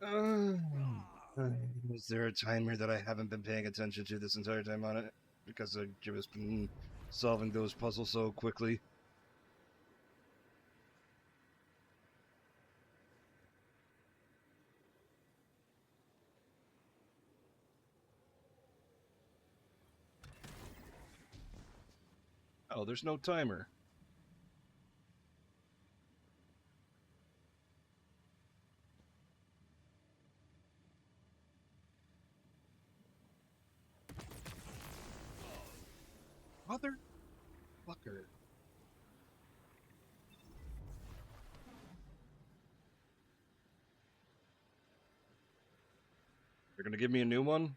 Is there a timer that I haven't been paying attention to this entire time on it? Because I've just been solving those puzzles so quickly. Oh, there's no timer. Motherfucker. You're gonna give me a new one?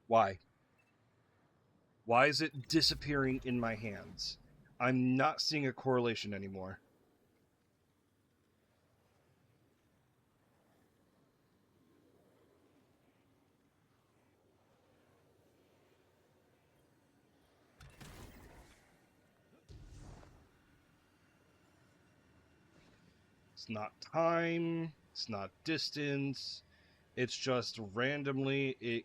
Why? Why is it disappearing in my hands? I'm not seeing a correlation anymore. It's not time, it's not distance, it's just randomly it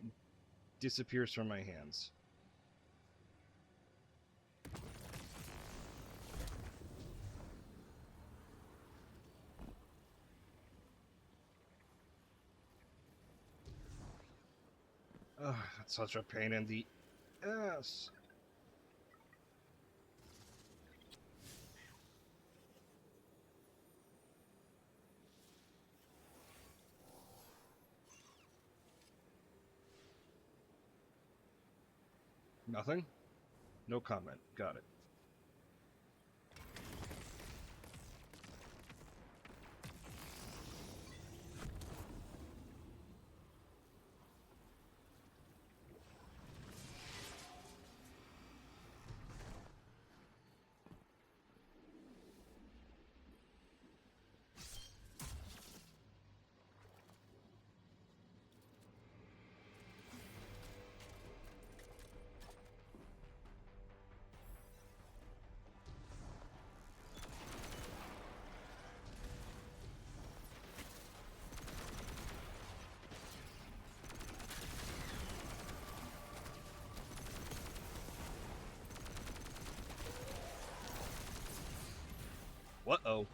disappears from my hands. Ugh, that's such a pain in the ass. Nothing? No comment. Got it. What-oh.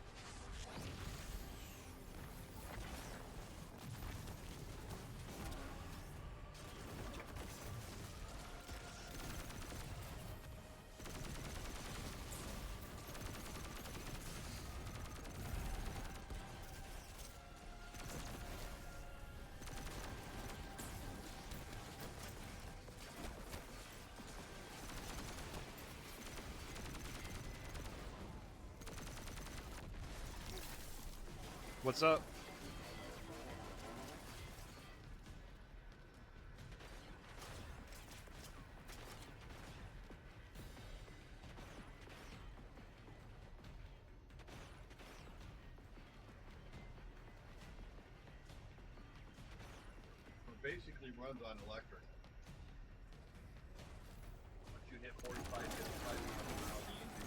What's up? It basically runs on electric. Once you hit 45, 55 miles an hour, the engine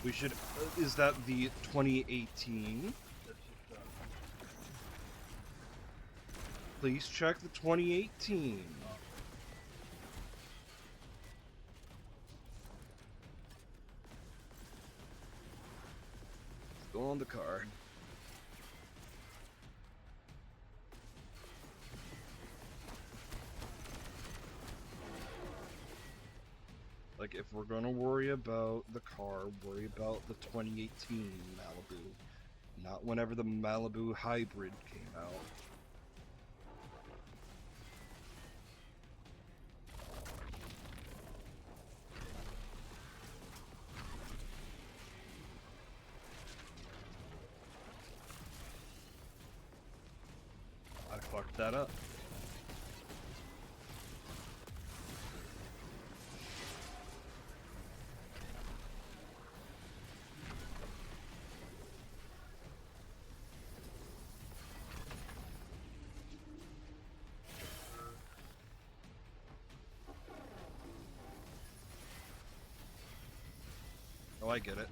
We should. Is that the 2018? Please check the 2018. Let's go on the car. Like, if we're gonna worry about the car, worry about the 2018 Malibu. Not whenever the Malibu Hybrid came out. I fucked that up. Oh, I get it.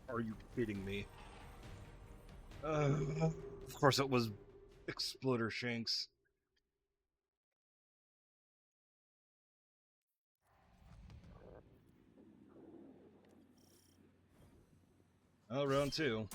Are you kidding me? Of course it was Exploder Shanks. Oh, round two.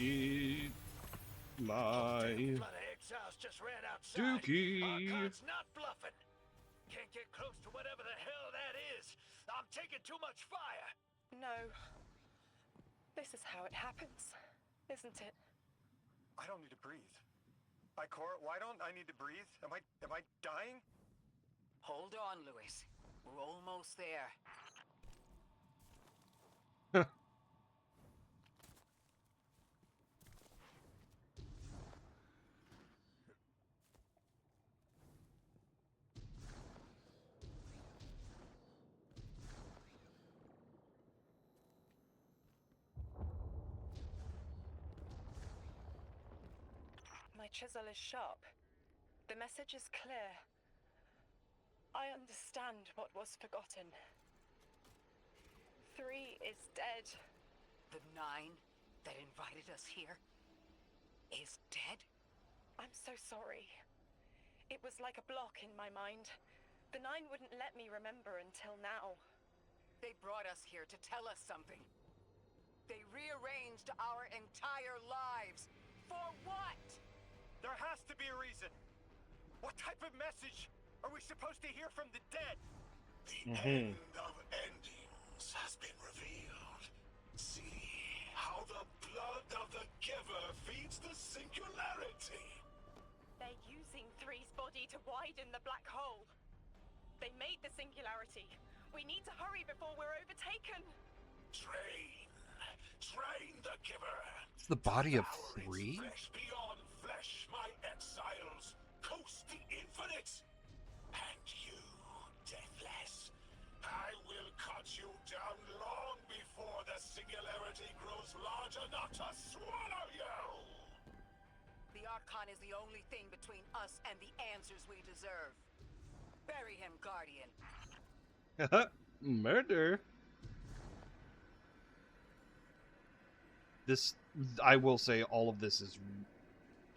Eat my Flood of exiles just ran outside. Dookie. Archon's not bluffing. Can't get close to whatever the hell that is. I'm taking too much fire. No. This is how it happens, isn't it? I don't need to breathe. Ikora, why don't I need to breathe? Am I dying? Hold on, Lewis. We're almost there. My chisel is sharp. The message is clear. I understand what was forgotten. 3 is dead. The 9 that invited us here is dead? I'm so sorry. It was like a block in my mind. The 9 wouldn't let me remember until now. They brought us here to tell us something. They rearranged our entire lives. For what? There has to be a reason. What type of message are we supposed to hear from the dead? The end of endings has been revealed. See how the blood of the giver feeds the singularity. They're using 3's body to widen the black hole. They made the singularity. We need to hurry before we're overtaken. Train the giver. It's the body of 3? Flesh beyond flesh, my exiles. Coast the infinite. And you, Deathless, I will cut you down long before the singularity grows large enough to swallow you. The Archon is the only thing between us and the answers we deserve. Bury him, Guardian. Murder. This, I will say, all of this is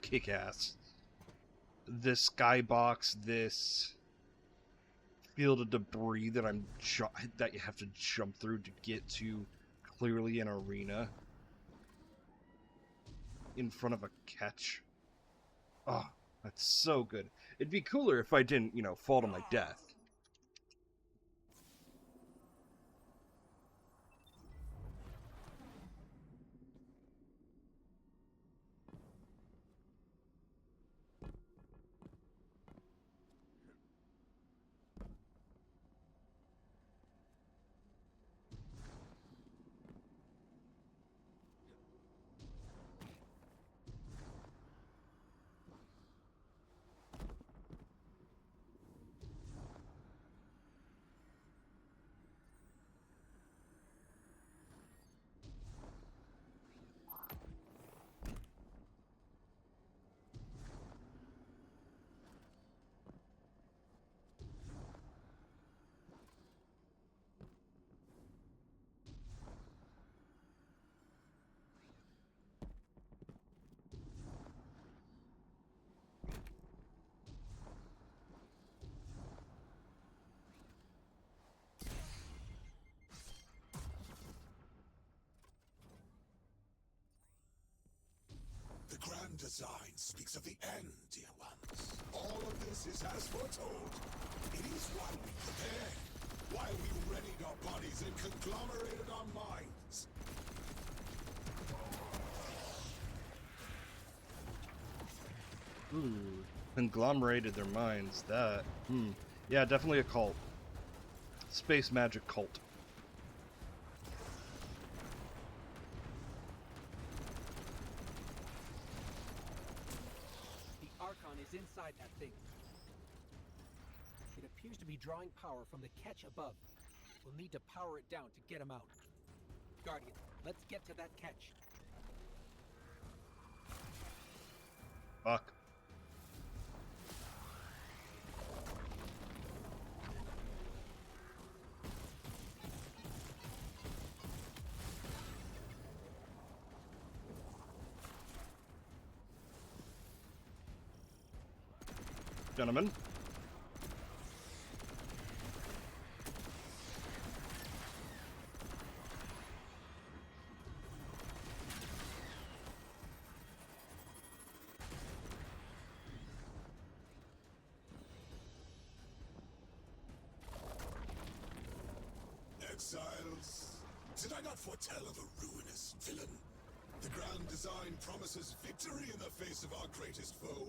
kick-ass. This skybox, this field of debris that that you have to jump through to get to clearly an arena in front of a catch. Oh, that's so good. It'd be cooler if I didn't, fall to my death. The grand design speaks of the end, dear ones. All of this is as foretold. It is why we prepared, why we readied our bodies and conglomerated our minds. Ooh, conglomerated their minds. That, yeah, definitely a cult. Space magic cult. Inside that thing. It appears to be drawing power from the catch above. We'll need to power it down to get him out. Guardian, let's get to that catch. Fuck. Gentlemen. exiles. Did I not foretell of a ruinous villain? The Grand Design promises victory in the face of our greatest foe.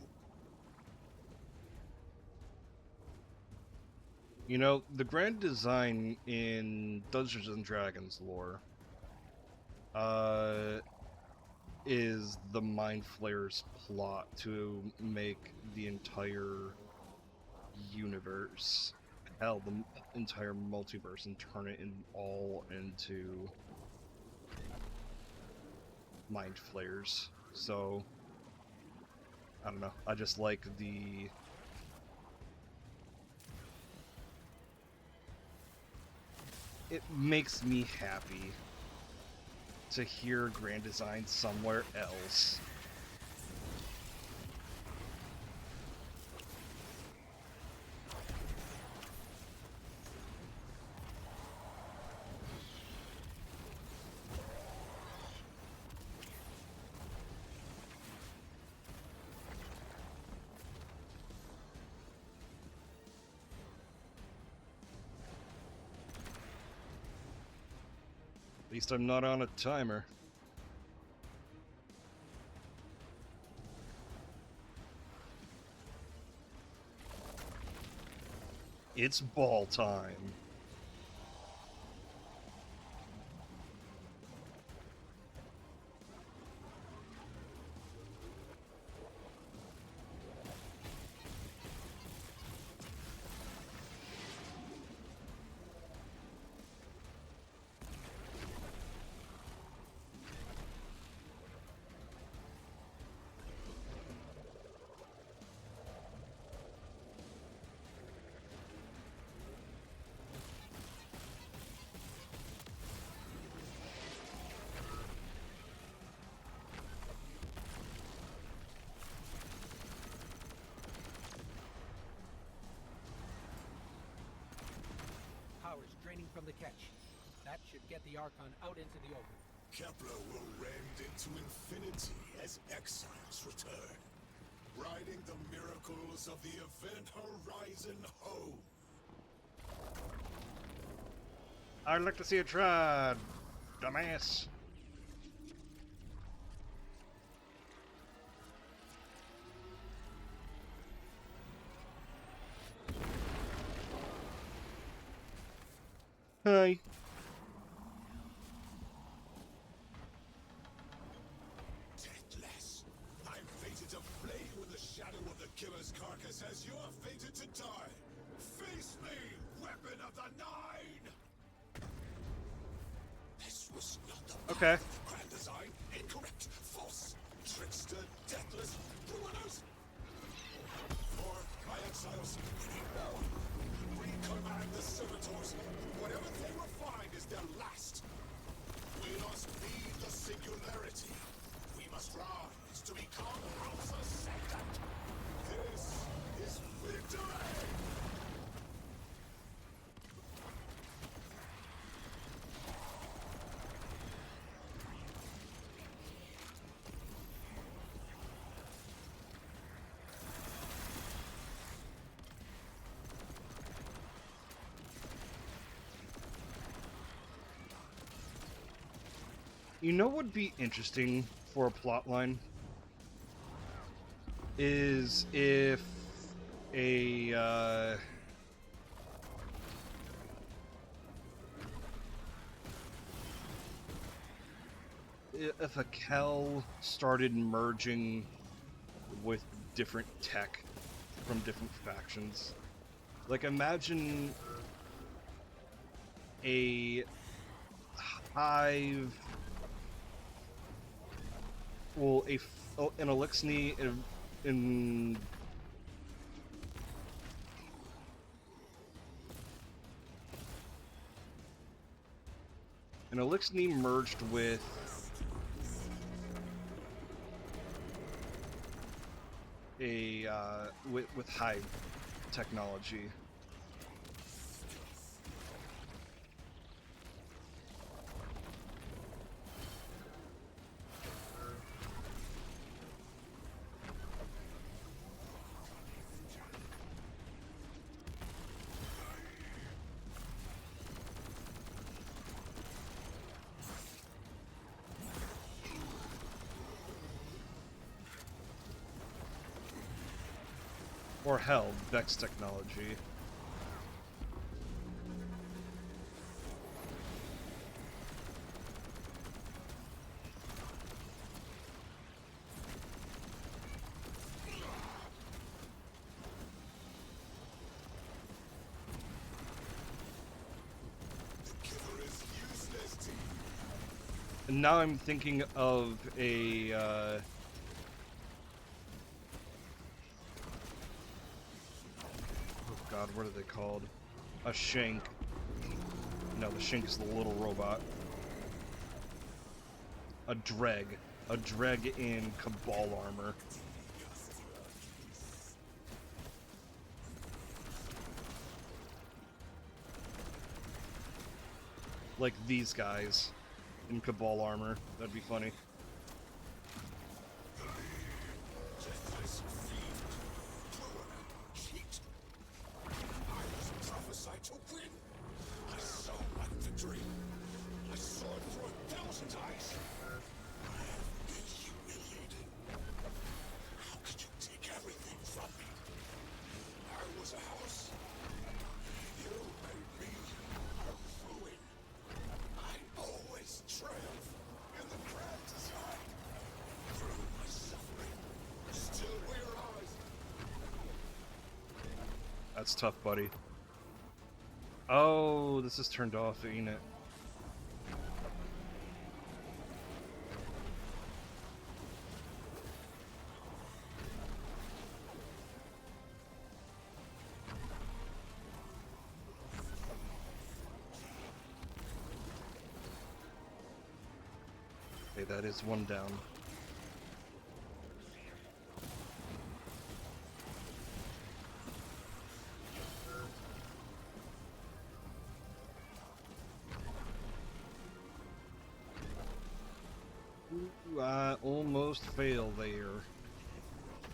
You know, the Grand Design in Dungeons and Dragons lore is the Mind Flayer's plot to make the entire universe, hell, the entire multiverse, and turn it all into Mind Flayers. So, I don't know, I just like the... It makes me happy to hear Grand Design somewhere else. At least I'm not on a timer. It's ball time. Power's draining from the catch. That should get the Archon out into the open. Kepler will rend into infinity as exiles return, riding the miracles of the Event Horizon home. I'd like to see it tried, dumbass. Hi. Deathless, I'm fated to flay you in the shadow of the killer's carcass as you are fated to die. Face me, weapon of the Nine! This was not the Okay. Grand Design. Incorrect, false, trickster, deathless, ruiners. For my exiles, we need more. Recommand the servitors. Whatever they will find is their last. We must be the singularity. We must rise to become House Ascendant. This is victory! You know what would be interesting for a plotline? Is if a if a Kel started merging with different tech from different factions. Like, imagine a Hive, well, an Eliksni in an Eliksni merged with a with Hive technology. Or hell, Vex technology. And now I'm thinking of a, oh god, what are they called? A Shank. No, the Shank is the little robot. A Dreg. A Dreg in Cabal armor. Like these guys in Cabal armor. That'd be funny. That's tough, buddy. Oh, this is turned off, ain't it? Okay, that is one down. Ooh, I almost fail there.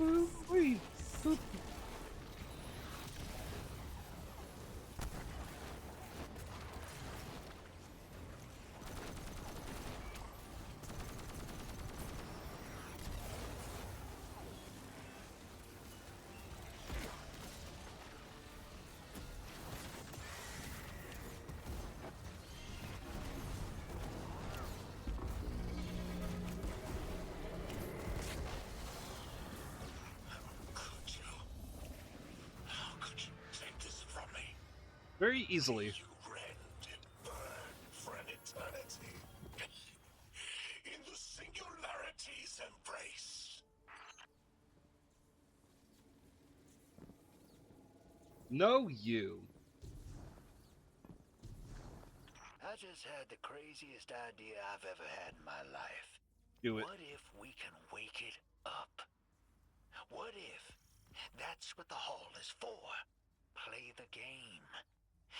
Ooh-wee. Oop. Very easily. You rend and burn for an eternity in the singularity's embrace. No, you. I just had the craziest idea I've ever had in my life. Do it. What if we can wake it up? What if that's what the hall is for? Play the game.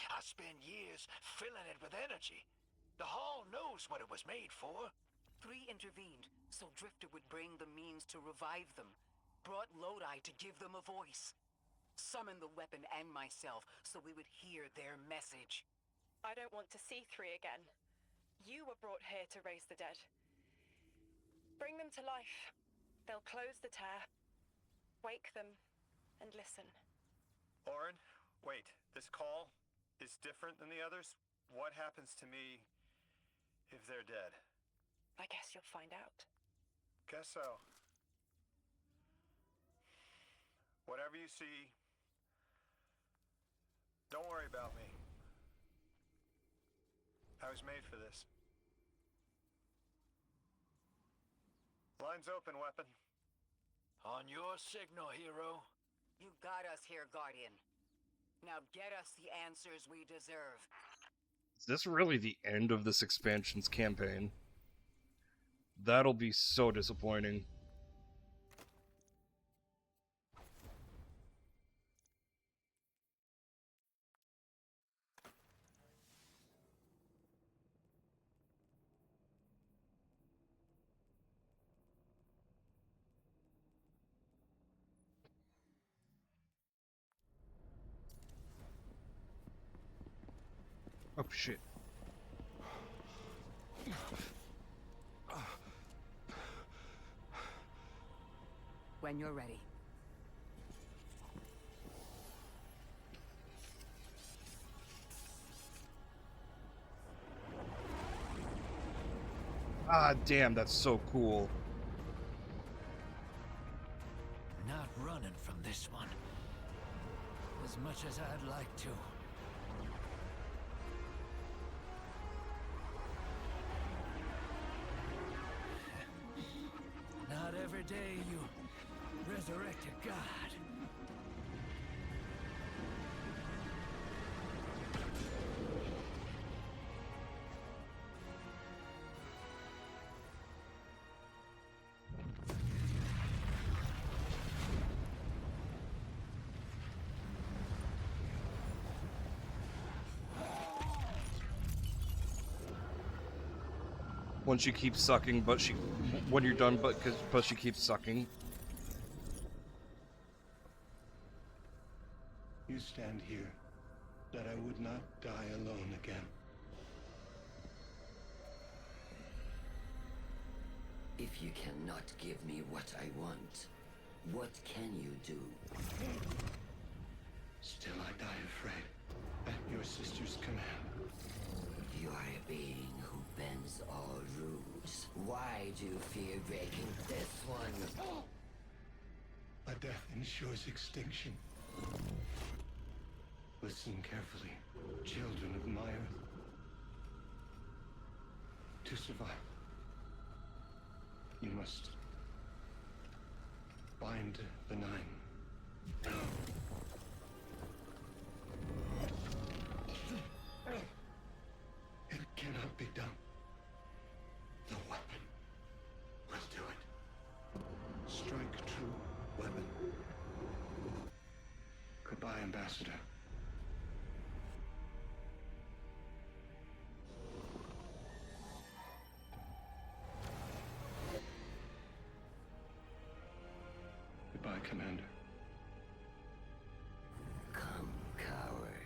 I spent years filling it with energy. The hall knows what it was made for. 3 intervened, so Drifter would bring the means to revive them. Brought Lodi to give them a voice. Summoned the weapon and myself, so we would hear their message. I don't want to see 3 again. You were brought here to raise the dead. Bring them to life. They'll close the tear, wake them, and listen. Orin, wait. This call is different than the others? What happens to me if they're dead? I guess you'll find out. Guess so. Whatever you see, don't worry about me. I was made for this. Line's open, weapon. On your signal, hero. You got us here, Guardian. Now get us the answers we deserve. Is this really the end of this expansion's campaign? That'll be so disappointing. Oh shit. When you're ready. Ah, damn, that's so cool. Not running from this one. As much as I'd like to. Not every day you resurrect a god. When she keeps sucking, but she... When you're done, but she keeps sucking. You stand here, that I would not die alone again. If you cannot give me what I want, what can you do? Still I die afraid, at your sister's command. You are a being who bends all rules. Why do you fear breaking this one? A death ensures extinction. Listen carefully, children of my earth. To survive, you must bind the Nine. It cannot be done. The weapon will do it. Strike true, weapon. Goodbye, Ambassador. Goodbye, Commander. Come, coward.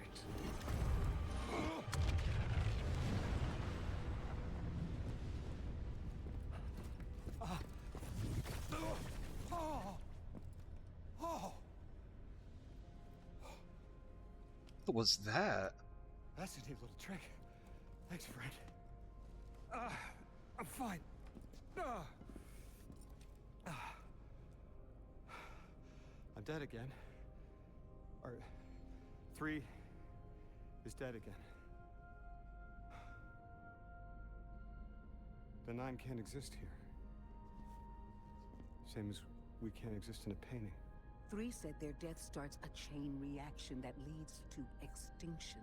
What was that? That's a neat little trick. Thanks, Fred. I'm fine. I'm dead again. Or 3 is dead again. The 9 can't exist here. Same as we can't exist in a painting. 3 said their death starts a chain reaction that leads to extinction.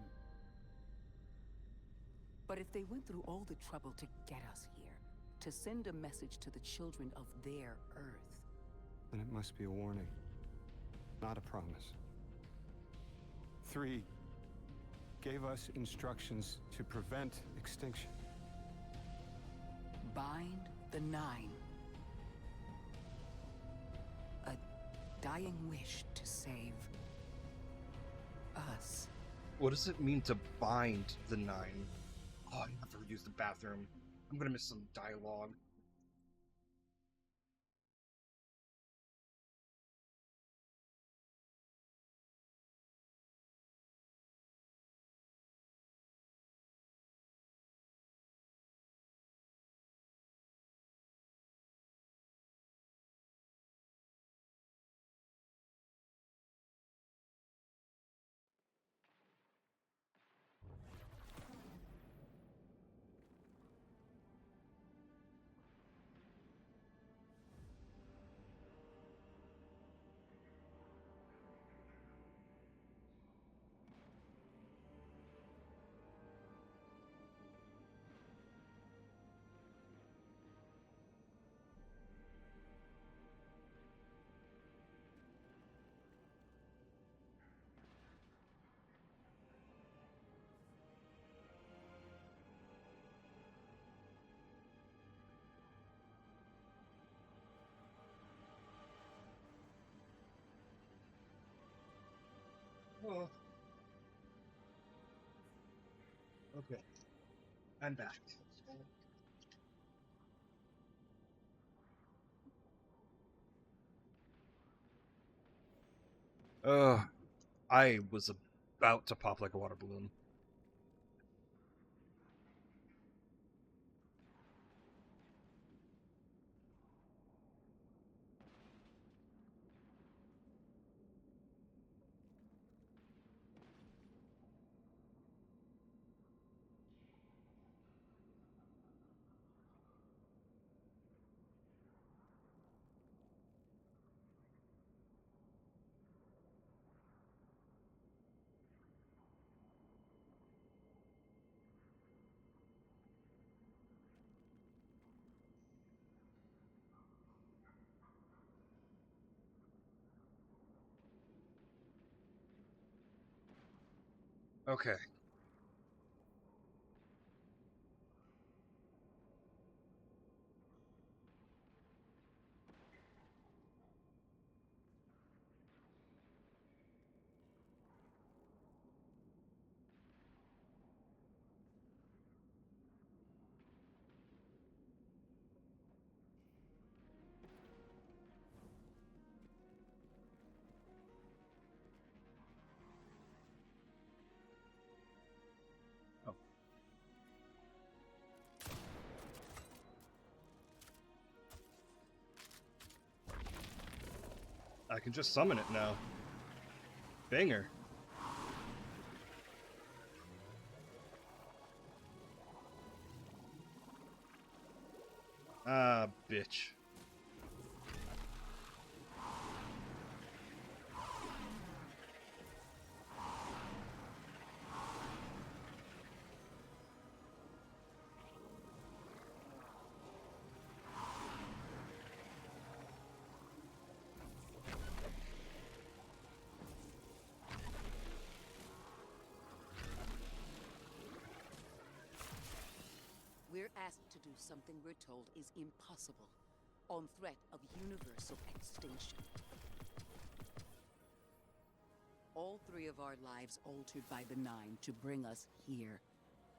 But if they went through all the trouble to get us here, to send a message to the children of their Earth... Then it must be a warning, not a promise. 3 gave us instructions to prevent extinction. Bind the 9. A dying wish to save us. What does it mean to bind the 9? Oh, I never used the bathroom. I'm gonna miss some dialogue. Oh. Okay. I'm back. I was about to pop like a water balloon. Okay. Oh. I can just summon it now. Banger. Ah, bitch. We're asked to do something we're told is impossible, on threat of universal extinction. All three of our lives altered by the Nine to bring us here,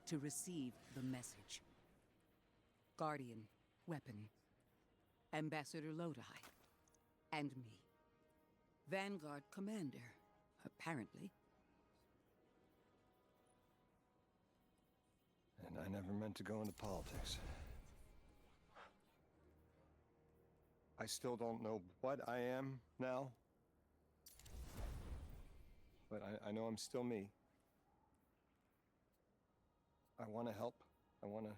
to receive the message. Guardian, weapon, Ambassador Lodi, and me. Vanguard commander, apparently. And I never meant to go into politics. I still don't know what I am now. But I know I'm still me. I want to help. I want to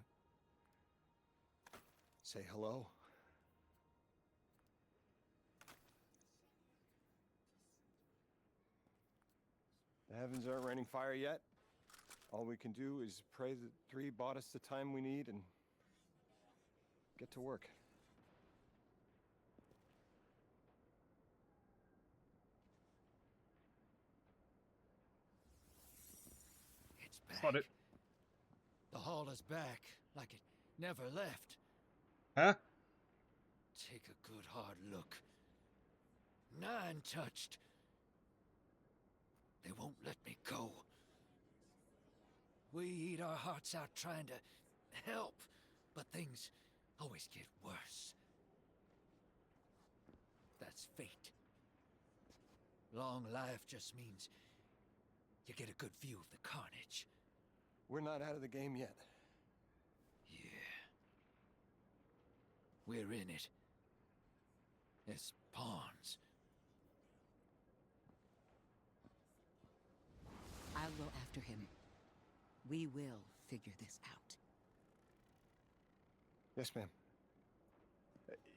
say hello. The heavens aren't raining fire yet. All we can do is pray that 3 bought us the time we need and get to work. It's back. The hall is back, like it never left. Huh? Take a good hard look. 9 touched. They won't let me go. We eat our hearts out trying to help, but things always get worse. That's fate. Long life just means you get a good view of the carnage. We're not out of the game yet. Yeah. We're in it. As pawns. I'll go after him. We will figure this out. Yes, ma'am.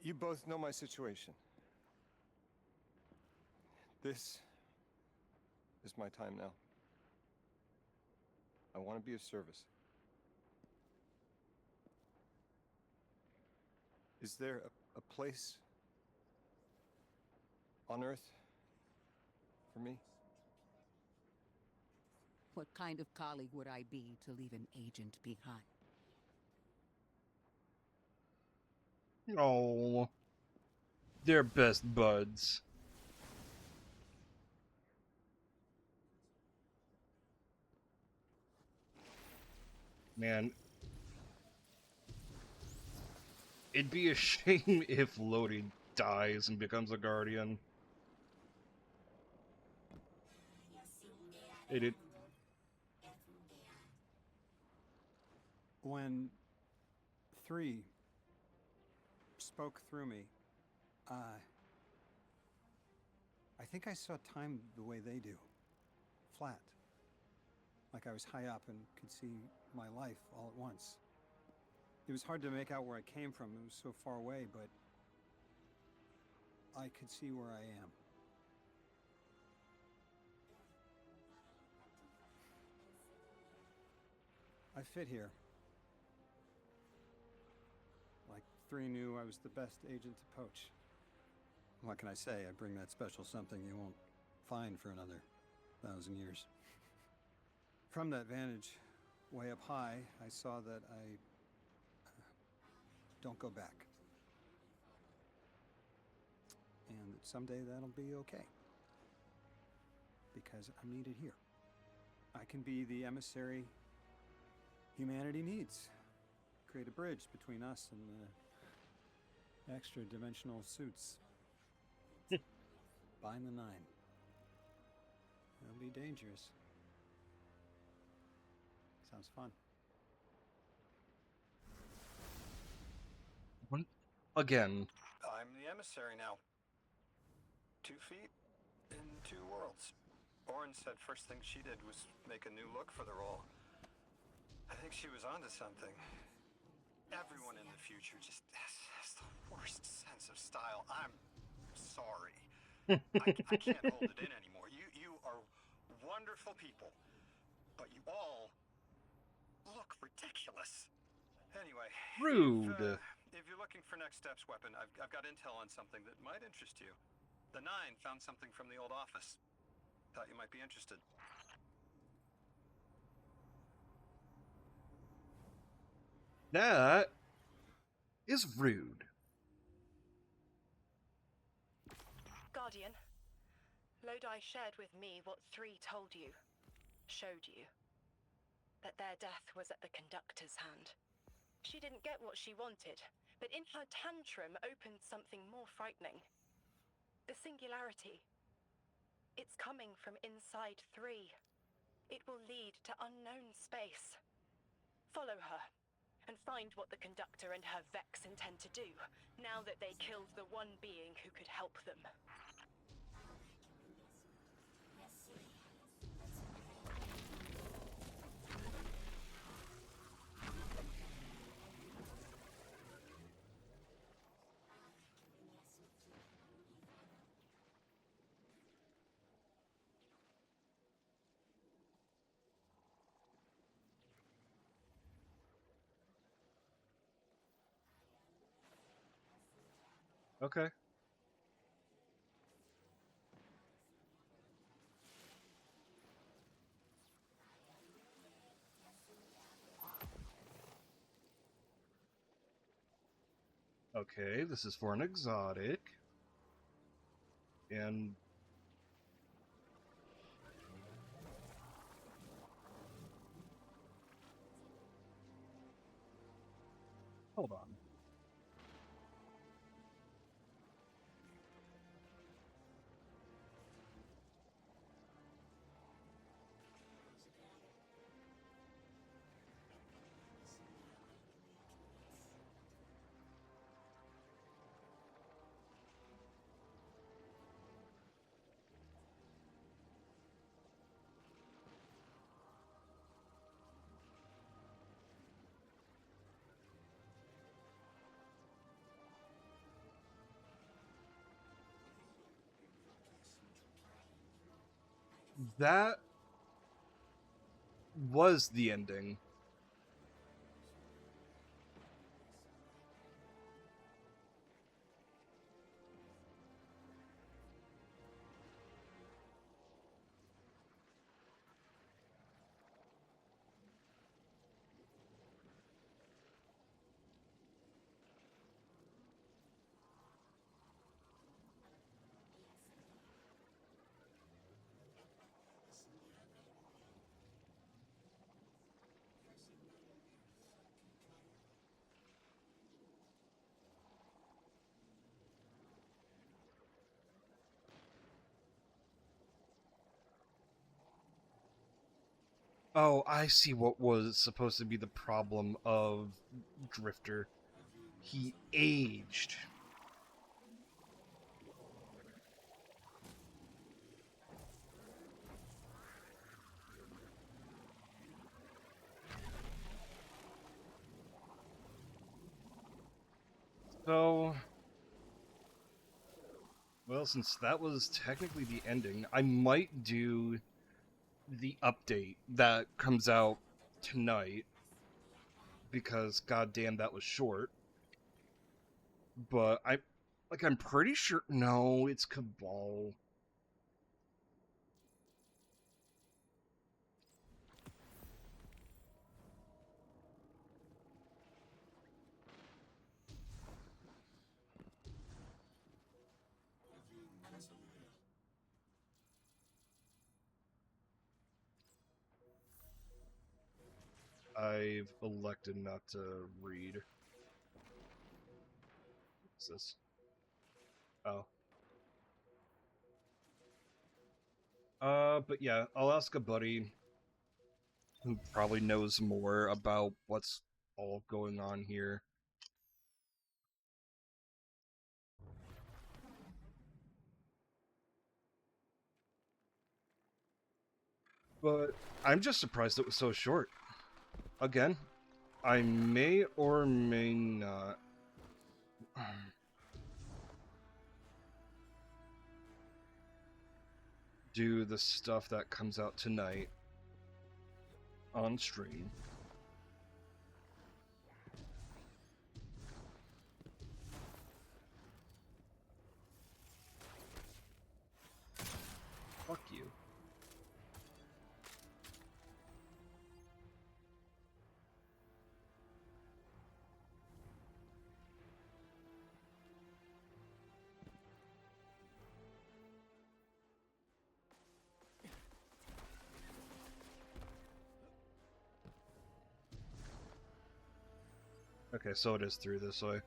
You both know my situation. This is my time now. I want to be of service. Is there a place on Earth for me? What kind of colleague would I be to leave an agent behind? Oh. They're best buds. Man. It'd be a shame if Lodi dies and becomes a Guardian. It. When 3 spoke through me, I think I saw time the way they do. Flat. Like I was high up and could see my life all at once. It was hard to make out where I came from. It was so far away, but I could see where I am. I fit here. Like 3 knew I was the best agent to poach. What can I say? I bring that special something you won't find for another 1,000 years. From that vantage, way up high, I saw that I don't go back. And that someday that'll be okay. Because I'm needed here. I can be the emissary humanity needs. Create a bridge between us and the extra-dimensional suits. Bind the 9. It'll be dangerous. Sounds fun. Again. I'm the emissary now. 2 feet in 2 worlds. Orin said first thing she did was make a new look for the role. I think she was onto something. Everyone in the future just has the worst sense of style. I'm sorry. I can't hold it in anymore. You are wonderful people, but you all look ridiculous. Anyway, rude. If you're looking for next steps, Weapon, I've got intel on something that might interest you. The 9 found something from the old office. Thought you might be interested. That is rude. Guardian, Lodi shared with me what 3 told you, showed you. That their death was at the conductor's hand. She didn't get what she wanted, but in her tantrum opened something more frightening. The singularity. It's coming from inside 3. It will lead to unknown space. Follow her, and find what the conductor and her Vex intend to do, now that they killed the one being who could help them. Okay. Okay, this is for an exotic. And hold on. That was the ending. Oh, I see what was supposed to be the problem of Drifter. He aged. So, well, since that was technically the ending, I might do the update that comes out tonight, because goddamn that was short. But I'm pretty sure, no, it's Cabal. I've elected not to read. What's this? Oh. But yeah, I'll ask a buddy who probably knows more about what's all going on here. But I'm just surprised it was so short. Again, I may or may not do the stuff that comes out tonight on stream. Fuck you. Okay, so it is through this way.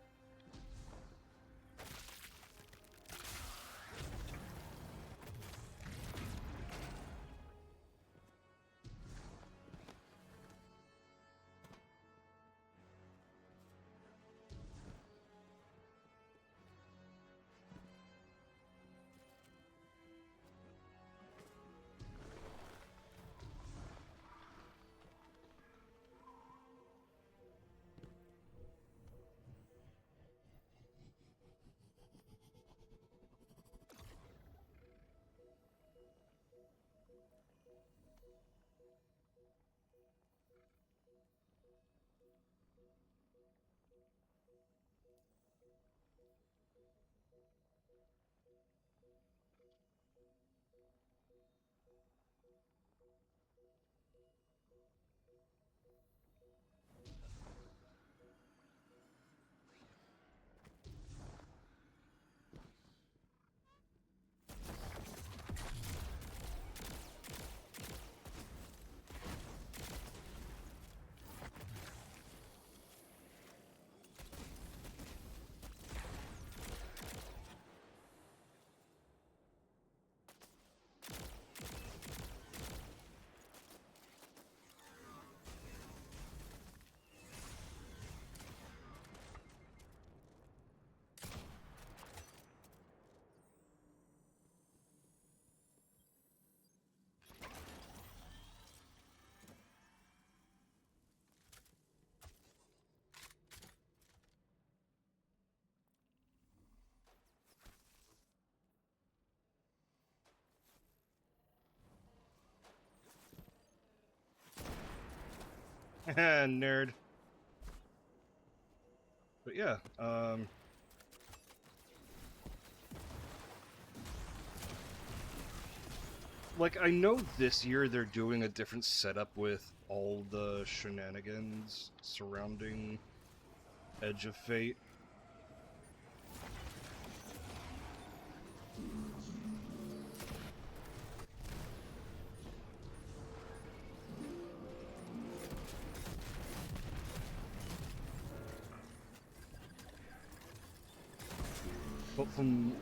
Nerd. But yeah, like, I know this year they're doing a different setup with all the shenanigans surrounding Edge of Fate. But from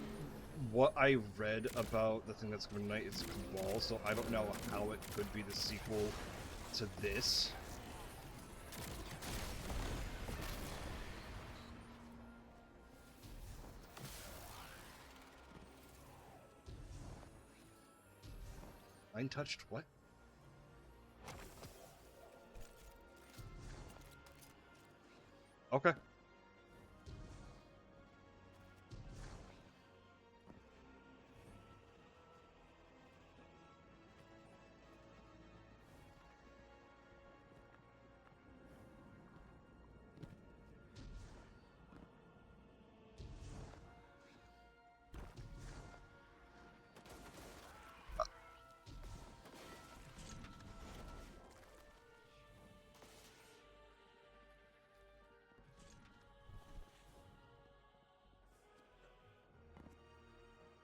what I read about the thing that's coming tonight, it's Cabal, so I don't know how it could be the sequel to this. Mind touched what? Okay.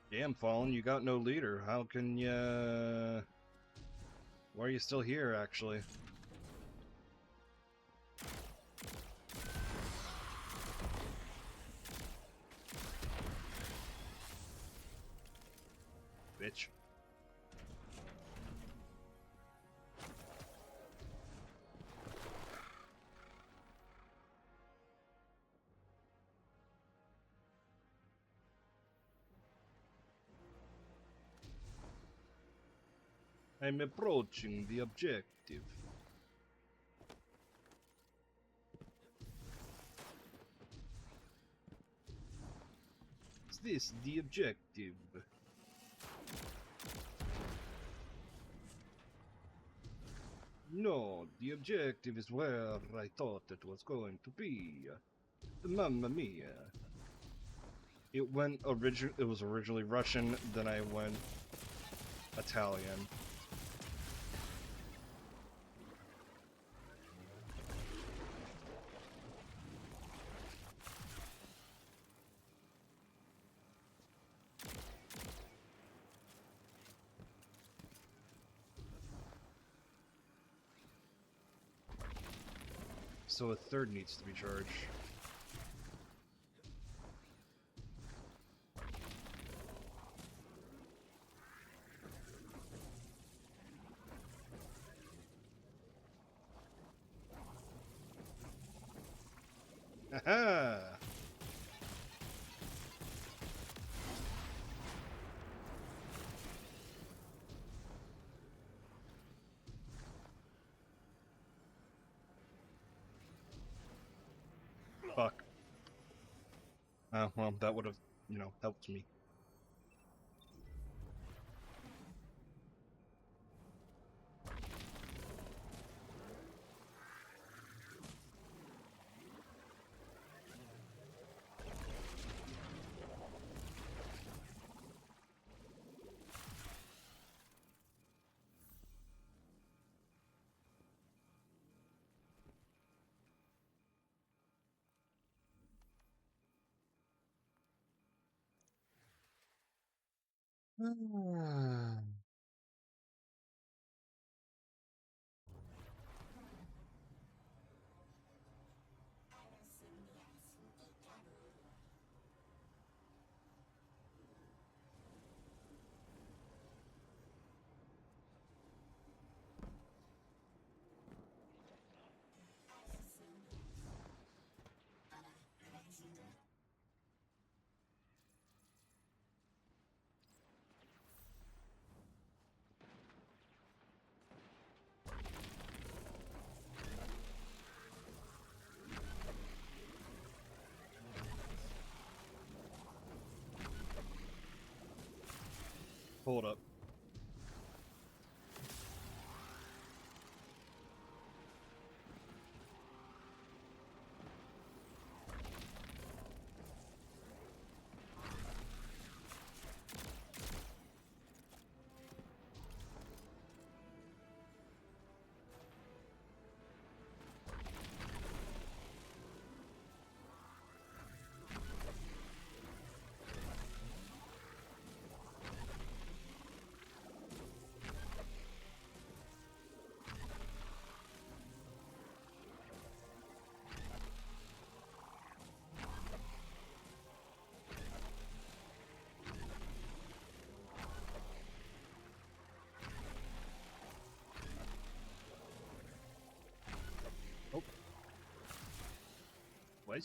Damn, Fallen, you got no leader. How can ya... Why are you still here, actually? I'm approaching the objective. Is this the objective? No, the objective is where I thought it was going to be. Mamma mia. It was originally Russian, then I went Italian. So a third needs to be charged. Aha! Fuck. Well, that would have, helped me. Hold up.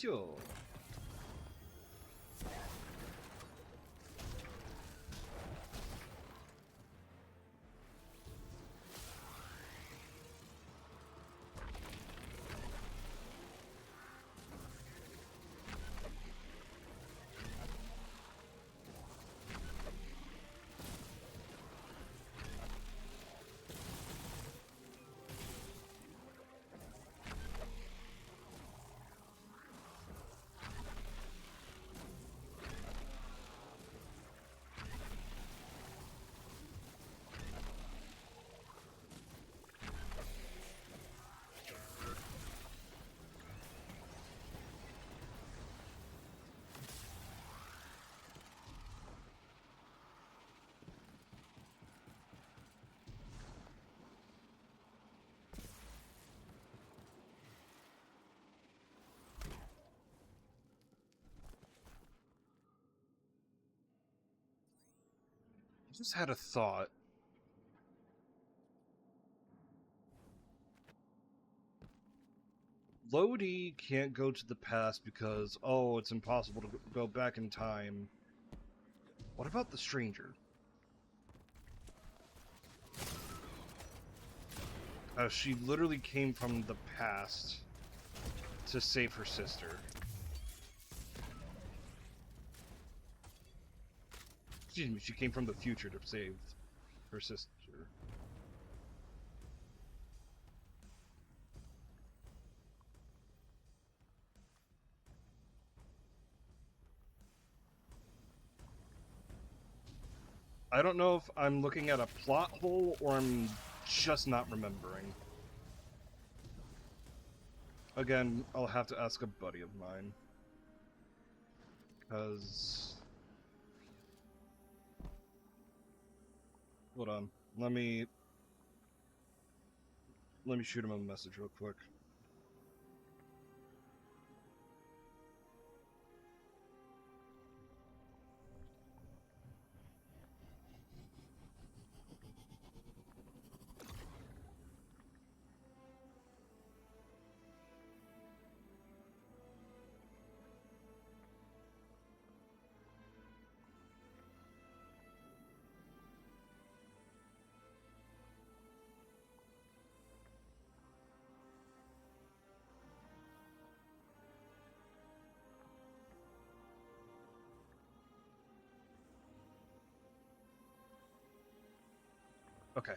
Yo. I just had a thought. Lodi can't go to the past because, it's impossible to go back in time. What about the stranger? how she literally came from the past to save her sister. Excuse me, she came from the future to save her sister. I don't know if I'm looking at a plot hole or I'm just not remembering. Again, I'll have to ask a buddy of mine. Because... Hold on. Let me shoot him a message real quick. Okay.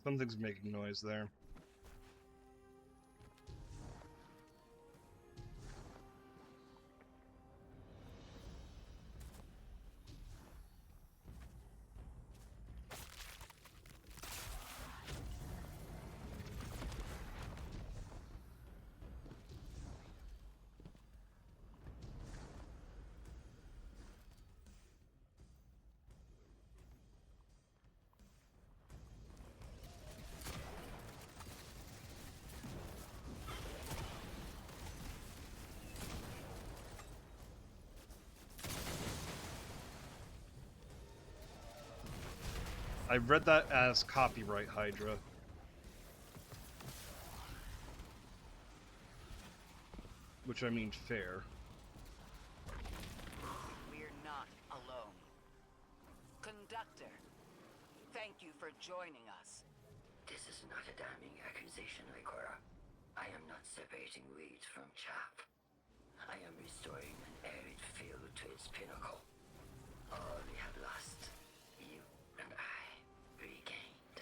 Something's making noise there. I read that as copyright Hydra. Which I mean fair. We're not alone. Conductor, thank you for joining us. This is not a damning accusation, Ikora. I am not separating weeds from chaff. I am restoring an arid field to its pinnacle. All we have lost, you and I regained.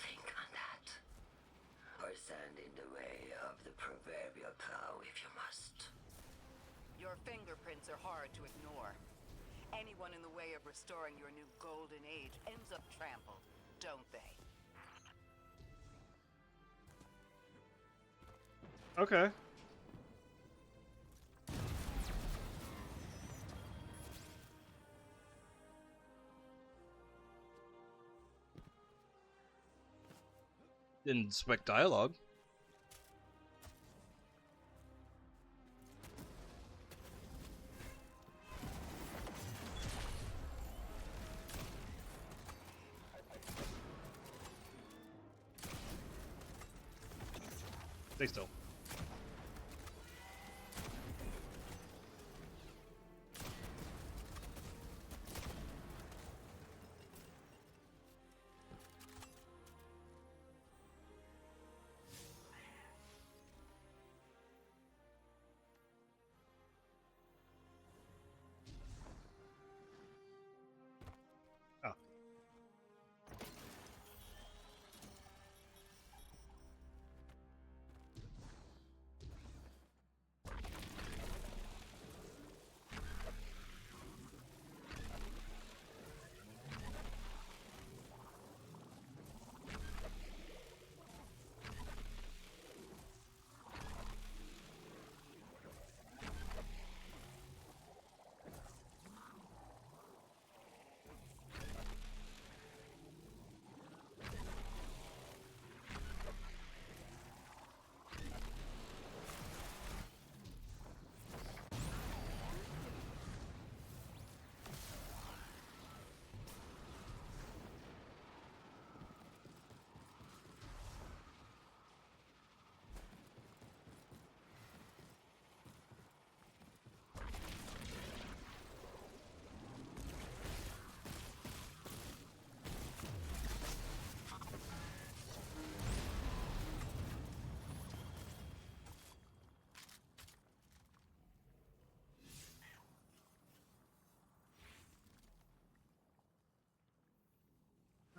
Think on that. Or stand in the way of the proverbial plow if you must. Your fingerprints are hard to ignore. Anyone in the way of restoring your new golden age ends up trampled, don't they? Okay. Didn't expect dialogue. Stay still.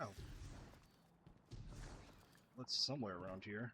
Oh. That's somewhere around here.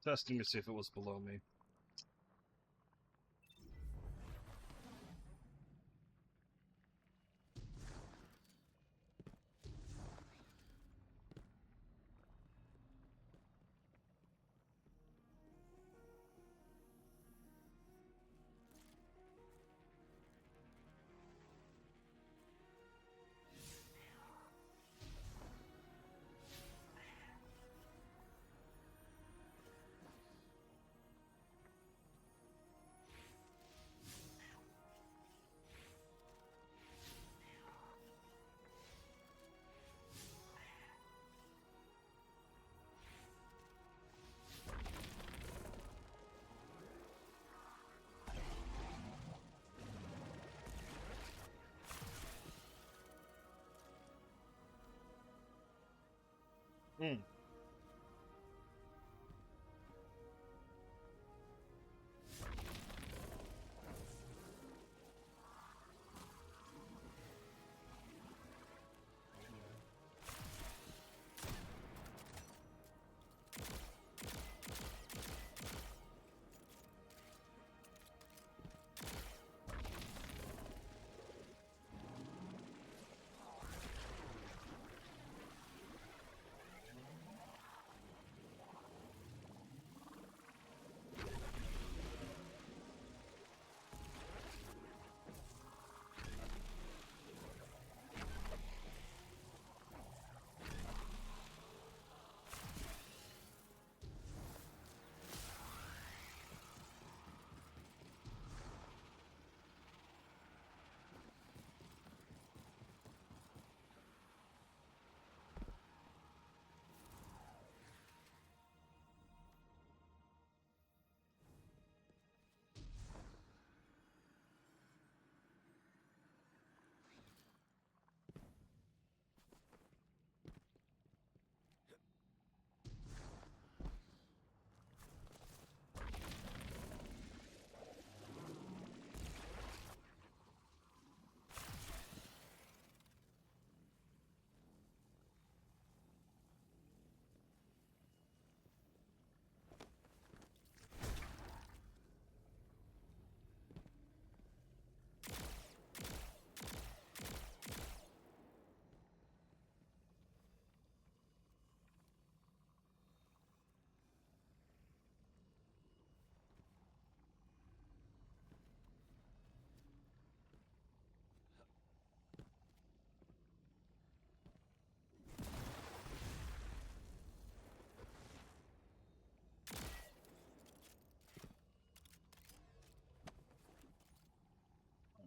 Testing to see if it was below me. Hmm.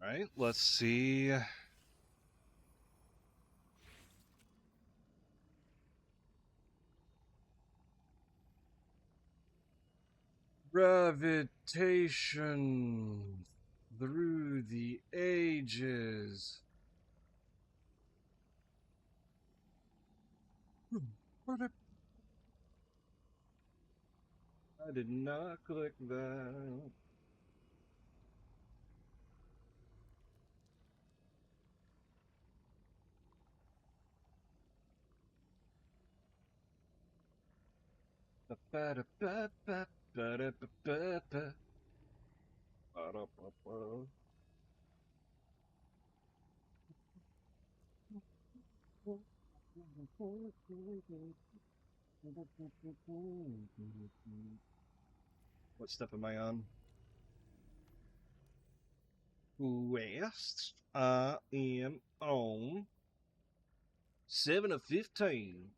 Alright, let's see. Gravitation through the ages. I did not click that. What step am I on? West. I am on 7 of 15.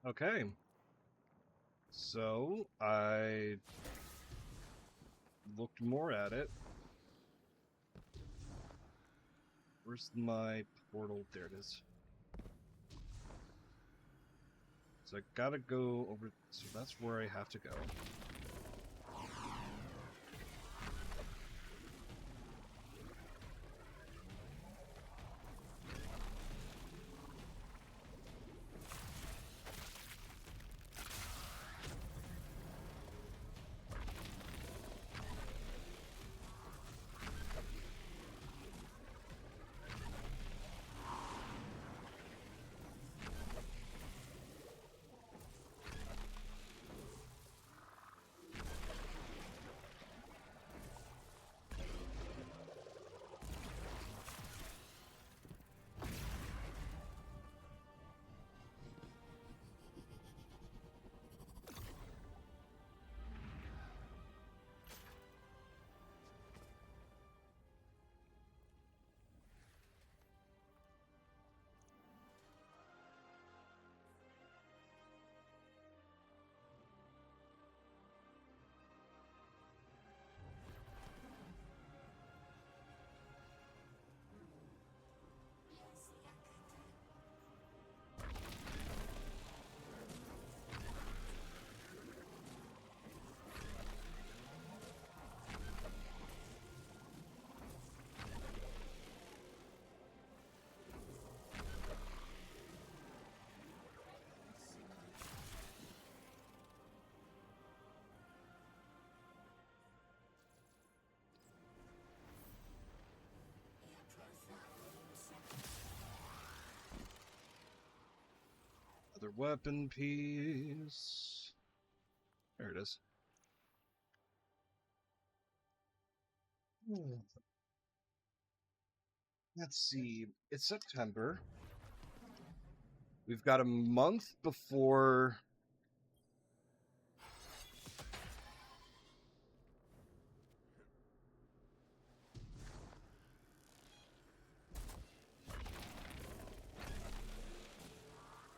Okay. So, I looked more at it. Where's my portal? There it is. So I gotta go over... So that's where I have to go. Other weapon piece. There it is. Let's see. It's September. We've got a month before...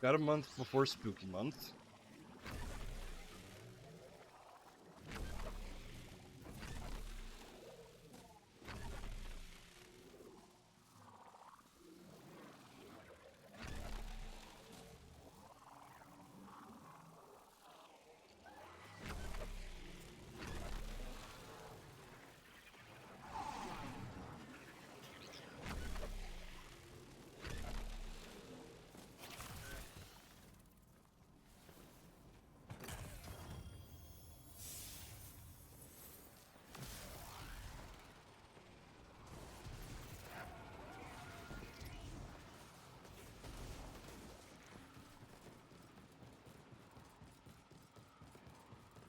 Got a month before Spooky Month.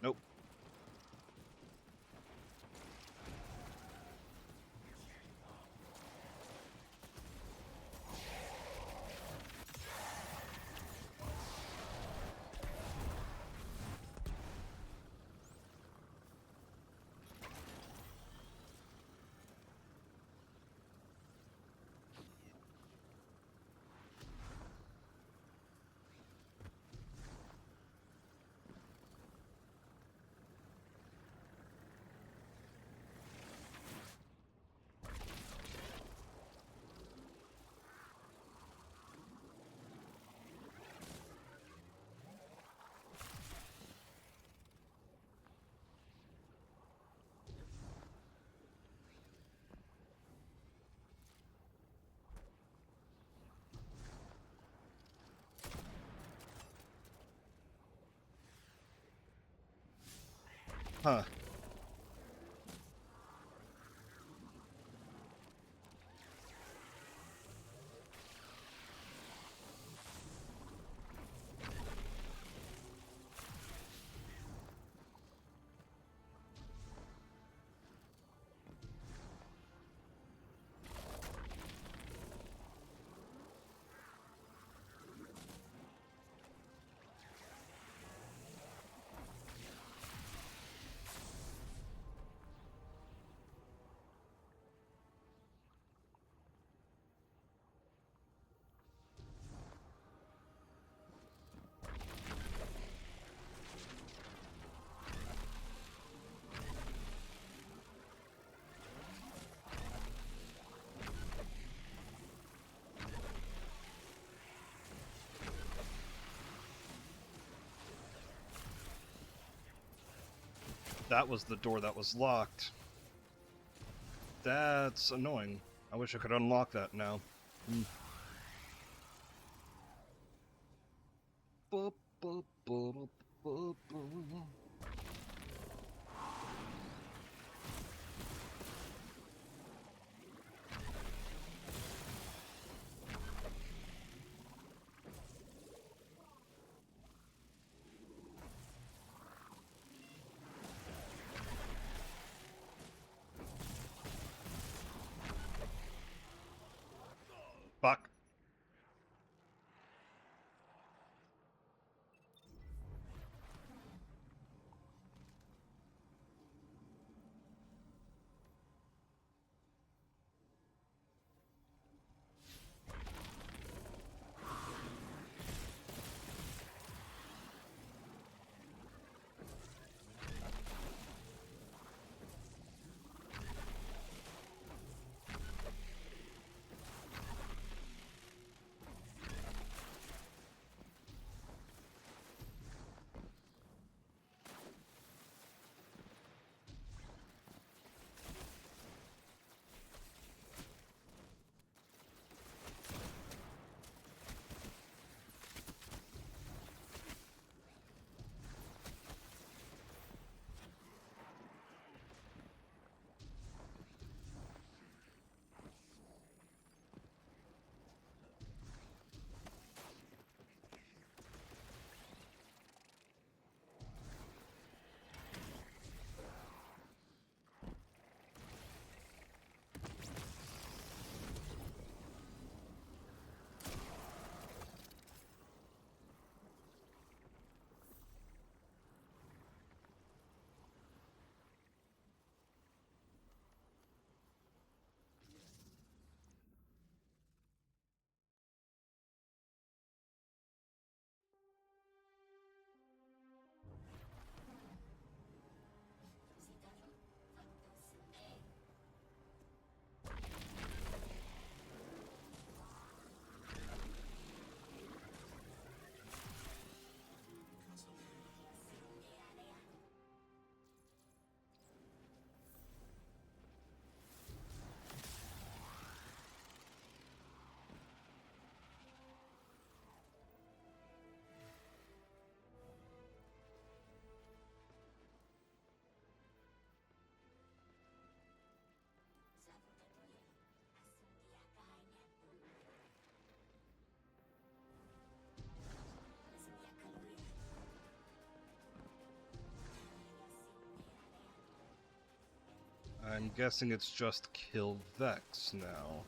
Nope. Huh. That was the door that was locked. That's annoying. I wish I could unlock that now. Fuck. I'm guessing it's just kill Vex now.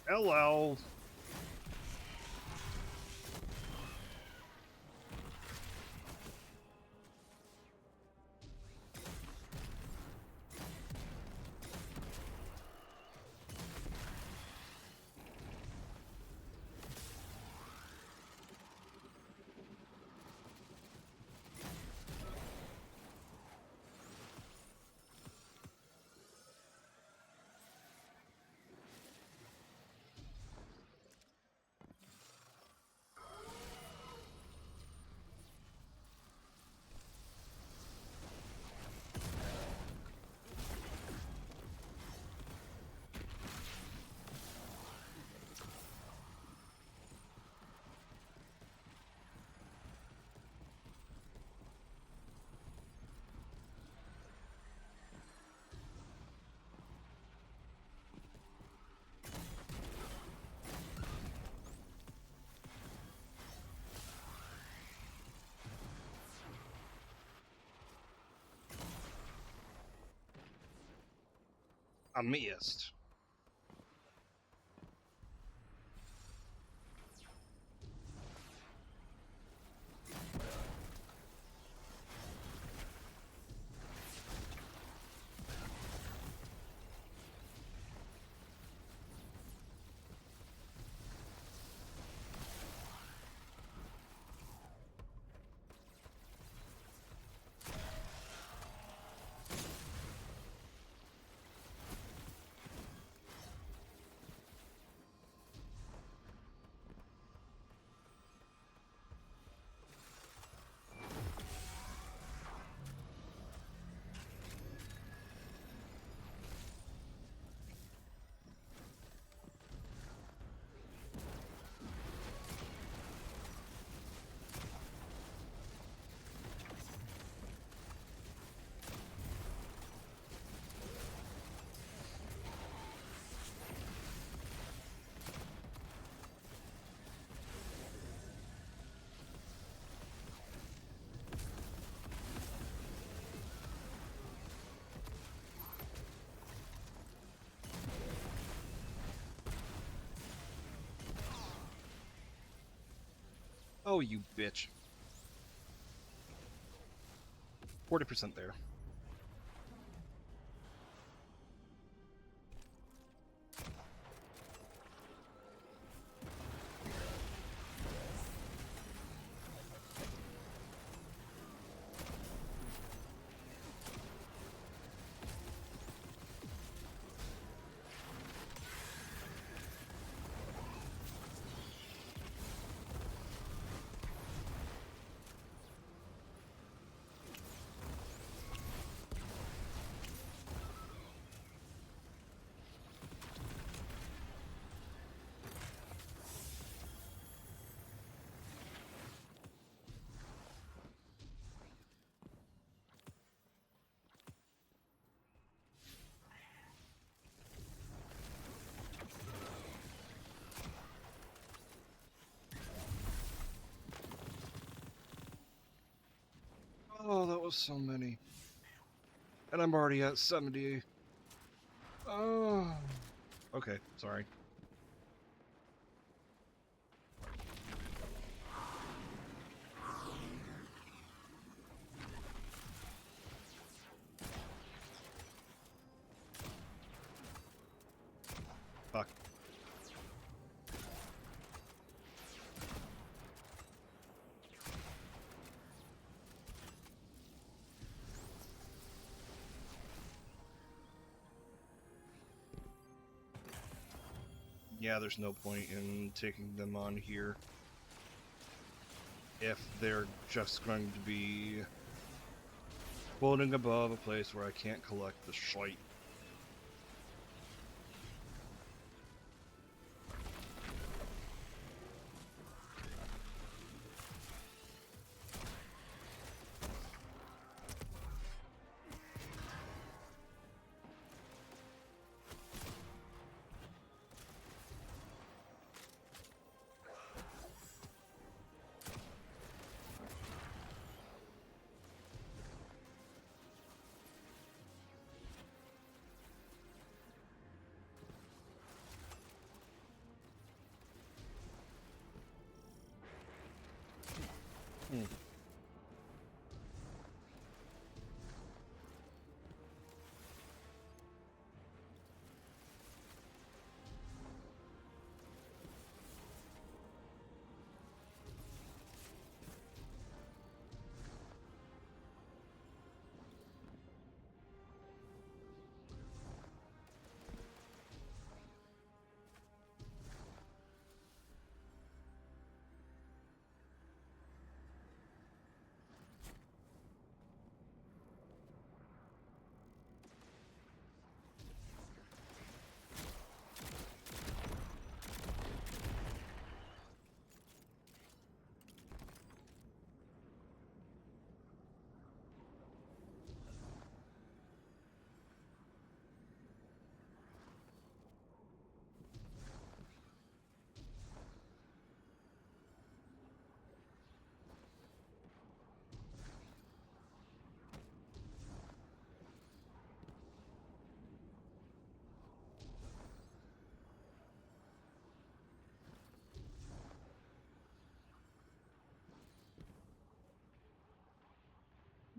Hello. I missed. Oh, you bitch. 40% there. Oh, that was so many. And I'm already at 70. Oh. Okay, sorry. Fuck. Yeah, there's no point in taking them on here if they're just going to be floating above a place where I can't collect the shite.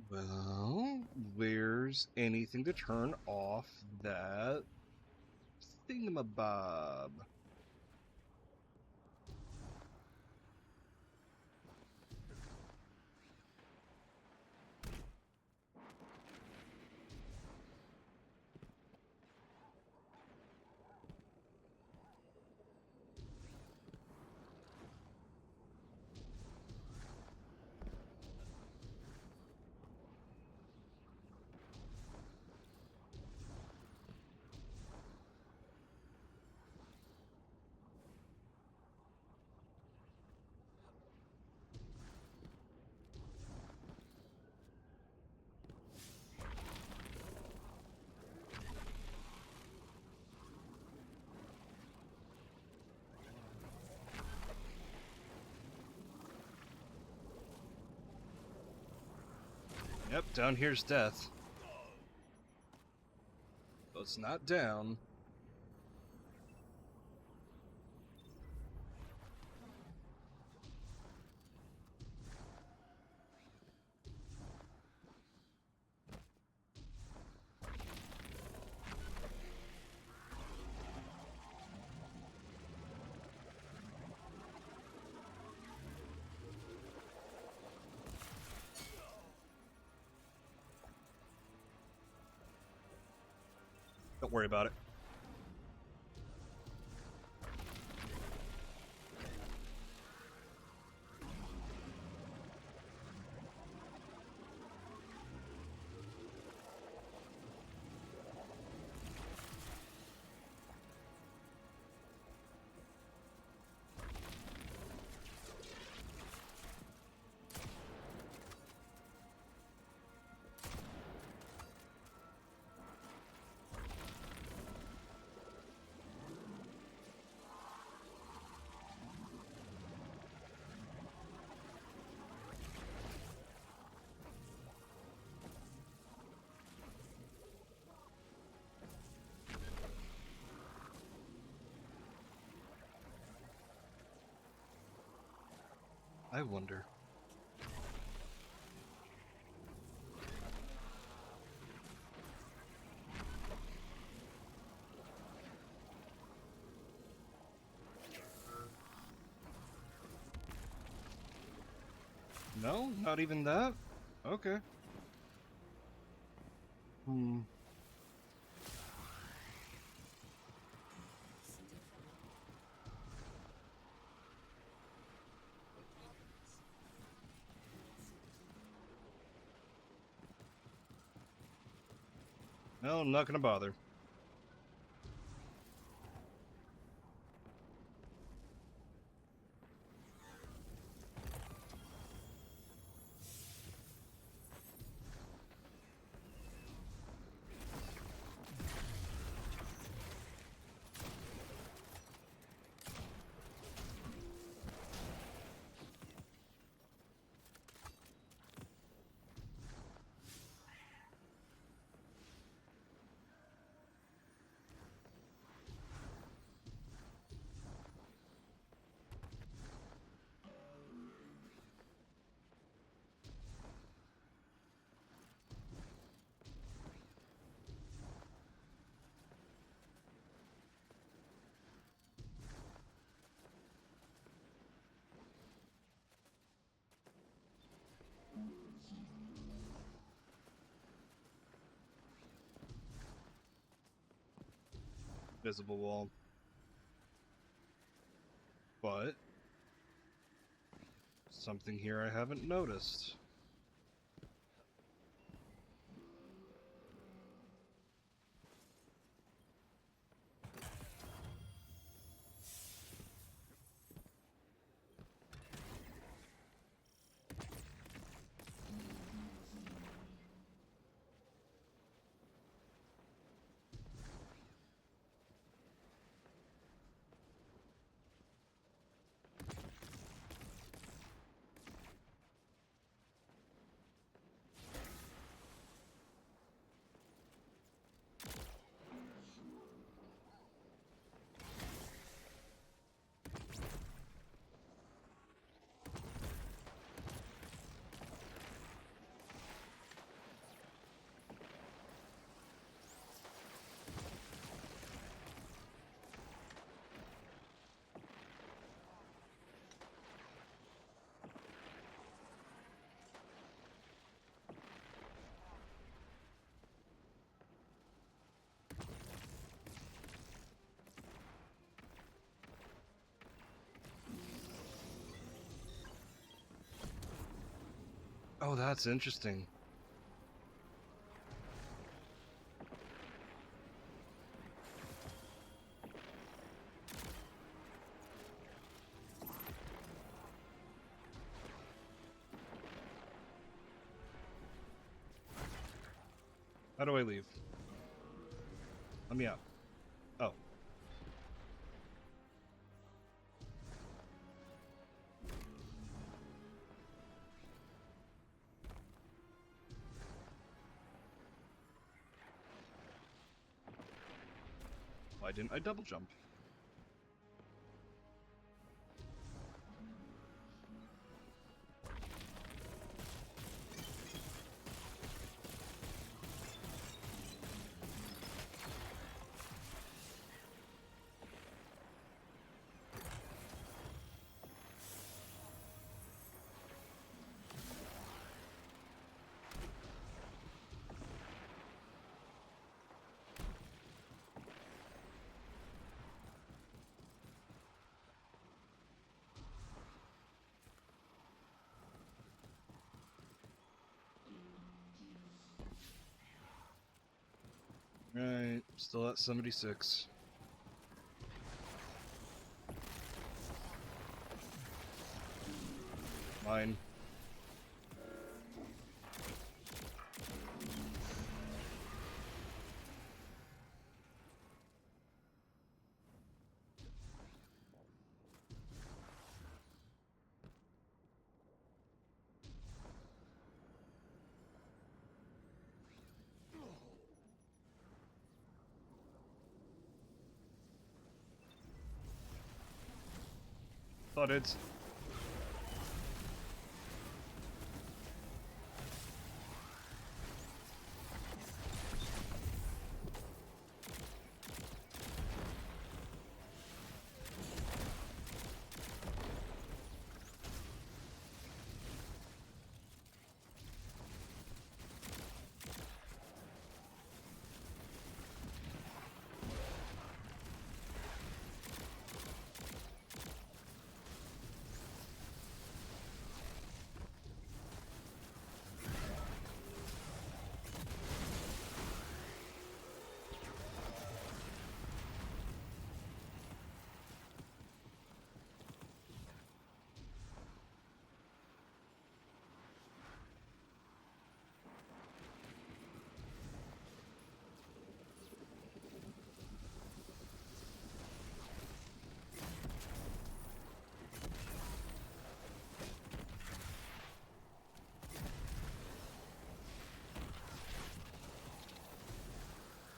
Well, where's anything to turn off that thingamabob? Yep, down here's death. But it's not down. Don't worry about it. I wonder. No, not even that? Okay. No, I'm not gonna bother. Visible wall. But something here I haven't noticed. Oh, that's interesting. How do I leave? Let me out. Oh. Why didn't I double jump? Alright, still at 76. Mine. Thought it's...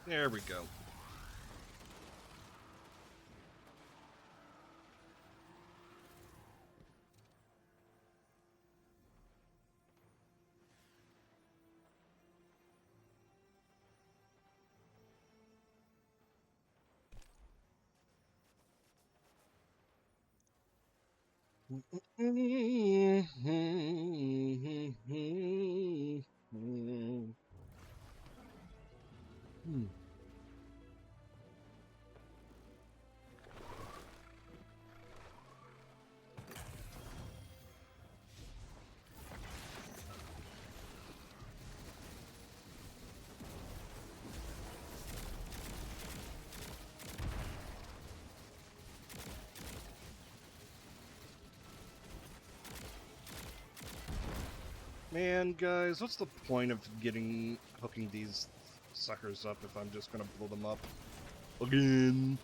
There we go. Man, guys, what's the point of hooking these suckers up if I'm just gonna blow them up again?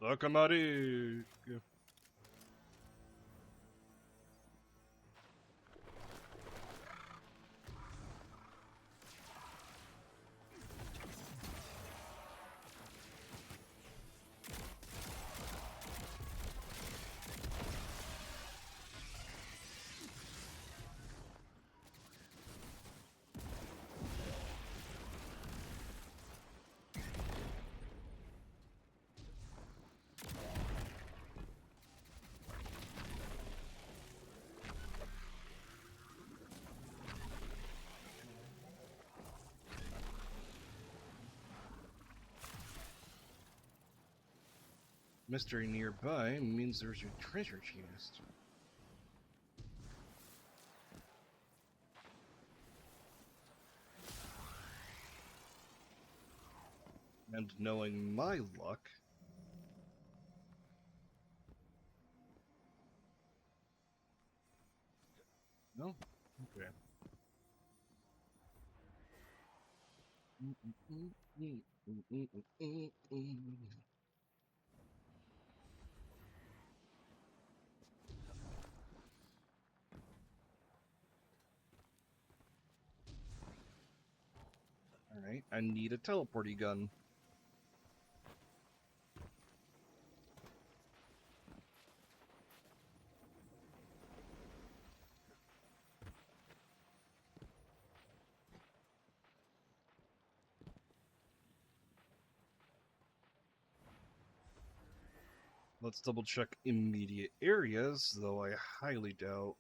Akamari. Mystery nearby means there's a treasure chest. And knowing my luck... No? Okay. Alright, I need a teleporty gun. Let's double check immediate areas, though I highly doubt.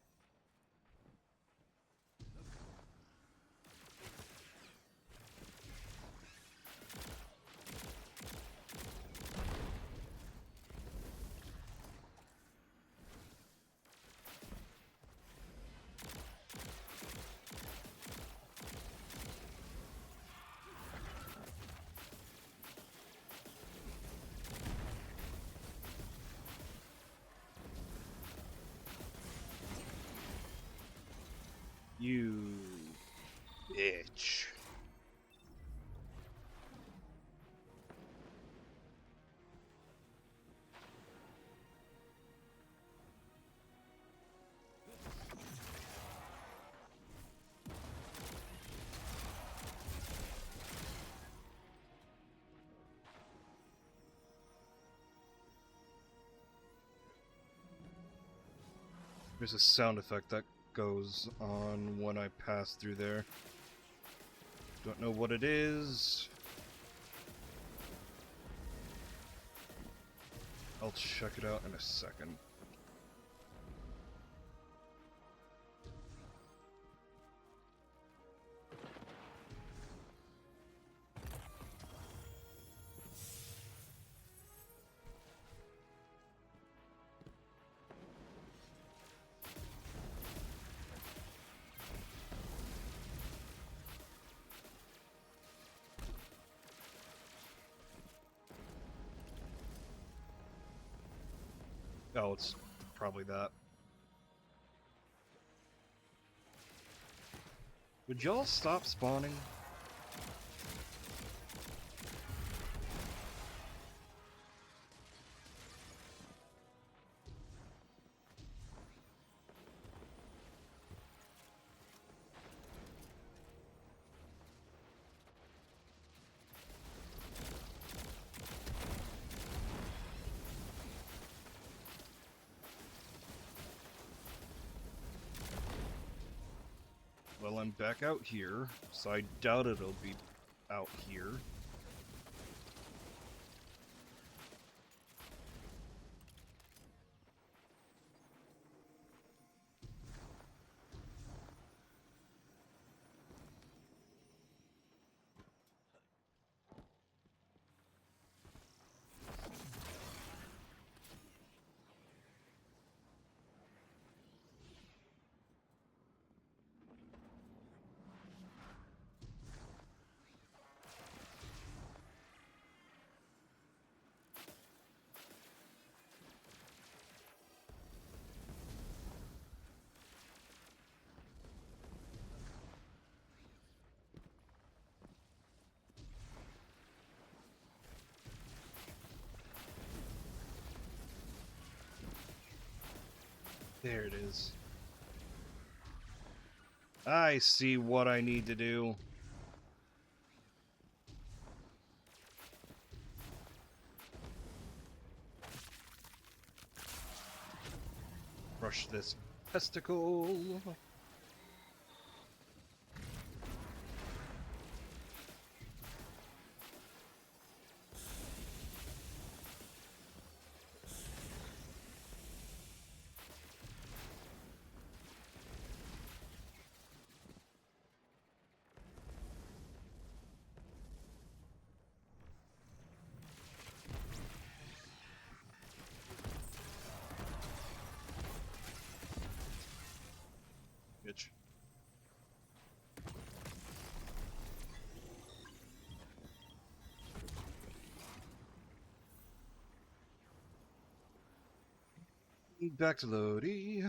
You bitch. There's a sound effect that goes on when I pass through there. Don't know what it is. I'll check it out in a second. Oh, it's probably that. Would y'all stop spawning? Well, I'm back out here, so I doubt it'll be out here. There it is. I see what I need to do. Crush this testicle. Bitch. Back to Lodi.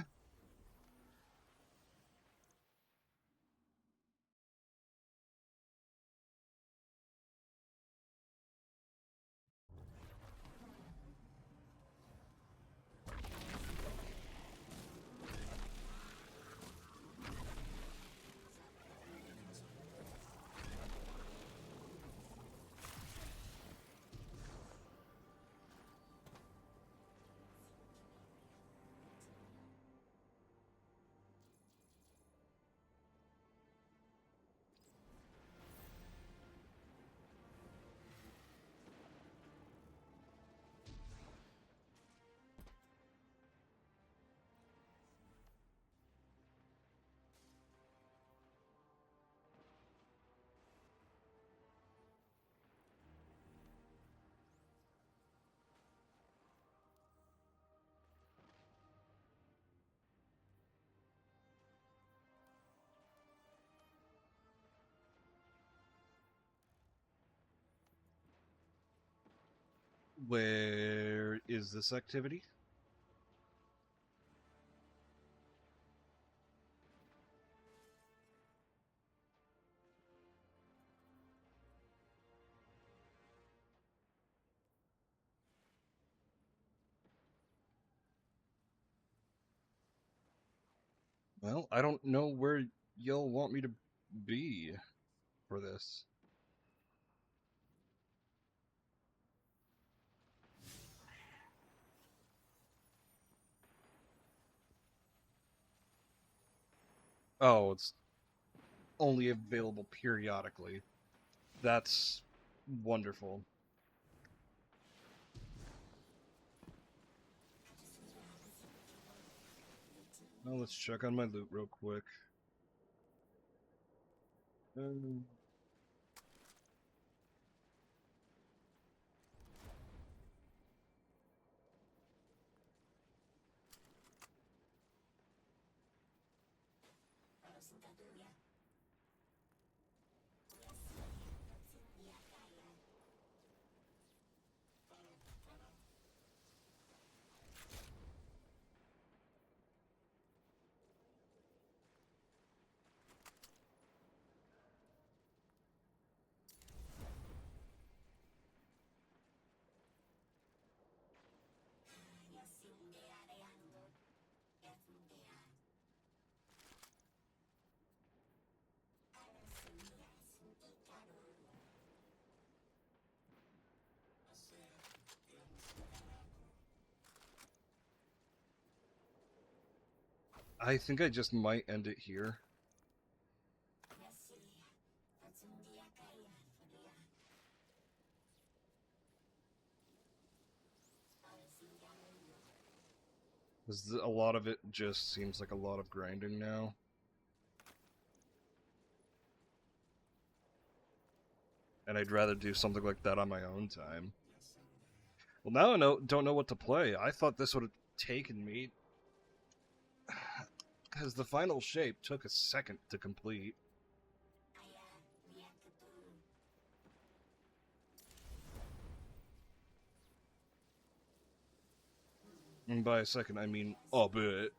Where is this activity? Well, I don't know where you'll want me to be for this. Oh, it's only available periodically. That's wonderful. Well, let's check on my loot real quick. I think I just might end it here. Because a lot of it just seems like a lot of grinding now. And I'd rather do something like that on my own time. Well, now I don't know what to play. I thought this would have taken me... Because the final shape took a second to complete. And by a second, I mean a bit.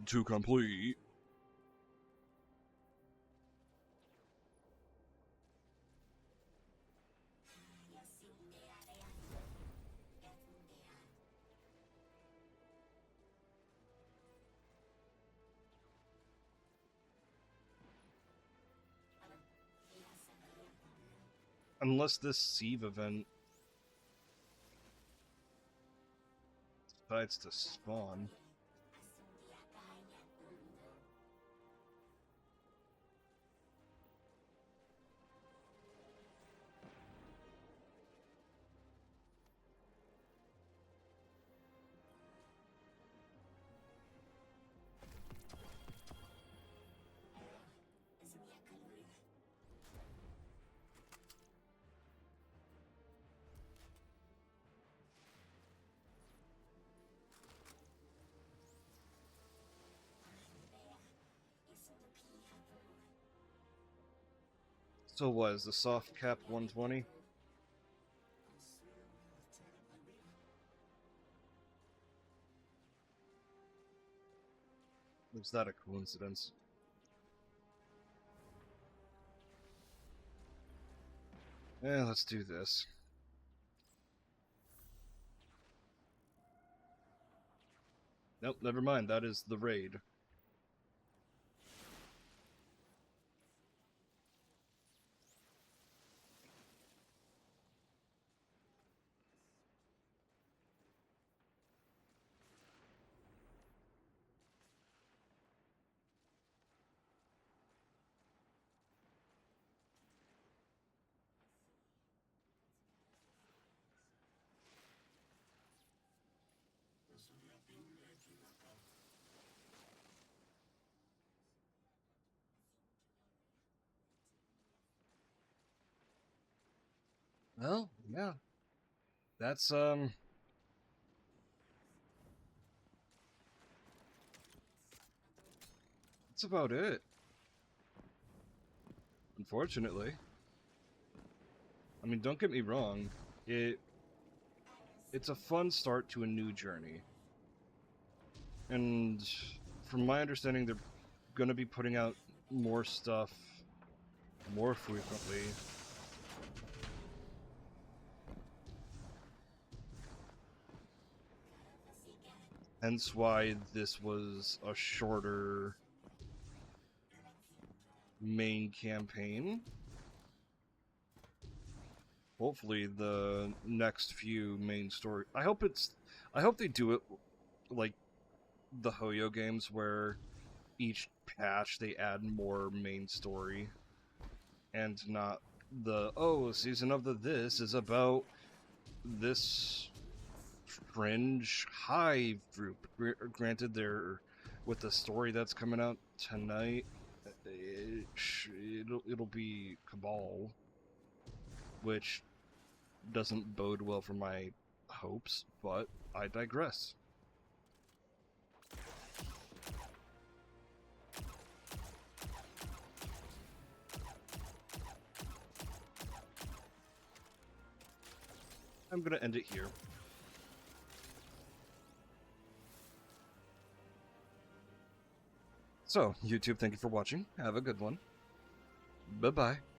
To complete. Unless this Sieve event decides to spawn. So what, is the soft cap 120? Was that a coincidence? Yeah, let's do this. Nope, never mind, that is the raid. Well, yeah. That's, that's about it. Unfortunately. I mean, don't get me wrong. it's a fun start to a new journey. And from my understanding, they're going to be putting out more stuff more frequently. Hence why this was a shorter main campaign. Hopefully the next few main story, I hope they do it like the Hoyo games, where each patch they add more main story, and not the, oh, season of the this is about this fringe hive group. Granted, they're with the story that's coming out tonight, it'll be Cabal, which doesn't bode well for my hopes, but I digress. I'm gonna end it here. So, YouTube, thank you for watching. Have a good one. Bye-bye.